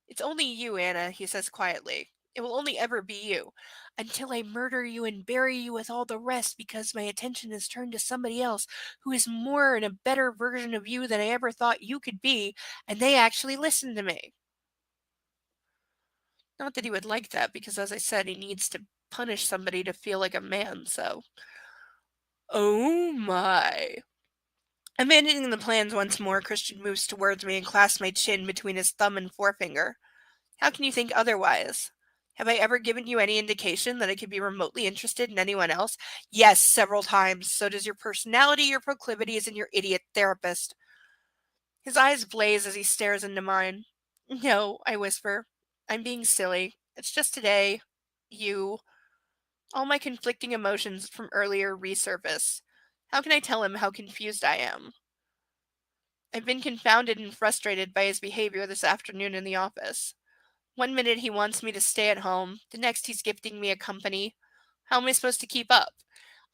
It's only you, Anna, he says quietly. It will only ever be you. Until I murder you and bury you with all the rest because my attention is turned to somebody else who is more and a better version of you than I ever thought you could be, and they actually listen to me. Not that he would like that, because as I said, he needs to punish somebody to feel like a man, so. Oh my. Abandoning the plans once more, Christian moves towards me and clasps my chin between his thumb and forefinger. How can you think otherwise? Have I ever given you any indication that I could be remotely interested in anyone else? Yes, several times. So does your personality, your proclivities, and your idiot therapist. His eyes blaze as he stares into mine. No, I whisper. I'm being silly. It's just today. You. All my conflicting emotions from earlier resurface. How can I tell him how confused I am? I've been confounded and frustrated by his behavior this afternoon in the office. One minute he wants me to stay at home, the next he's gifting me a company. How am I supposed to keep up?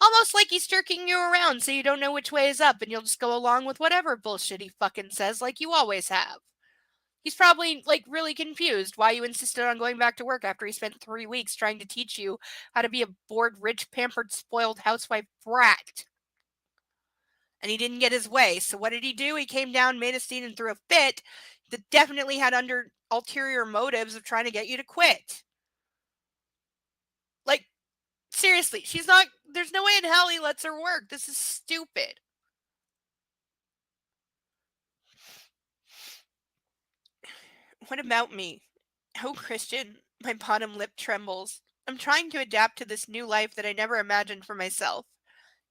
Almost like he's jerking you around so you don't know which way is up and you'll just go along with whatever bullshit he fucking says like you always have. He's probably, like, really confused why you insisted on going back to work after he spent 3 weeks trying to teach you how to be a bored, rich, pampered, spoiled housewife brat. And he didn't get his way, so what did he do? He came down, made a scene, and threw a fit that definitely had ulterior motives of trying to get you to quit. Like, seriously, there's no way in hell he lets her work. This is stupid. What about me? Oh, Christian, my bottom lip trembles. I'm trying to adapt to this new life that I never imagined for myself.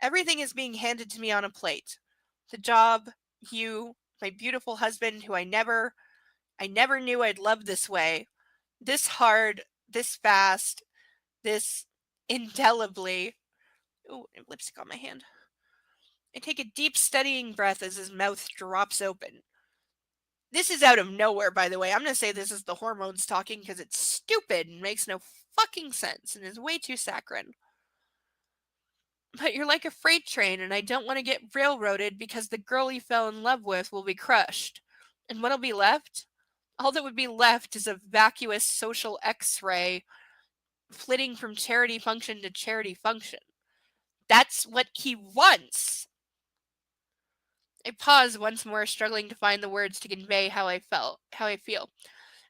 Everything is being handed to me on a plate. The job, you, my beautiful husband who I never knew I'd love this way. This hard, this fast, this indelibly. Ooh, lipstick on my hand. I take a deep, steadying breath as his mouth drops open. This is out of nowhere, by the way. I'm going to say this is the hormones talking because it's stupid and makes no fucking sense and is way too saccharine. But you're like a freight train, and I don't want to get railroaded because the girl you fell in love with will be crushed. And what'll be left? All that would be left is a vacuous social x-ray flitting from charity function to charity function. That's what he wants. I pause once more, struggling to find the words to convey how I feel.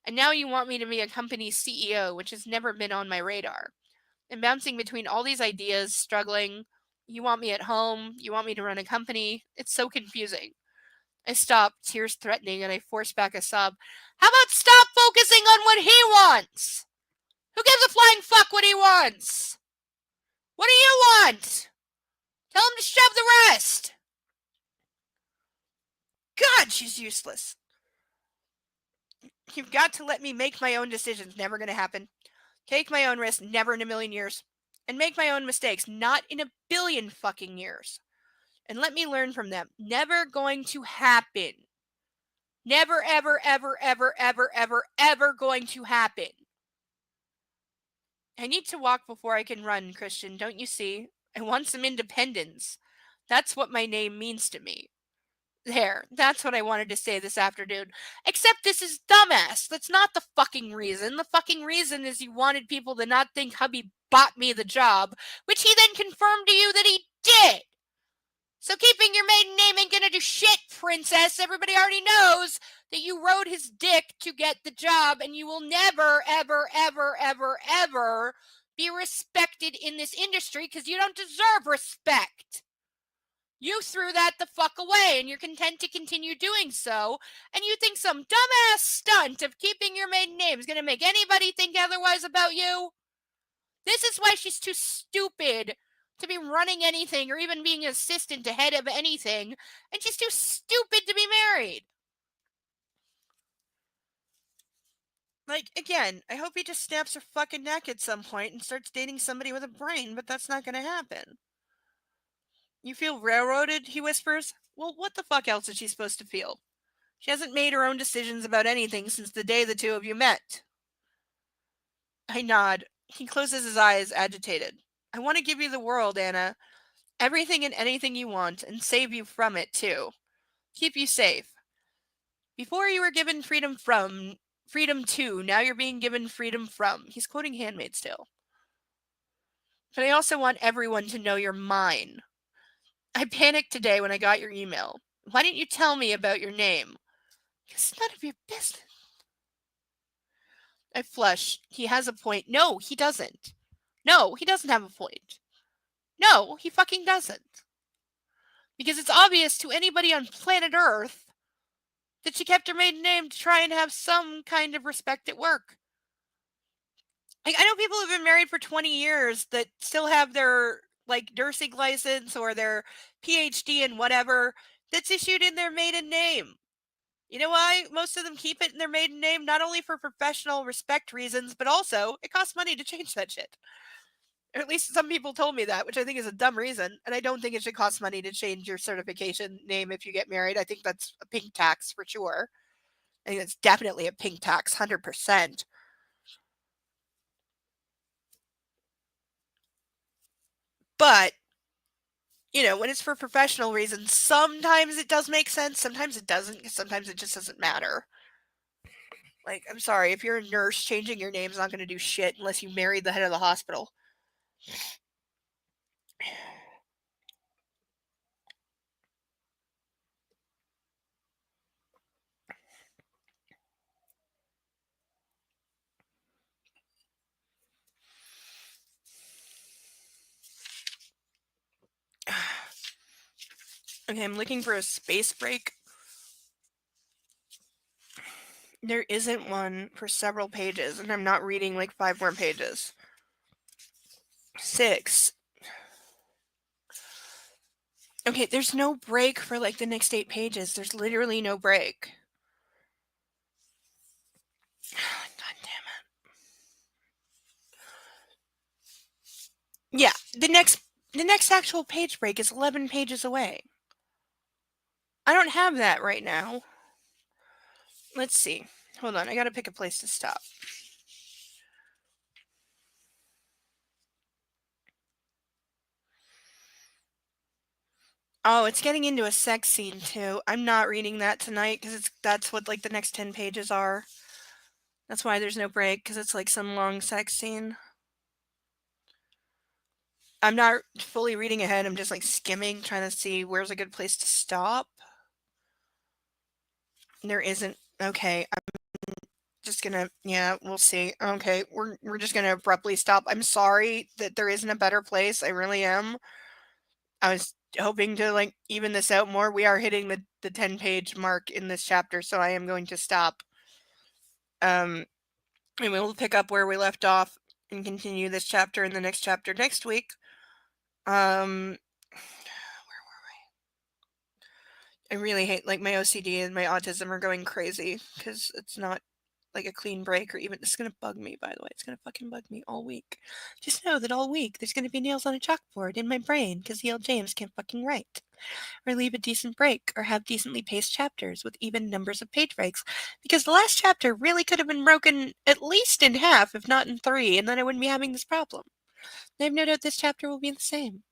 And now you want me to be a company CEO, which has never been on my radar. I'm bouncing between all these ideas, struggling. You want me at home, you want me to run a company. It's so confusing. I stop, tears threatening, and I force back a sob. How about stop focusing on what he wants? Who gives a flying fuck what he wants? What do you want? Tell him to shove the rest. God, she's useless. You've got to let me make my own decisions. Never gonna happen. Take my own risks. Never in a million years. And make my own mistakes. Not in a billion fucking years. And let me learn from them. Never going to happen. Never, ever, ever, ever, ever, ever, ever going to happen. I need to walk before I can run, Christian, don't you see? I want some independence. That's what my name means to me. There, that's what I wanted to say this afternoon. Except this is dumbass. That's not the fucking reason. The fucking reason is you wanted people to not think hubby bought me the job, which he then confirmed to you that he did. So keeping your maiden name ain't gonna do shit, princess. Everybody already knows that you rode his dick to get the job, and you will never, ever, ever, ever, ever be respected in this industry because you don't deserve respect. You threw that the fuck away, and you're content to continue doing so, and you think some dumbass stunt of keeping your maiden name is gonna make anybody think otherwise about you? This is why she's too stupid to be running anything or even being an assistant to head of anything, and she's too stupid to be married. Like, again, I hope he just snaps her fucking neck at some point and starts dating somebody with a brain, but that's not gonna happen. You feel railroaded, he whispers. Well, what the fuck else is she supposed to feel? She hasn't made her own decisions about anything since the day the two of you met. I nod. He closes his eyes, agitated. I want to give you the world, Anna. Everything and anything you want, and save you from it, too. Keep you safe. Before you were given freedom to, now you're being given freedom from. He's quoting Handmaid's Tale. But I also want everyone to know you're mine. I panicked today when I got your email. Why didn't you tell me about your name? It's none of your business. I flush. He has a point. No, he doesn't. No, he doesn't have a point. No, he fucking doesn't. Because it's obvious to anybody on planet Earth that she kept her maiden name to try and have some kind of respect at work. Like, I know people who've been married for 20 years that still have their like nursing license or their PhD in whatever that's issued in their maiden name. You know why most of them keep it in their maiden name? Not only for professional respect reasons, but also it costs money to change that shit. Or at least some people told me that, which I think is a dumb reason. And I don't think it should cost money to change your certification name if you get married. I think that's a pink tax for sure. I think it's definitely a pink tax, 100%. But, when it's for professional reasons, sometimes it does make sense. Sometimes it doesn't. Sometimes it just doesn't matter. Like, I'm sorry, if you're a nurse, changing your name's not going to do shit unless you married the head of the hospital. Okay, I'm looking for a space break. There isn't one for several pages, and I'm not reading like 5 more pages. 6. Okay, there's no break for like the next 8 pages. There's literally no break. God damn it. Yeah, the next actual page break is 11 pages away. I don't have that right now. Let's see. Hold on, I gotta pick a place to stop. Oh, it's getting into a sex scene too. I'm not reading that tonight because that's what like the next 10 pages are. That's why there's no break, because it's like some long sex scene. I'm not fully reading ahead. I'm just like skimming, trying to see where's a good place to stop. There isn't. Okay, I'm just gonna. Yeah, we'll see. Okay, we're just gonna abruptly stop. I'm sorry that there isn't a better place. I really am. I was hoping to like even this out more. We are hitting the 10-page mark in this chapter, so I am going to stop. And we'll pick up where we left off and continue this chapter in the next chapter next week. Where were we? I really hate like my OCD and my autism are going crazy because it's not like a clean break or even it's gonna bug me, by the way. It's gonna fucking bug me all week. Just know that all week there's gonna be nails on a chalkboard in my brain because E.L. James can't fucking write. Or leave a decent break, or have decently paced chapters with even numbers of page breaks. Because the last chapter really could have been broken at least in half, if not in 3, and then I wouldn't be having this problem. I have no doubt this chapter will be the same.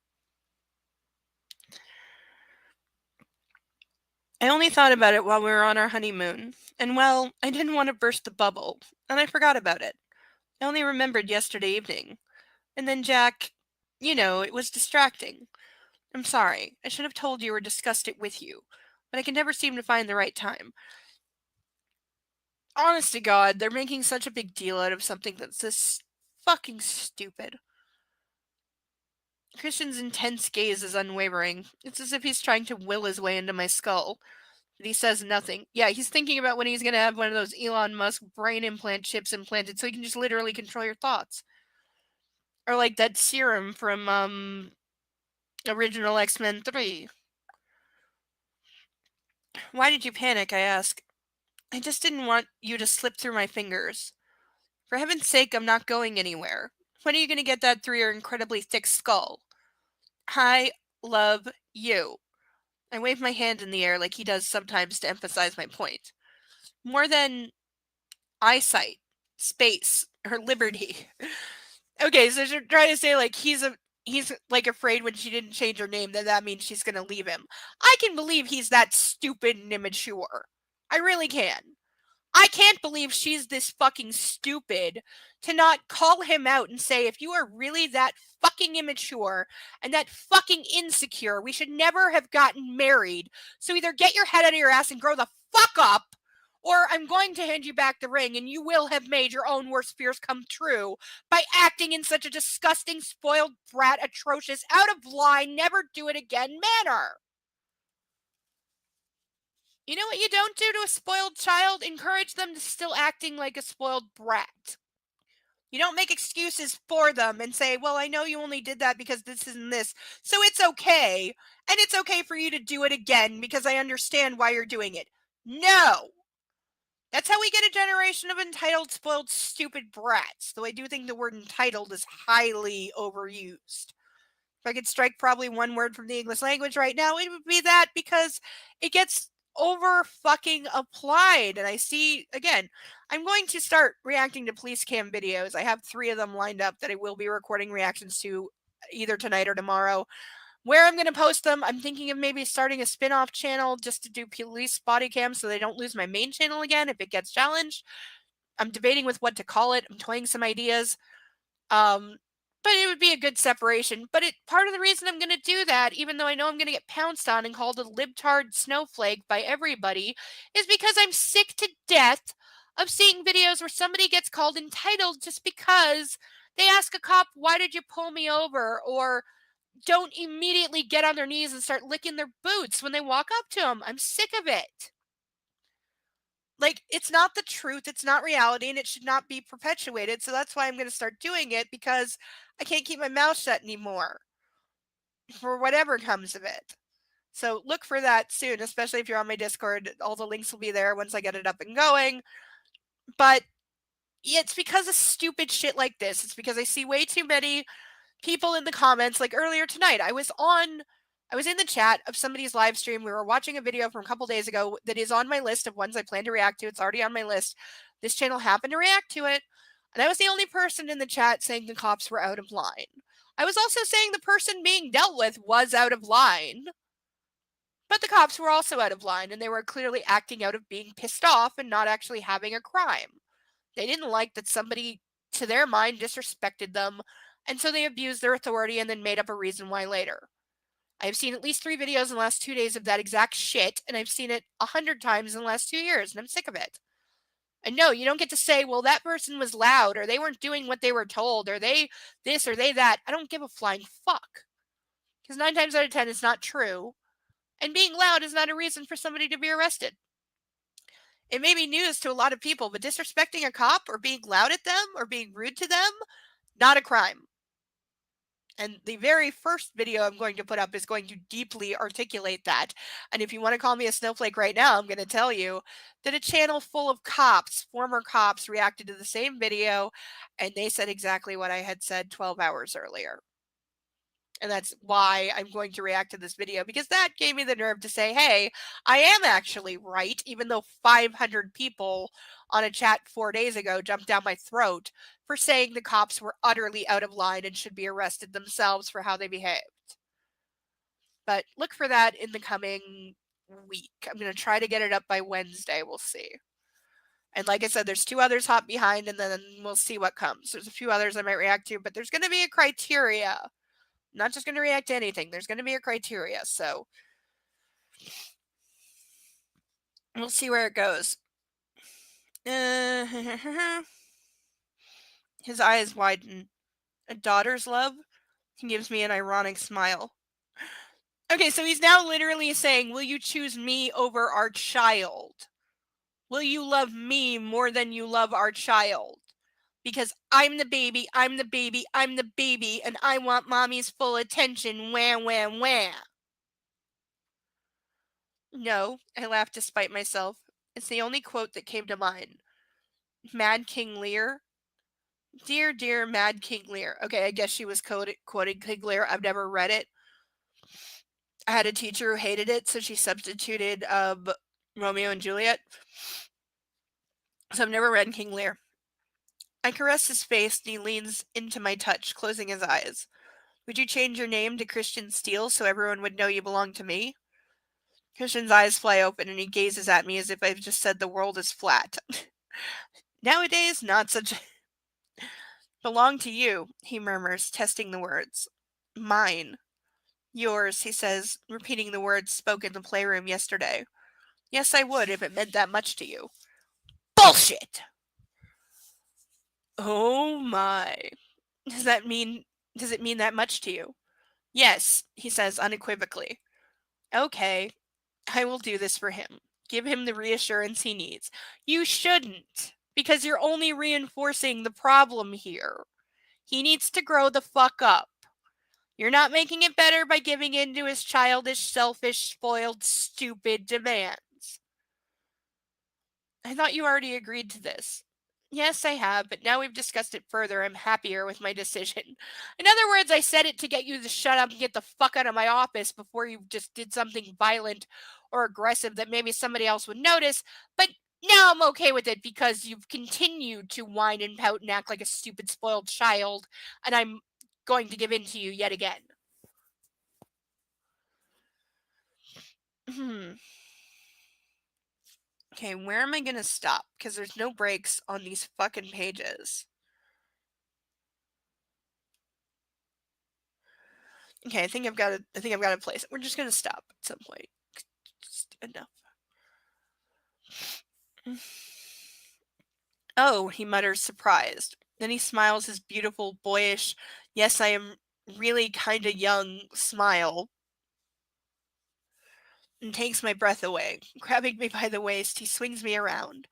I only thought about it while we were on our honeymoon, and well, I didn't want to burst the bubble, and I forgot about it. I only remembered yesterday evening. And then Jack, it was distracting. I'm sorry. I should have told you or discussed it with you, but I can never seem to find the right time. Honest to God, they're making such a big deal out of something that's this fucking stupid. Christian's intense gaze is unwavering. It's as if he's trying to will his way into my skull. But he says nothing. Yeah, he's thinking about when he's gonna have one of those Elon Musk brain implant chips implanted so he can just literally control your thoughts. Or like that serum from original X-Men 3. Why did you panic? I ask. I just didn't want you to slip through my fingers. For heaven's sake, I'm not going anywhere. When are you going to get that through your incredibly thick skull? I love you. I wave my hand in the air like he does sometimes to emphasize my point. More than eyesight, space, or liberty. Okay, so you're trying to say like he's like afraid when she didn't change her name that means she's gonna leave him. I can believe he's that stupid and immature. I really can. I can't believe she's this fucking stupid to not call him out and say, if you are really that fucking immature and that fucking insecure, we should never have gotten married. So either get your head out of your ass and grow the fuck up, or I'm going to hand you back the ring and you will have made your own worst fears come true by acting in such a disgusting, spoiled brat, atrocious, out of line, never do it again manner. You know what you don't do to a spoiled child? Encourage them to still acting like a spoiled brat. You don't make excuses for them and say, well, I know you only did that because this and this, so it's okay. And it's okay for you to do it again because I understand why you're doing it. No. That's how we get a generation of entitled, spoiled, stupid brats. Though I do think the word entitled is highly overused. If I could strike probably one word from the English language right now, it would be that, because it gets over fucking applied. And I see, again, I'm going to start reacting to police cam videos. I have 3 of them lined up that I will be recording reactions to either tonight or tomorrow. Where I'm going to post them, I'm thinking of maybe starting a spin-off channel just to do police body cams so they don't lose my main channel again if it gets challenged. I'm debating with what to call it. I'm toying some ideas. But it would be a good separation. But part of the reason I'm going to do that, even though I know I'm going to get pounced on and called a libtard snowflake by everybody, is because I'm sick to death of seeing videos where somebody gets called entitled just because they ask a cop, why did you pull me over? Or don't immediately get on their knees and start licking their boots when they walk up to them. I'm sick of it. Like, it's not the truth, it's not reality, and it should not be perpetuated. So that's why I'm going to start doing it, because I can't keep my mouth shut anymore for whatever comes of it. So look for that soon, especially if you're on my Discord. All the links will be there once I get it up and going. But it's because of stupid shit like this. It's because I see way too many people in the comments. Like earlier tonight, I was in the chat of somebody's live stream. We were watching a video from a couple days ago that is on my list of ones I plan to react to. It's already on my list. This channel happened to react to it, and I was the only person in the chat saying the cops were out of line. I was also saying the person being dealt with was out of line, but the cops were also out of line, and they were clearly acting out of being pissed off and not actually having a crime. They didn't like that somebody, to their mind, disrespected them, and so they abused their authority and then made up a reason why later. I've seen at least 3 videos in the last 2 days of that exact shit, and I've seen it 100 times in the last 2 years, and I'm sick of it. And no, you don't get to say, well, that person was loud, or they weren't doing what they were told, or they this, or they that. I don't give a flying fuck. Because 9 times out of 10, it's not true. And being loud is not a reason for somebody to be arrested. It may be news to a lot of people, but disrespecting a cop or being loud at them or being rude to them, not a crime. And the very first video I'm going to put up is going to deeply articulate that. And if you want to call me a snowflake right now, I'm going to tell you that a channel full of cops, former cops, reacted to the same video, and they said exactly what I had said 12 hours earlier. And that's why I'm going to react to this video, because that gave me the nerve to say, hey, I am actually right, even though 500 people on a chat 4 days ago jumped down my throat for saying the cops were utterly out of line and should be arrested themselves for how they behaved. But look for that in the coming week. I'm going to try to get it up by Wednesday. We'll see. And like I said, there's 2 others hot behind, and then we'll see what comes. There's a few others I might react to, but there's going to be a criteria. I'm not just going to react to anything. There's going to be a criteria. So we'll see where it goes. His eyes widen. A daughter's love? He gives me an ironic smile. Okay, so he's now literally saying, will you choose me over our child? Will you love me more than you love our child? Because I'm the baby, I'm the baby, I'm the baby, and I want mommy's full attention. Wham, wham, wham. No, I laughed despite myself. It's the only quote that came to mind. Mad King Lear. Dear, dear Mad King Lear. Okay, I guess she was quoting King Lear. I've never read it. I had a teacher who hated it, so she substituted Romeo and Juliet. So I've never read King Lear. I caress his face and he leans into my touch, closing his eyes. Would you change your name to Christian Steele so everyone would know you belong to me? Christian's eyes fly open and he gazes at me as if I've just said the world is flat. Nowadays, not such a... Belong to you, he murmurs, testing the words. Mine. Yours, he says, repeating the words spoken in the playroom yesterday. Yes, I would if it meant that much to you. Bullshit! Oh my. Does it mean that much to you? Yes, he says unequivocally. Okay, I will do this for him. Give him the reassurance he needs. You shouldn't, because you're only reinforcing the problem here. He needs to grow the fuck up. You're not making it better by giving in to his childish, selfish, spoiled, stupid demands. I thought you already agreed to this. Yes, I have, but now we've discussed it further, I'm happier with my decision. In other words, I said it to get you to shut up and get the fuck out of my office before you just did something violent or aggressive that maybe somebody else would notice, but now I'm okay with it because you've continued to whine and pout and act like a stupid, spoiled child, and I'm going to give in to you yet again. Okay, where am I going to stop? Because there's no breaks on these fucking pages. Okay, I think I've got a place. We're just gonna stop at some point. Just enough. Oh, he mutters, surprised. Then he smiles his beautiful, boyish, yes, I am really kinda young smile and takes my breath away. Grabbing me by the waist, he swings me around.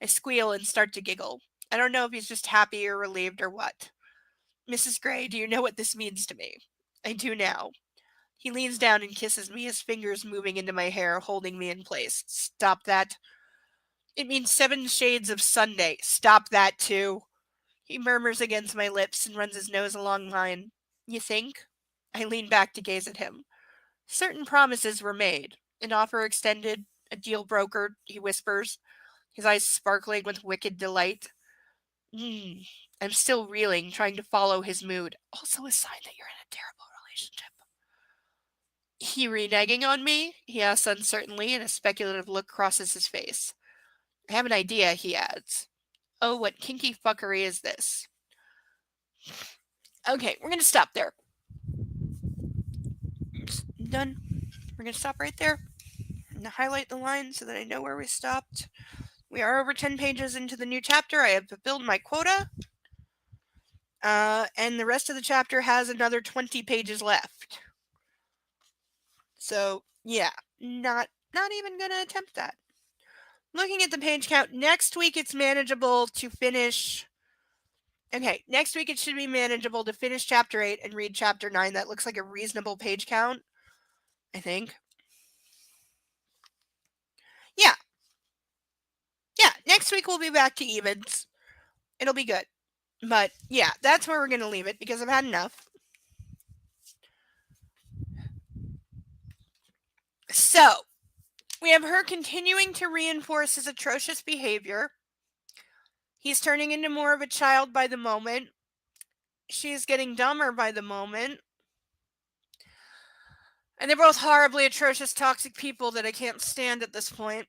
I squeal and start to giggle. I don't know if he's just happy or relieved or what. Mrs. Gray, do you know what this means to me? I do now. He leans down and kisses me, his fingers moving into my hair, holding me in place. Stop that. It means 7 shades of Sunday. Stop that, too. He murmurs against my lips and runs his nose along mine. You think? I lean back to gaze at him. Certain promises were made. An offer extended, a deal brokered, he whispers, his eyes sparkling with wicked delight. I'm still reeling, trying to follow his mood. Also a sign that you're in a terrible relationship. He reneging on me? He asks uncertainly, and a speculative look crosses his face. I have an idea, he adds. Oh, what kinky fuckery is this? Okay, we're gonna stop there. Done. We're gonna stop right there. I'm gonna highlight the line so that I know where we stopped. We are over 10 pages into the new chapter. I have fulfilled my quota. And the rest of the chapter has another 20 pages left. So, yeah, not even gonna attempt that. Looking at the page count, next week it's manageable to finish. Okay, next week it should be manageable to finish chapter 8 and read chapter 9. That looks like a reasonable page count, I think. Yeah. Yeah, next week we'll be back to evens. It'll be good. But yeah, that's where we're going to leave it because I've had enough. So, we have her continuing to reinforce his atrocious behavior. He's turning into more of a child by the moment. She's getting dumber by the moment. And they're both horribly atrocious, toxic people that I can't stand at this point.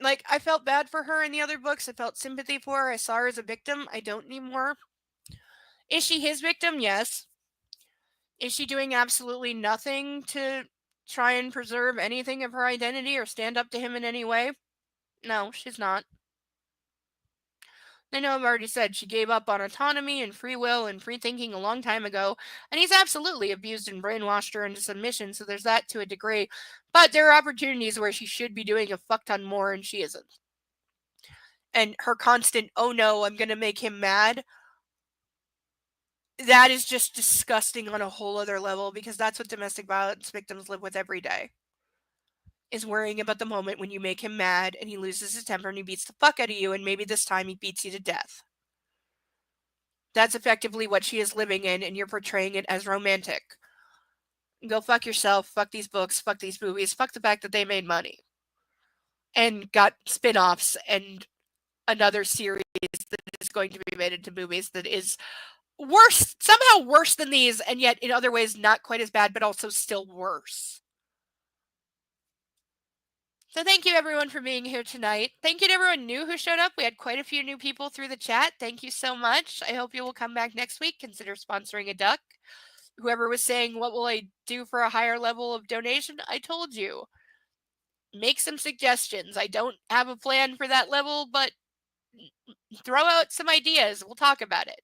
Like, I felt bad for her in the other books. I felt sympathy for her. I saw her as a victim. I don't anymore. Is she his victim? Yes. Is she doing absolutely nothing to try and preserve anything of her identity or stand up to him in any way? No, she's not. I know I've already said she gave up on autonomy and free will and free thinking a long time ago, and he's absolutely abused and brainwashed her into submission, so there's that to a degree. But there are opportunities where she should be doing a fuck ton more, and she isn't. And her constant, oh no, I'm gonna make him mad, that is just disgusting on a whole other level because that's what domestic violence victims live with every day. Is worrying about the moment when you make him mad and he loses his temper and he beats the fuck out of you, and maybe this time he beats you to death. That's effectively what she is living in, and you're portraying it as romantic. Go fuck yourself, fuck these books, fuck these movies, fuck the fact that they made money and got spin-offs and another series that is going to be made into movies that is worse, somehow worse than these, and yet in other ways not quite as bad, but also still worse. So thank you everyone for being here tonight. Thank you to everyone new who showed up. We had quite a few new people through the chat. Thank you so much. I hope you will come back next week. Consider sponsoring a duck. Whoever was saying, what will I do for a higher level of donation? I told you. Make some suggestions. I don't have a plan for that level, but throw out some ideas. We'll talk about it.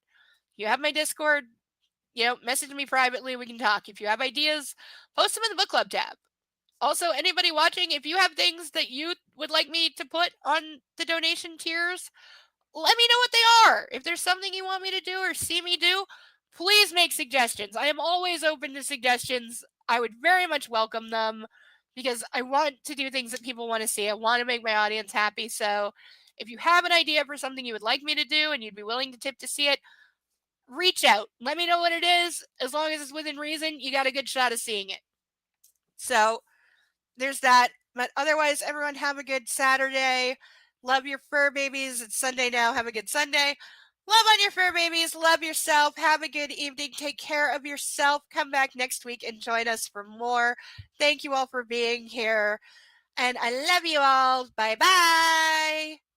You have my Discord, message me privately. We can talk. If you have ideas, post them in the book club tab. Also, anybody watching, if you have things that you would like me to put on the donation tiers, let me know what they are. If there's something you want me to do or see me do, please make suggestions. I am always open to suggestions. I would very much welcome them because I want to do things that people want to see. I want to make my audience happy. So if you have an idea for something you would like me to do and you'd be willing to tip to see it, reach out. Let me know what it is. As long as it's within reason, you got a good shot of seeing it. So there's that. But otherwise, everyone have a good Saturday. Love your fur babies. It's Sunday now. Have a good Sunday. Love on your fur babies. Love yourself. Have a good evening. Take care of yourself. Come back next week and join us for more. Thank you all for being here. And I love you all. Bye-bye.